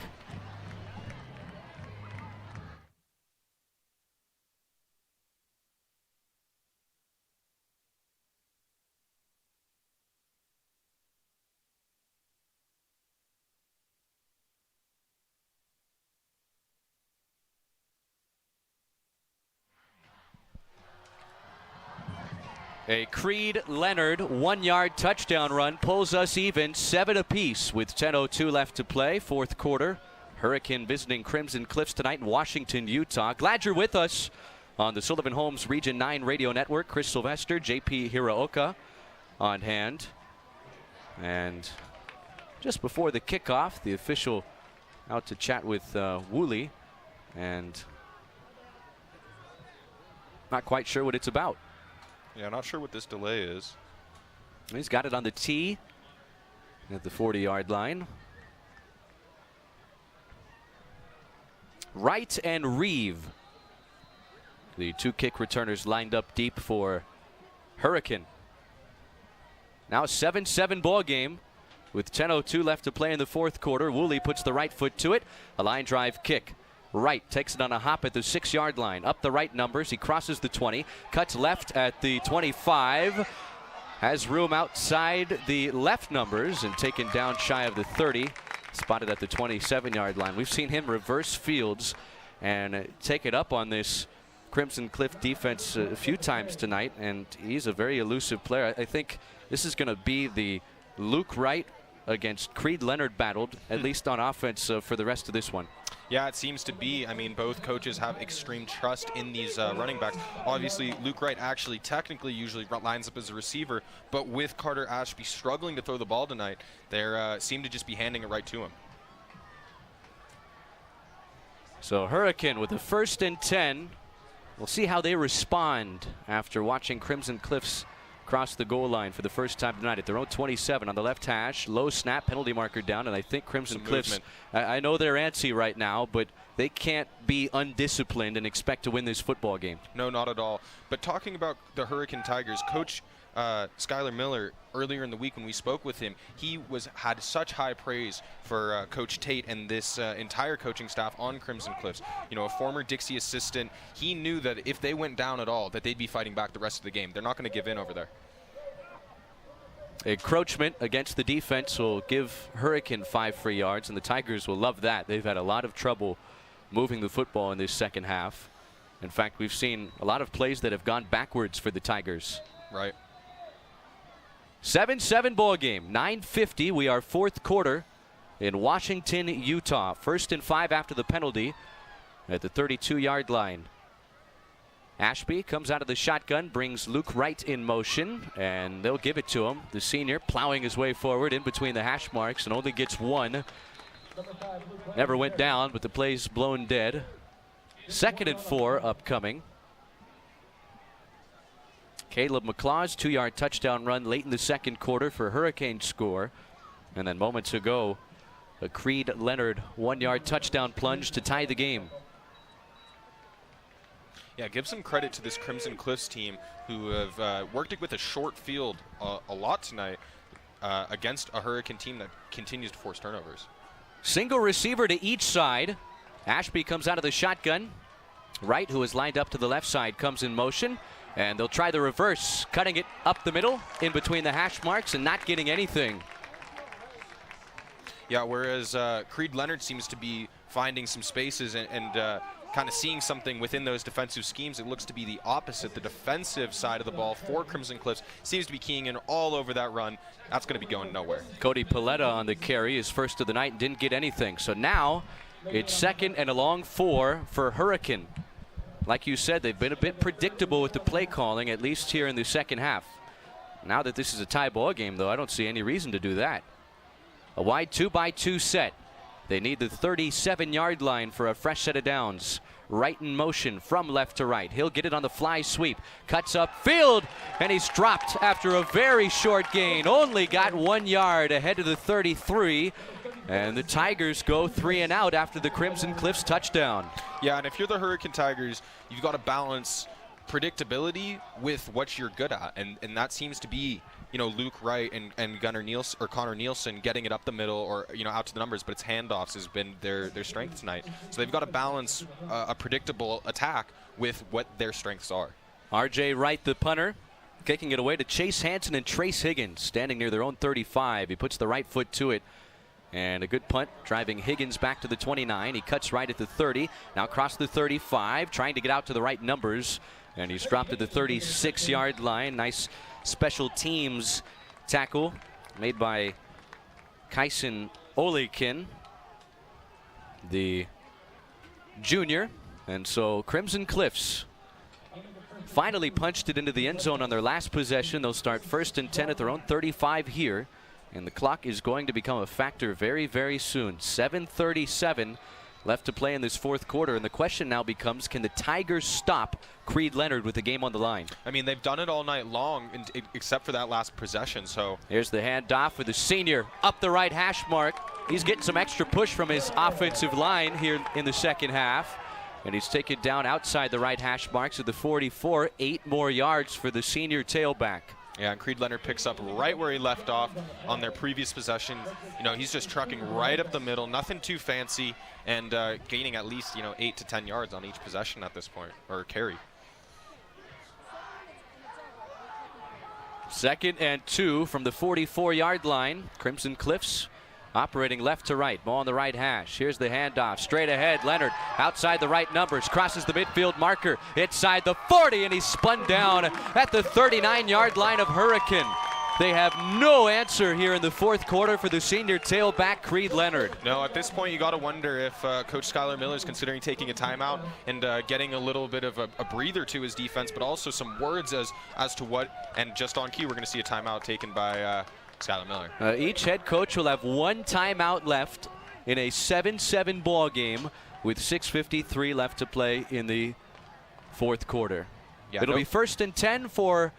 A Creed Leonard 1-yard touchdown run pulls us even 7 apiece with 10:02 left to play, 4th quarter. Hurricane visiting Crimson Cliffs tonight in Washington, Utah. Glad you're with us on the Sullivan Homes Region 9 Radio Network. Chris Sylvester, JP Hiraoka on hand. And just before the kickoff, the official out to chat with Woolley, and not quite sure what it's about.
Yeah, not sure what this delay is.
He's got it on the tee at the 40-yard line. Wright and Reeve, the 2 kick returners lined up deep for Hurricane. Now a 7-7 ball game with 10:02 left to play in the 4th quarter. Woolley puts the right foot to it. A line drive kick. Wright takes it on a hop at the 6-yard line. Up the right numbers. He crosses the 20. Cuts left at the 25. Has room outside the left numbers and taken down shy of the 30. Spotted at the 27-yard line. We've seen him reverse fields and take it up on this Crimson Cliff defense a few times tonight, and he's a very elusive player. I think this is going to be the Luke Wright against Creed Leonard battled, at least on offense, for the rest of this one.
Yeah, it seems to be. I mean, both coaches have extreme trust in these running backs. Obviously, Luke Wright actually technically usually lines up as a receiver, but with Carter Ashby struggling to throw the ball tonight, they seem to just be handing it right to him.
So Hurricane with a 1st and 10. We'll see how they respond after watching Crimson Cliffs across the goal line for the first time tonight at their own 27 on the left hash. Low snap, penalty marker down, and I think Crimson Cliffs, I know they're antsy right now, but they can't be undisciplined and expect to win this football game.
No, not at all. But talking about the Hurricane Tigers, Coach Skylar Miller, earlier in the week when we spoke with him, he had such high praise for Coach Tate and this entire coaching staff on Crimson Cliffs. You know, a former Dixie assistant. He knew that if they went down at all, that they'd be fighting back the rest of the game. They're not going to give in over there.
Encroachment against the defense will give Hurricane 5 free yards, and the Tigers will love that. They've had a lot of trouble moving the football in this second half. In fact, we've seen a lot of plays that have gone backwards for the Tigers.
Right.
7-7 ball game. 9:50. We are fourth quarter in Washington, Utah. 1st and 5 after the penalty at the 32-yard line. Ashby comes out of the shotgun, brings Luke Wright in motion, and they'll give it to him. The senior plowing his way forward in between the hash marks and only gets one. Never went down, but the play's blown dead. 2nd and 4 upcoming. Caleb McClaw's 2-yard touchdown run late in the second quarter for Hurricane score. And then moments ago, a Creed Leonard 1-yard touchdown plunge to tie the game.
Yeah, give some credit to this Crimson Cliffs team who have worked it with a short field a lot tonight against a Hurricane team that continues to force turnovers.
Single receiver to each side. Ashby comes out of the shotgun. Wright, who is lined up to the left side, comes in motion. And they'll try the reverse, cutting it up the middle in between the hash marks and not getting anything.
Yeah, whereas Creed Leonard seems to be finding some spaces and kind of seeing something within those defensive schemes. It looks to be the opposite. The defensive side of the ball for Crimson Cliffs seems to be keying in all over that run. That's going to be going nowhere.
Cody Paletta on the carry, his first of the night, and didn't get anything. So now it's 2nd and a long 4 for Hurricane. Like you said, they've been a bit predictable with the play calling, at least here in the second half. Now that this is a tie ball game, though, I don't see any reason to do that. A wide 2-by-2 set. They need the 37-yard line for a fresh set of downs. Right in motion from left to right. He'll get it on the fly sweep. Cuts up field, and he's dropped after a very short gain. Only got 1 yard ahead of the 33. And the Tigers go 3 and out after the Crimson Cliffs touchdown.
Yeah, and if you're the Hurricane Tigers, you've got to balance predictability with what you're good at. And that seems to be, you know, Luke Wright and Connor Nielsen getting it up the middle or, you know, out to the numbers, but it's handoffs has been their strength tonight. So they've got to balance a predictable attack with what their strengths are.
R.J. Wright, the punter, kicking it away to Chase Hansen and Trace Higgins, standing near their own 35. He puts the right foot to it. And a good punt, driving Higgins back to the 29. He cuts right at the 30, now across the 35, trying to get out to the right numbers. And he's dropped at the 36-yard line. Nice special teams tackle made by Kyson Olekin, the junior. And so Crimson Cliffs finally punched it into the end zone on their last possession. They'll start 1st and 10 at their own 35 here. And the clock is going to become a factor very, very soon. 7:37 left to play in this fourth quarter. And the question now becomes, can the Tigers stop Creed Leonard with the game on the line?
I mean, they've done it all night long, except for that last possession. So
here's the handoff with the senior up the right hash mark. He's getting some extra push from his offensive line here in the second half. And he's taken down outside the right hash marks at the 44. 8 more yards for the senior tailback.
Yeah, and Creed Leonard picks up right where he left off on their previous possession. You know, he's just trucking right up the middle, nothing too fancy, and gaining at least, you know, 8 to 10 yards on each possession at this point, or carry.
2nd and 2 from the 44-yard line. Crimson Cliffs operating left to right. Ball on the right hash. Here's the handoff. Straight ahead. Leonard outside the right numbers. Crosses the midfield marker. Inside the 40, and he's spun down at the 39-yard line of Hurricane. They have no answer here in the fourth quarter for the senior tailback, Creed Leonard.
No, at this point, you got to wonder if Coach Skylar Miller is considering taking a timeout and getting a little bit of a breather to his defense, but also some words as to what, and just on cue, we're going to see a timeout taken by Skylar Miller.
Each head coach will have 1 timeout left in a 7-7 ball game with 6:53 left to play in the fourth quarter.
Yeah,
It'll be 1st and 10 for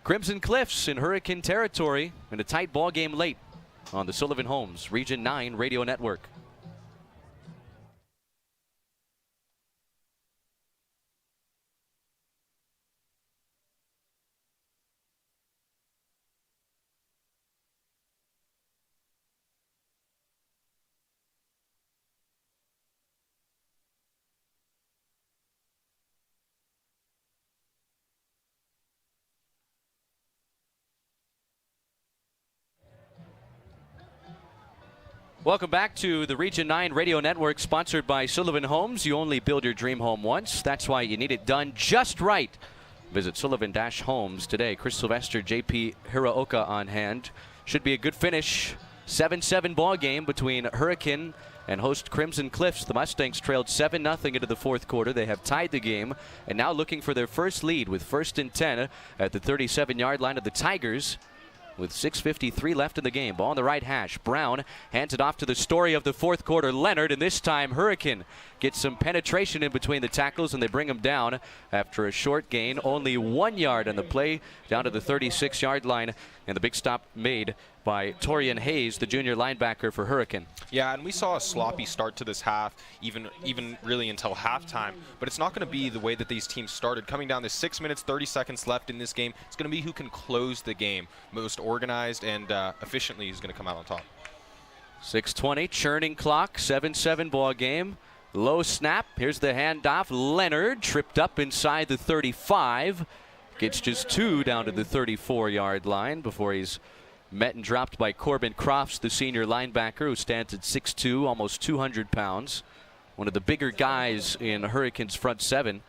Crimson Cliffs in Hurricane territory in a tight ball game late on the Sullivan Homes Region 9 Radio Network. Welcome back to the Region 9 Radio Network, sponsored by Sullivan Homes. You only build your dream home once. That's why you need it done just right. Visit Sullivan-Homes today. Chris Sylvester, JP Hiraoka on hand. Should be a good finish. 7-7 ball game between Hurricane and host Crimson Cliffs. The Mustangs trailed 7-0 into the fourth quarter. They have tied the game and now looking for their first lead with 1st and 10 at the 37-yard line of the Tigers. With 6:53 left in the game. Ball on the right hash. Brown hands it off to the story of the fourth quarter, Leonard, and this time Hurricane gets some penetration in between the tackles and they bring him down after a short gain. Only 1 yard on the play down to the 36-yard line, and the big stop made by Torian Hayes, the junior linebacker for Hurricane.
Yeah, and we saw a sloppy start to this half, even really until halftime. But it's not going to be the way that these teams started. Coming down to 6 minutes, 30 seconds left in this game, it's going to be who can close the game most organized and efficiently who's going to come out on top.
6:20, churning clock, 7-7 ball game. Low snap. Here's the handoff. Leonard tripped up inside the 35. Gets just 2 down to the 34-yard line before he's met and dropped by Corbin Crofts, the senior linebacker, who stands at 6'2", almost 200 pounds. One of the bigger guys in Hurricane's front seven.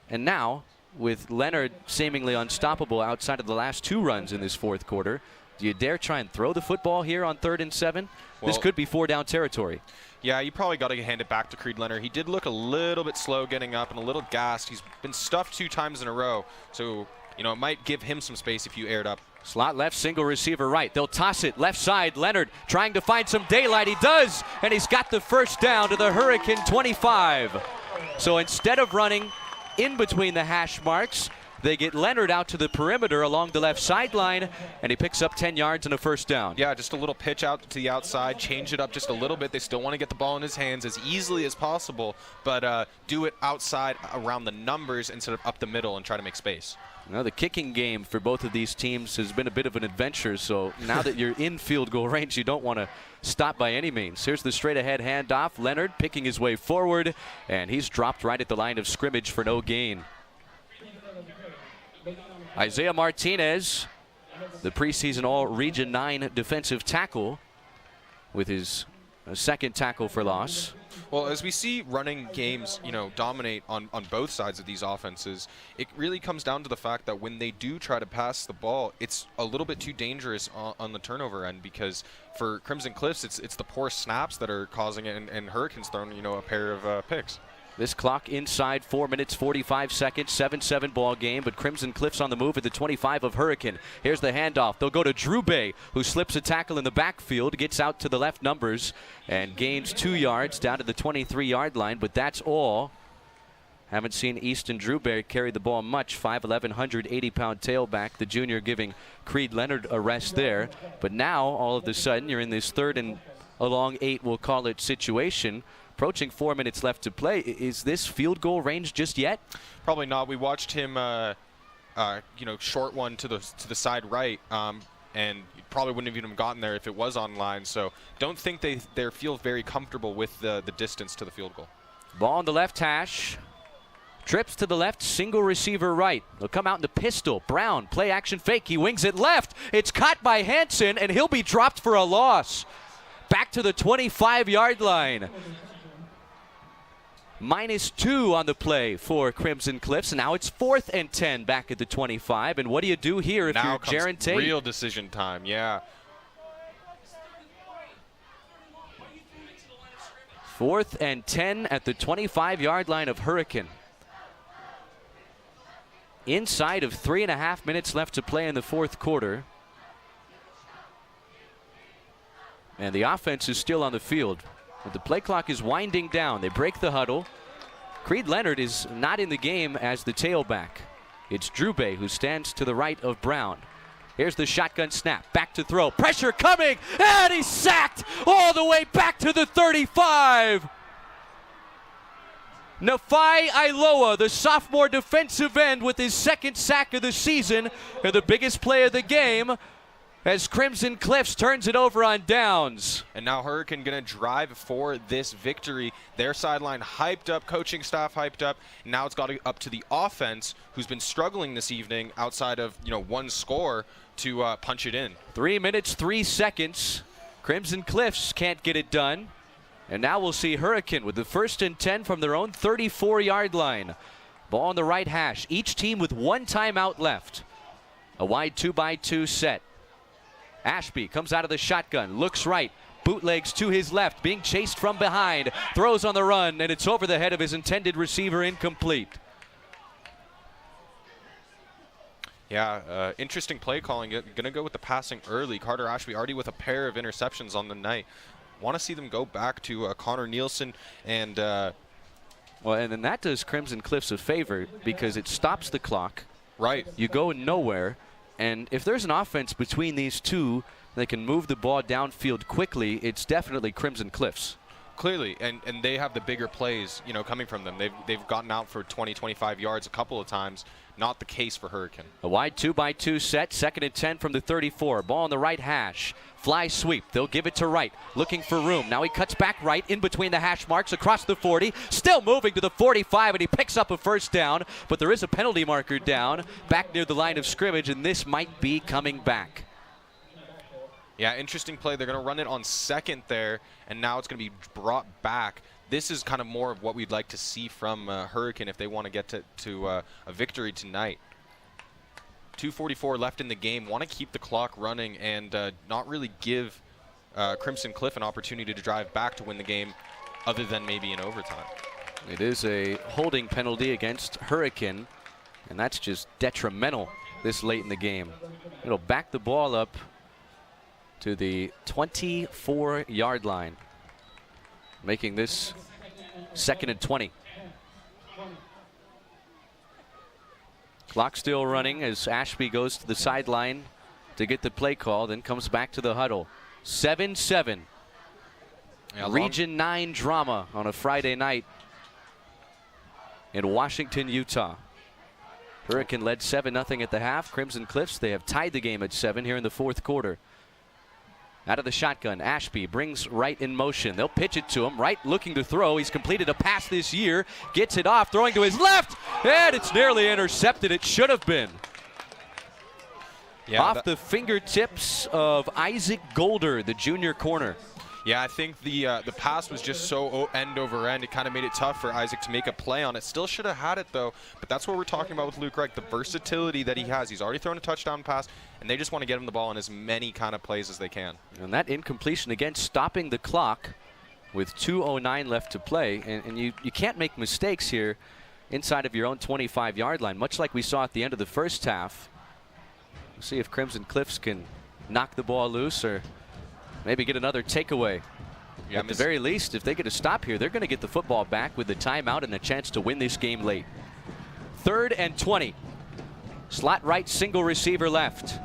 And now, with Leonard seemingly unstoppable outside of the last 2 runs in this fourth quarter, do you dare try and throw the football here on 3rd and 7? Well, this could be 4-down territory.
Yeah, you probably got to hand it back to Creed Leonard. He did look a little bit slow getting up and a little gassed. He's been stuffed 2 times in a row, so it might give him some space if you aired up.
Slot left, single receiver right. They'll toss it left side. Leonard trying to find some daylight. He does, and he's got the first down to the Hurricane 25. So instead of running in between the hash marks, they get Leonard out to the perimeter along the left sideline, and he picks up 10 yards and a first down.
Yeah, just a little pitch out to the outside, change it up just a little bit. They still want to get the ball in his hands as easily as possible, but do it outside around the numbers instead of up the middle and try to make space.
Now, the kicking game for both of these teams has been a bit of an adventure, so now that you're in field goal range, you don't want to stop by any means. Here's the straight-ahead handoff. Leonard picking his way forward, and he's dropped right at the line of scrimmage for no gain. Isaiah Martinez, the preseason All-Region 9 defensive tackle, with his second tackle for loss.
Well, as we see running games, dominate on both sides of these offenses, it really comes down to the fact that when they do try to pass the ball, it's a little bit too dangerous on the turnover end, because for Crimson Cliffs, it's the poor snaps that are causing it, and Hurricanes throwing, a pair of picks.
This clock inside 4 minutes 45 seconds, 7-7 ball game, but Crimson Cliffs on the move at the 25 of Hurricane. Here's the handoff. They'll go to Drew Bay, who slips a tackle in the backfield, gets out to the left numbers, and gains 2 yards down to the 23-yard line, but that's all. Haven't seen Easton Drew Bay carry the ball much. 5'11", 180-pound tailback, the junior giving Creed Leonard a rest there. But now, all of a sudden, you're in this 3rd and a long 8, we'll call it, situation. Approaching 4 minutes left to play. Is this field goal range just yet?
Probably not. We watched him, short one to the side right, and probably wouldn't have even gotten there if it was online. So don't think they feel very comfortable with the distance to the field goal.
Ball on the left hash. Trips to the left, single receiver right. They'll come out in the pistol. Brown, play action fake. He wings it left. It's caught by Hansen, and he'll be dropped for a loss. Back to the 25-yard line. -2 on the play for Crimson Cliffs. Now it's 4th and 10 back at the 25. And what do you do here if
now
you're Jaron Tate?
Real decision time, yeah.
4th and 10 at the 25-yard line of Hurricane. Inside of 3.5 minutes left to play in the fourth quarter. And the offense is still on the field. But the play clock is winding down. They break the huddle. Creed Leonard is not in the game as the tailback. It's Drube who stands to the right of Brown. Here's the shotgun snap, back to throw, pressure coming, and he's sacked all the way back to the 35. Nafai Iloa, the sophomore defensive end, with his second sack of the season, and the biggest play of the game, as Crimson Cliffs turns it over on downs.
And now Hurricane going to drive for this victory. Their sideline hyped up, coaching staff hyped up. Now it's got up to the offense, who's been struggling this evening outside of one score, to punch it in.
3 minutes, 3 seconds. Crimson Cliffs can't get it done. And now we'll see Hurricane with the 1st and 10 from their own 34-yard line. Ball on the right hash. Each team with 1 timeout left. A wide 2-by-2 set. Ashby comes out of the shotgun, looks right, bootlegs to his left, being chased from behind, throws on the run, and it's over the head of his intended receiver, incomplete.
Yeah, interesting play calling. Going to go with the passing early. Carter Ashby already with a pair of interceptions on the night. Want to see them go back to Connor Nielsen and...
well, and then that does Crimson Cliffs a favor because it stops the clock.
Right.
You go nowhere, and if there's an offense between these two that can move the ball downfield quickly, it's definitely Crimson Cliffs.
Clearly, and they have the bigger plays, coming from them. They've gotten out for 20, 25 yards a couple of times. Not the case for Hurricane.
A wide 2-by-2 set, 2nd and 10 from the 34. Ball on the right hash. Fly sweep. They'll give it to Wright. Looking for room. Now he cuts back right in between the hash marks across the 40. Still moving to the 45, and he picks up a first down. But there is a penalty marker down back near the line of scrimmage, and this might be coming back.
Yeah, interesting play. They're going to run it on 2nd there, and now it's going to be brought back. This is kind of more of what we'd like to see from Hurricane if they want to get to a victory tonight. 2:44 left in the game. Want to keep the clock running and not really give Crimson Cliff an opportunity to drive back to win the game other than maybe in overtime.
It is a holding penalty against Hurricane, and that's just detrimental this late in the game. It'll back the ball up to the 24-yard line, making this 2nd and 20. Clock still running as Ashby goes to the sideline to get the play call, then comes back to the huddle. 7-7. Yeah, Region 9 drama on a Friday night in Washington, Utah. Hurricane led 7-0 at the half. Crimson Cliffs, they have tied the game at 7 here in the 4th quarter. Out of the shotgun, Ashby brings Wright in motion. They'll pitch it to him. Wright looking to throw. He's completed a pass this year. Gets it off, throwing to his left, and it's nearly intercepted. It should have been. Yeah, off the fingertips of Isaac Golder, the junior corner.
Yeah, I think the pass was just so end over end. It kind of made it tough for Isaac to make a play on it. Still should have had it, though. But that's what we're talking about with Luke Wright, the versatility that he has. He's already thrown a touchdown pass, and they just want to get him the ball in as many kind of plays as they can. And
that incompletion, again, stopping the clock with 2:09 left to play. And you can't make mistakes here inside of your own 25-yard line, much like we saw at the end of the first half. We'll see if Crimson Cliffs can knock the ball loose or maybe get another takeaway. Yeah, at the very least, if they get a stop here, they're going to get the football back with the timeout and a chance to win this game late. 3rd and 20. Slot right, single receiver left.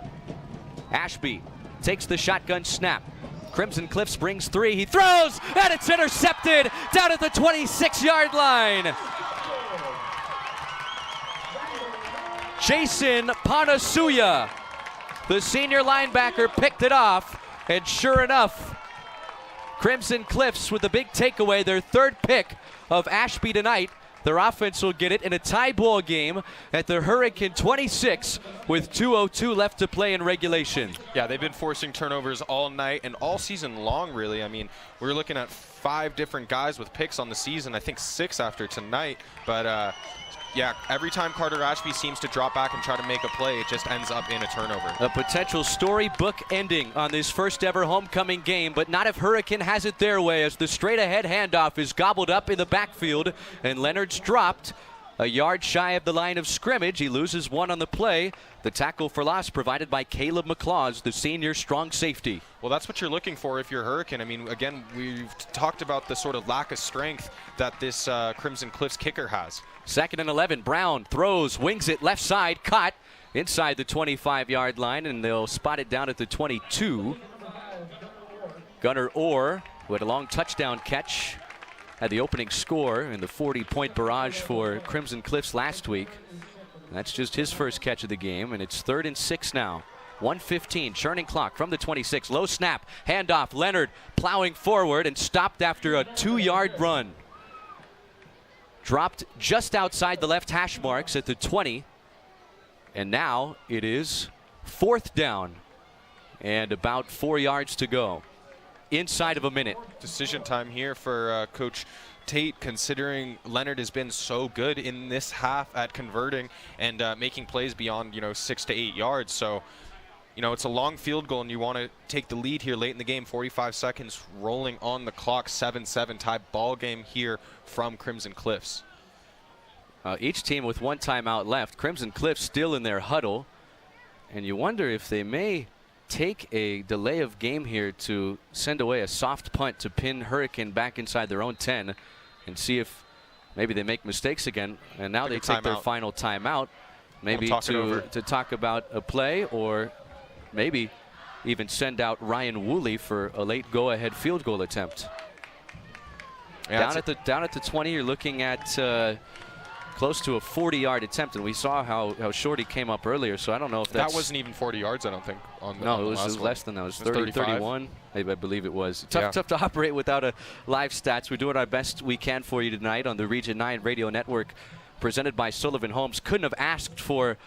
Ashby takes the shotgun snap. Crimson Cliffs brings 3. He throws, and it's intercepted down at the 26-yard line. Jason Ponizuya, the senior linebacker, picked it off. And sure enough, Crimson Cliffs with the big takeaway, their 3rd pick of Ashby tonight. Their offense will get it in a tie ball game at the Hurricane 26 with 2:02 left to play in regulation.
Yeah, they've been forcing turnovers all night and all season long, really. I mean, we're looking at 5 different guys with picks on the season. I think 6 after tonight. But, yeah, every time Carter Ashby seems to drop back and try to make a play, it just ends up in a turnover.
A potential storybook ending on this first ever homecoming game, but not if Hurricane has it their way as the straight ahead handoff is gobbled up in the backfield and Leonard's dropped a yard shy of the line of scrimmage. He loses one on the play. The tackle for loss provided by Caleb McClaws, the senior strong safety.
Well, that's what you're looking for if you're Hurricane. I mean, again, we've talked about the sort of lack of strength that this Crimson Cliffs kicker has.
2nd and 11. Brown throws, wings it left side, caught inside the 25-yard line, and they'll spot it down at the 22. Gunnar Orr, who had a long touchdown catch, had the opening score in the 40-point barrage for Crimson Cliffs last week. That's just his first catch of the game, and it's 3rd and 6 now. 1:15, churning clock from the 26. Low snap, handoff. Leonard plowing forward and stopped after a 2-yard run. Dropped just outside the left hash marks at the 20. And now it is 4th down and about 4 yards to go. Inside of a minute.
Decision time here for Coach Tate, considering Leonard has been so good in this half at converting and making plays beyond, 6 to 8 yards. So, it's a long field goal and you want to take the lead here late in the game. 45 seconds rolling on the clock. 7-7 tie ball game here from Crimson Cliffs.
Each team with 1 timeout left. Crimson Cliffs still in their huddle. And you wonder if they may take a delay of game here to send away a soft punt to pin Hurricane back inside their own 10 and see if maybe they make mistakes again. And now they take their final timeout, maybe to talk about a play, or maybe even send out Ryan Woolley for a late go-ahead field goal attempt. Yeah, down at the 20, you're looking at close to a 40-yard attempt, and we saw how short he came up earlier, so I don't know if that wasn't
even 40 yards, I don't think.
No, it was less than that. It was 30, 31, I believe it was. Tough to operate without a live stats. We're doing our best we can for you tonight on the Region 9 Radio Network, presented by Sullivan Homes. Couldn't have asked for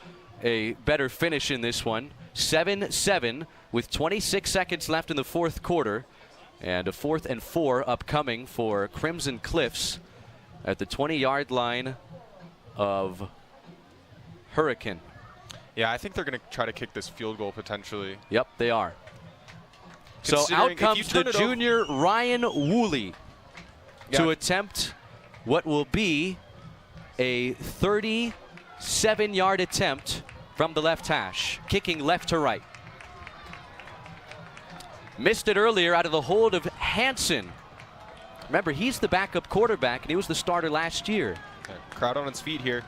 a better finish in this one. 7-7 with 26 seconds left in the 4th quarter, and a 4th and 4 upcoming for Crimson Cliffs at the 20-yard line of Hurricane.
Yeah, I think they're going to try to kick this field goal potentially.
Yep, they are. So out comes the junior Ryan Woolley to attempt what will be a 37-yard attempt from the left hash, kicking left to right. Missed it earlier out of the hold of Hansen. Remember, he's the backup quarterback, and he was the starter last year.
Crowd on its feet here.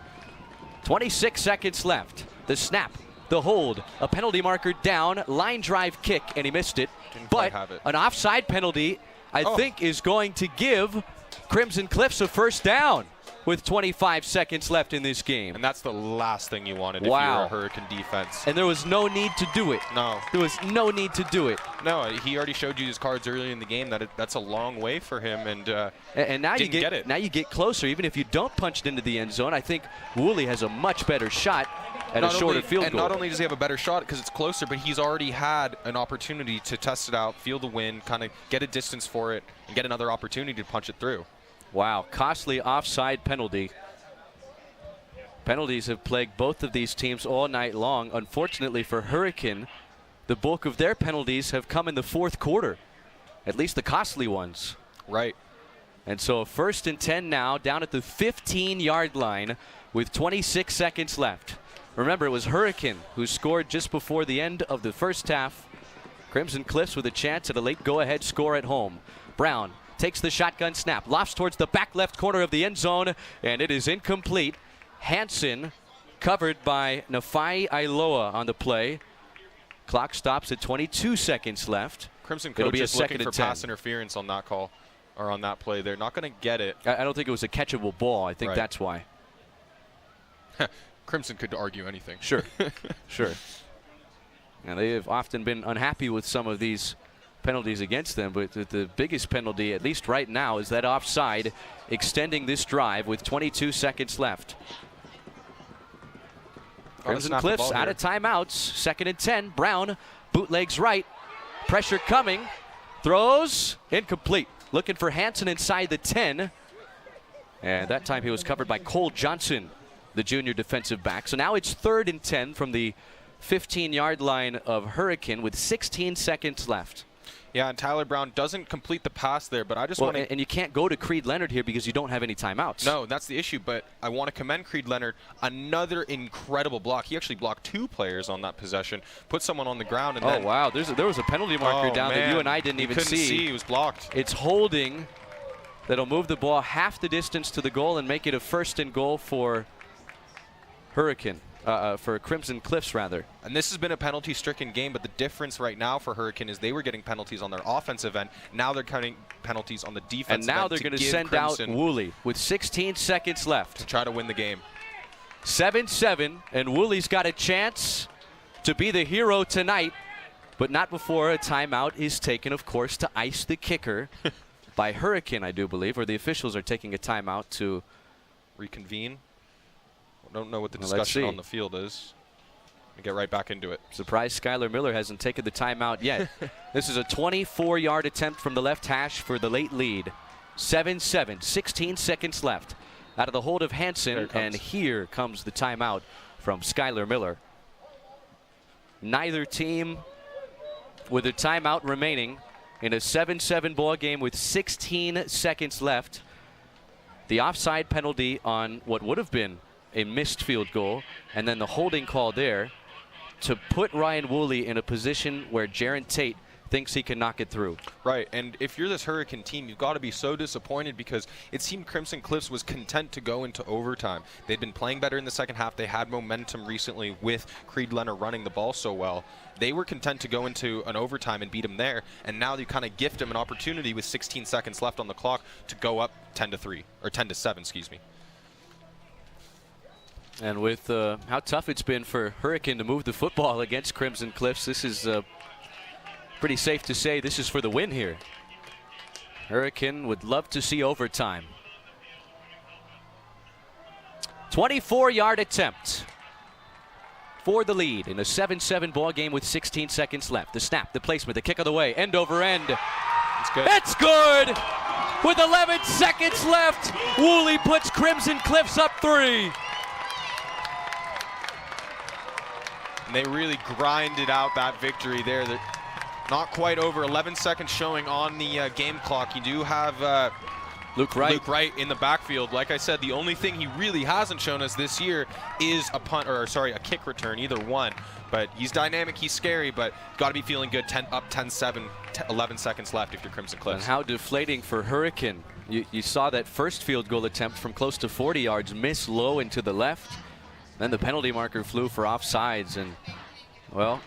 26 seconds left. The snap, the hold, a penalty marker down, line drive kick, and he missed it. But an offside penalty, I think, is going to give Crimson Cliffs a 1st down with 25 seconds left in this game.
And that's the last thing you wanted if you were a Hurricane defense.
And there was no need to do it.
No.
There was no need to do it.
No, he already showed you his cards earlier in the game. That's a long way for him, and
now
didn't get it.
Now you get closer. Even if you don't punch it into the end zone, I think Woolley has a much better shot at a shorter field goal.
And not only does he have a better shot because it's closer, but he's already had an opportunity to test it out, feel the wind, kind of get a distance for it, and get another opportunity to punch it through.
Wow, costly offside penalty. Penalties have plagued both of these teams all night long. Unfortunately for Hurricane, the bulk of their penalties have come in the 4th quarter, at least the costly ones.
Right.
And so 1st and 10 now, down at the 15-yard line with 26 seconds left. Remember, it was Hurricane who scored just before the end of the 1st half. Crimson Cliffs with a chance at a late go-ahead score at home. Brown takes the shotgun snap, lofts towards the back left corner of the end zone, and it is incomplete. Hansen covered by Nafai Ailoa on the play. Clock stops at 22 seconds left.
Crimson coach is looking for pass interference on that call, or on that play. They're not going to get it.
I don't think it was a catchable ball. I think that's why.
Crimson could argue anything.
Sure, sure. And they have often been unhappy with some of these penalties against them, but the biggest penalty, at least right now, is that offside, extending this drive with 22 seconds left. Crimson Cliffs out of timeouts. 2nd and 10. Brown bootlegs right. Pressure coming. Throws. Incomplete. Looking for Hansen inside the 10. And that time he was covered by Cole Johnson, the junior defensive back. So now it's 3rd and 10 from the 15-yard line of Hurricane with 16 seconds left.
Yeah, and Tyler Brown doesn't complete the pass there, but I just
Well,
want to...
and you can't go to Creed Leonard here because you don't have any timeouts.
No, that's the issue, but I want to commend Creed Leonard. Another incredible block. He actually blocked 2 players on that possession, put someone on the ground, and then...
Wow, there was a penalty marker down that you and I didn't even
couldn't see. It was blocked.
It's holding that'll move the ball half the distance to the goal and make it a 1st and goal for Hurricane. For Crimson Cliffs, rather.
And this has been a penalty-stricken game, but the difference right now for Hurricane is they were getting penalties on their offensive end. Now they're counting penalties on the defensive end.
And now they're going to send out Woolley with 16 seconds left.
To try to win the game.
7-7, and Woolley's got a chance to be the hero tonight, but not before a timeout is taken, of course, to ice the kicker by Hurricane, I do believe, or the officials are taking a timeout to
reconvene. I don't know what the discussion on the field is. We get right back into it.
Surprised Skylar Miller hasn't taken the timeout yet. This is a 24-yard attempt from the left hash for the late lead. 7-7, 16 seconds left. Out of the hold of Hansen, and here comes the timeout from Skylar Miller. Neither team with a timeout remaining in a 7-7 ball game with 16 seconds left. The offside penalty on what would have been a missed field goal, and then the holding call there to put Ryan Woolley in a position where Jaron Tate thinks he can knock it through.
Right, and if you're this Hurricane team, you've got to be so disappointed because it seemed Crimson Cliffs was content to go into overtime. They'd been playing better in the second half. They had momentum recently with Creed Leonard running the ball so well. They were content to go into an overtime and beat them there, and now you kind of gift them an opportunity with 16 seconds left on the clock to go up 10-3, or 10-7, excuse me.
And with how tough it's been for Hurricane to move the football against Crimson Cliffs, this is pretty safe to say this is for the win here. Hurricane would love to see overtime. 24-yard attempt for the lead in a 7-7 ball game with 16 seconds left. The snap, the placement, the kick of the way, end over end.
It's good.
It's good! With 11 seconds left, Woolley puts Crimson Cliffs up 3.
And they really grinded out that victory there. They're not quite over. 11 seconds showing on the game clock. You do have
Luke Wright
in the backfield. Like I said, the only thing he really hasn't shown us this year is a kick return, either one. But he's dynamic, he's scary, but got to be feeling good. Up 10-7, 11 seconds left if you're Crimson Cliffs.
And how deflating for Hurricane. You saw that first field goal attempt from close to 40 yards, miss low and to the left. Then the penalty marker flew for offsides, and, well,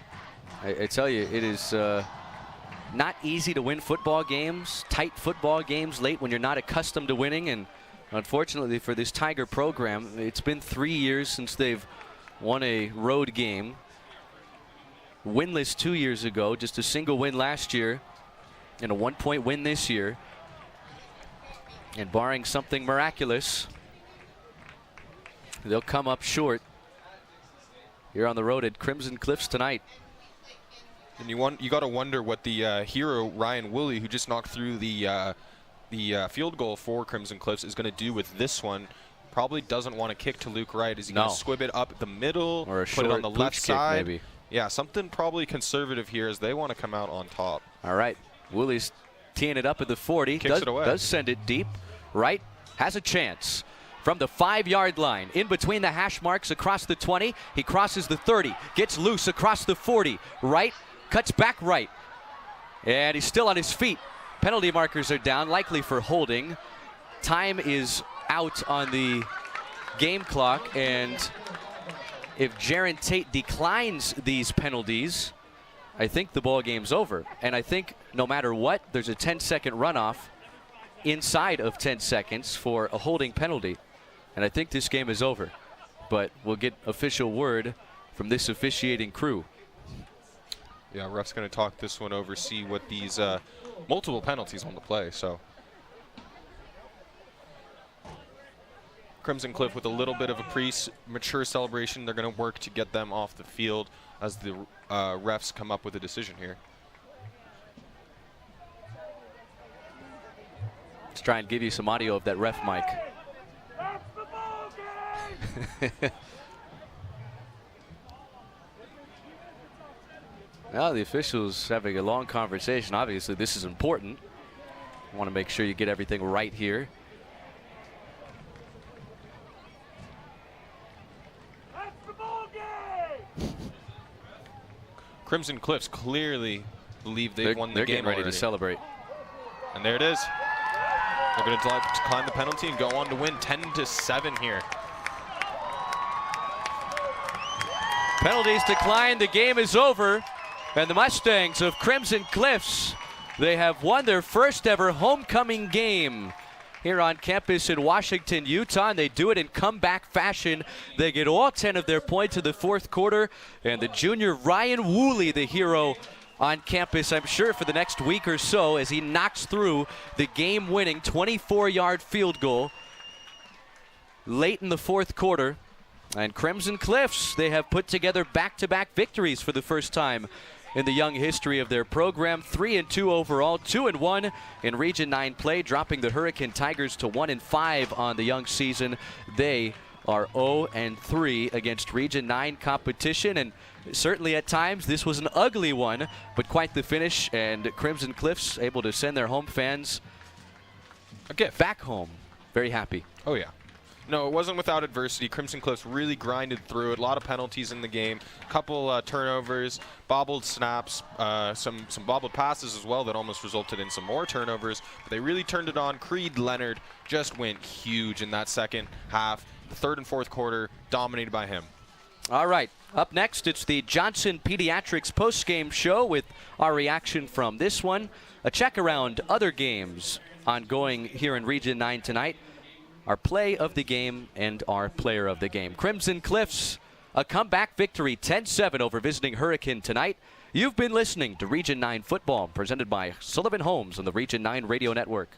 I tell you, it is not easy to win football games, tight football games late when you're not accustomed to winning. And unfortunately for this Tiger program, it's been 3 years since they've won a road game. Winless 2 years ago, just a single win last year, and a 1-point win this year. And barring something miraculous, they'll come up short here on the road at Crimson Cliffs tonight.
And you got to wonder what the hero Ryan Woolley, who just knocked through the field goal for Crimson Cliffs, is going to do with this one. Probably doesn't want to kick to Luke Wright. Is he going to squib it up the middle,
or
put it on the left side?
Maybe.
Yeah, something probably conservative here as they want to come out on top.
All right, Woolley's teeing it up at the 40.
Kicks it away.
Does send it deep. Wright has a chance. From the 5-yard line, in between the hash marks across the 20, he crosses the 30, gets loose across the 40. Wright cuts back right, and he's still on his feet. Penalty markers are down, likely for holding. Time is out on the game clock, and if Jaron Tate declines these penalties, I think the ball game's over. And I think no matter what, there's a 10-second runoff inside of 10 seconds for a holding penalty. And I think this game is over. But we'll get official word from this officiating crew.
Yeah, ref's going to talk this one over, see what these multiple penalties on the play. So Crimson Cliff with a little bit of a pre-mature celebration. They're going to work to get them off the field as the refs come up with a decision here.
Let's try and give you some audio of that ref mic. Well, the officials having a long conversation. Obviously, this is important. Want to make sure you get everything right here.
Crimson Cliffs clearly believe they've won the
they're
game
getting ready
already.
to celebrate.
And there it is. They're going to decline the penalty and go on to win 10-7 here.
Penalties declined. The game is over. And the Mustangs of Crimson Cliffs, they have won their first ever homecoming game here on campus in Washington, Utah. And they do it in comeback fashion. They get all 10 of their points in the fourth quarter. And the junior Ryan Woolley, the hero on campus, I'm sure, for the next week or so, as he knocks through the game-winning 24-yard field goal late in the fourth quarter. And Crimson Cliffs, they have put together back-to-back victories for the first time in the young history of their program. 3-2 overall, 2-1 in Region 9 play, dropping the Hurricane Tigers to 1-5 on the young season. They are 0-3 against Region 9 competition, and certainly at times this was an ugly one, but quite the finish, and Crimson Cliffs able to send their home fans back home very happy.
Oh, yeah. No, it wasn't without adversity. Crimson Cliffs really grinded through it. A lot of penalties in the game, a couple turnovers, bobbled snaps, some bobbled passes as well that almost resulted in some more turnovers. But they really turned it on. Creed Leonard just went huge in that second half. The third and fourth quarter dominated by him.
All right, up next, it's the Johnson Pediatrics postgame show with our reaction from this one. A check around other games ongoing here in Region 9 tonight. Our play of the game and our player of the game. Crimson Cliffs, a comeback victory, 10-7 over visiting Hurricane tonight. You've been listening to Region 9 Football, presented by Sullivan Homes on the Region 9 Radio Network.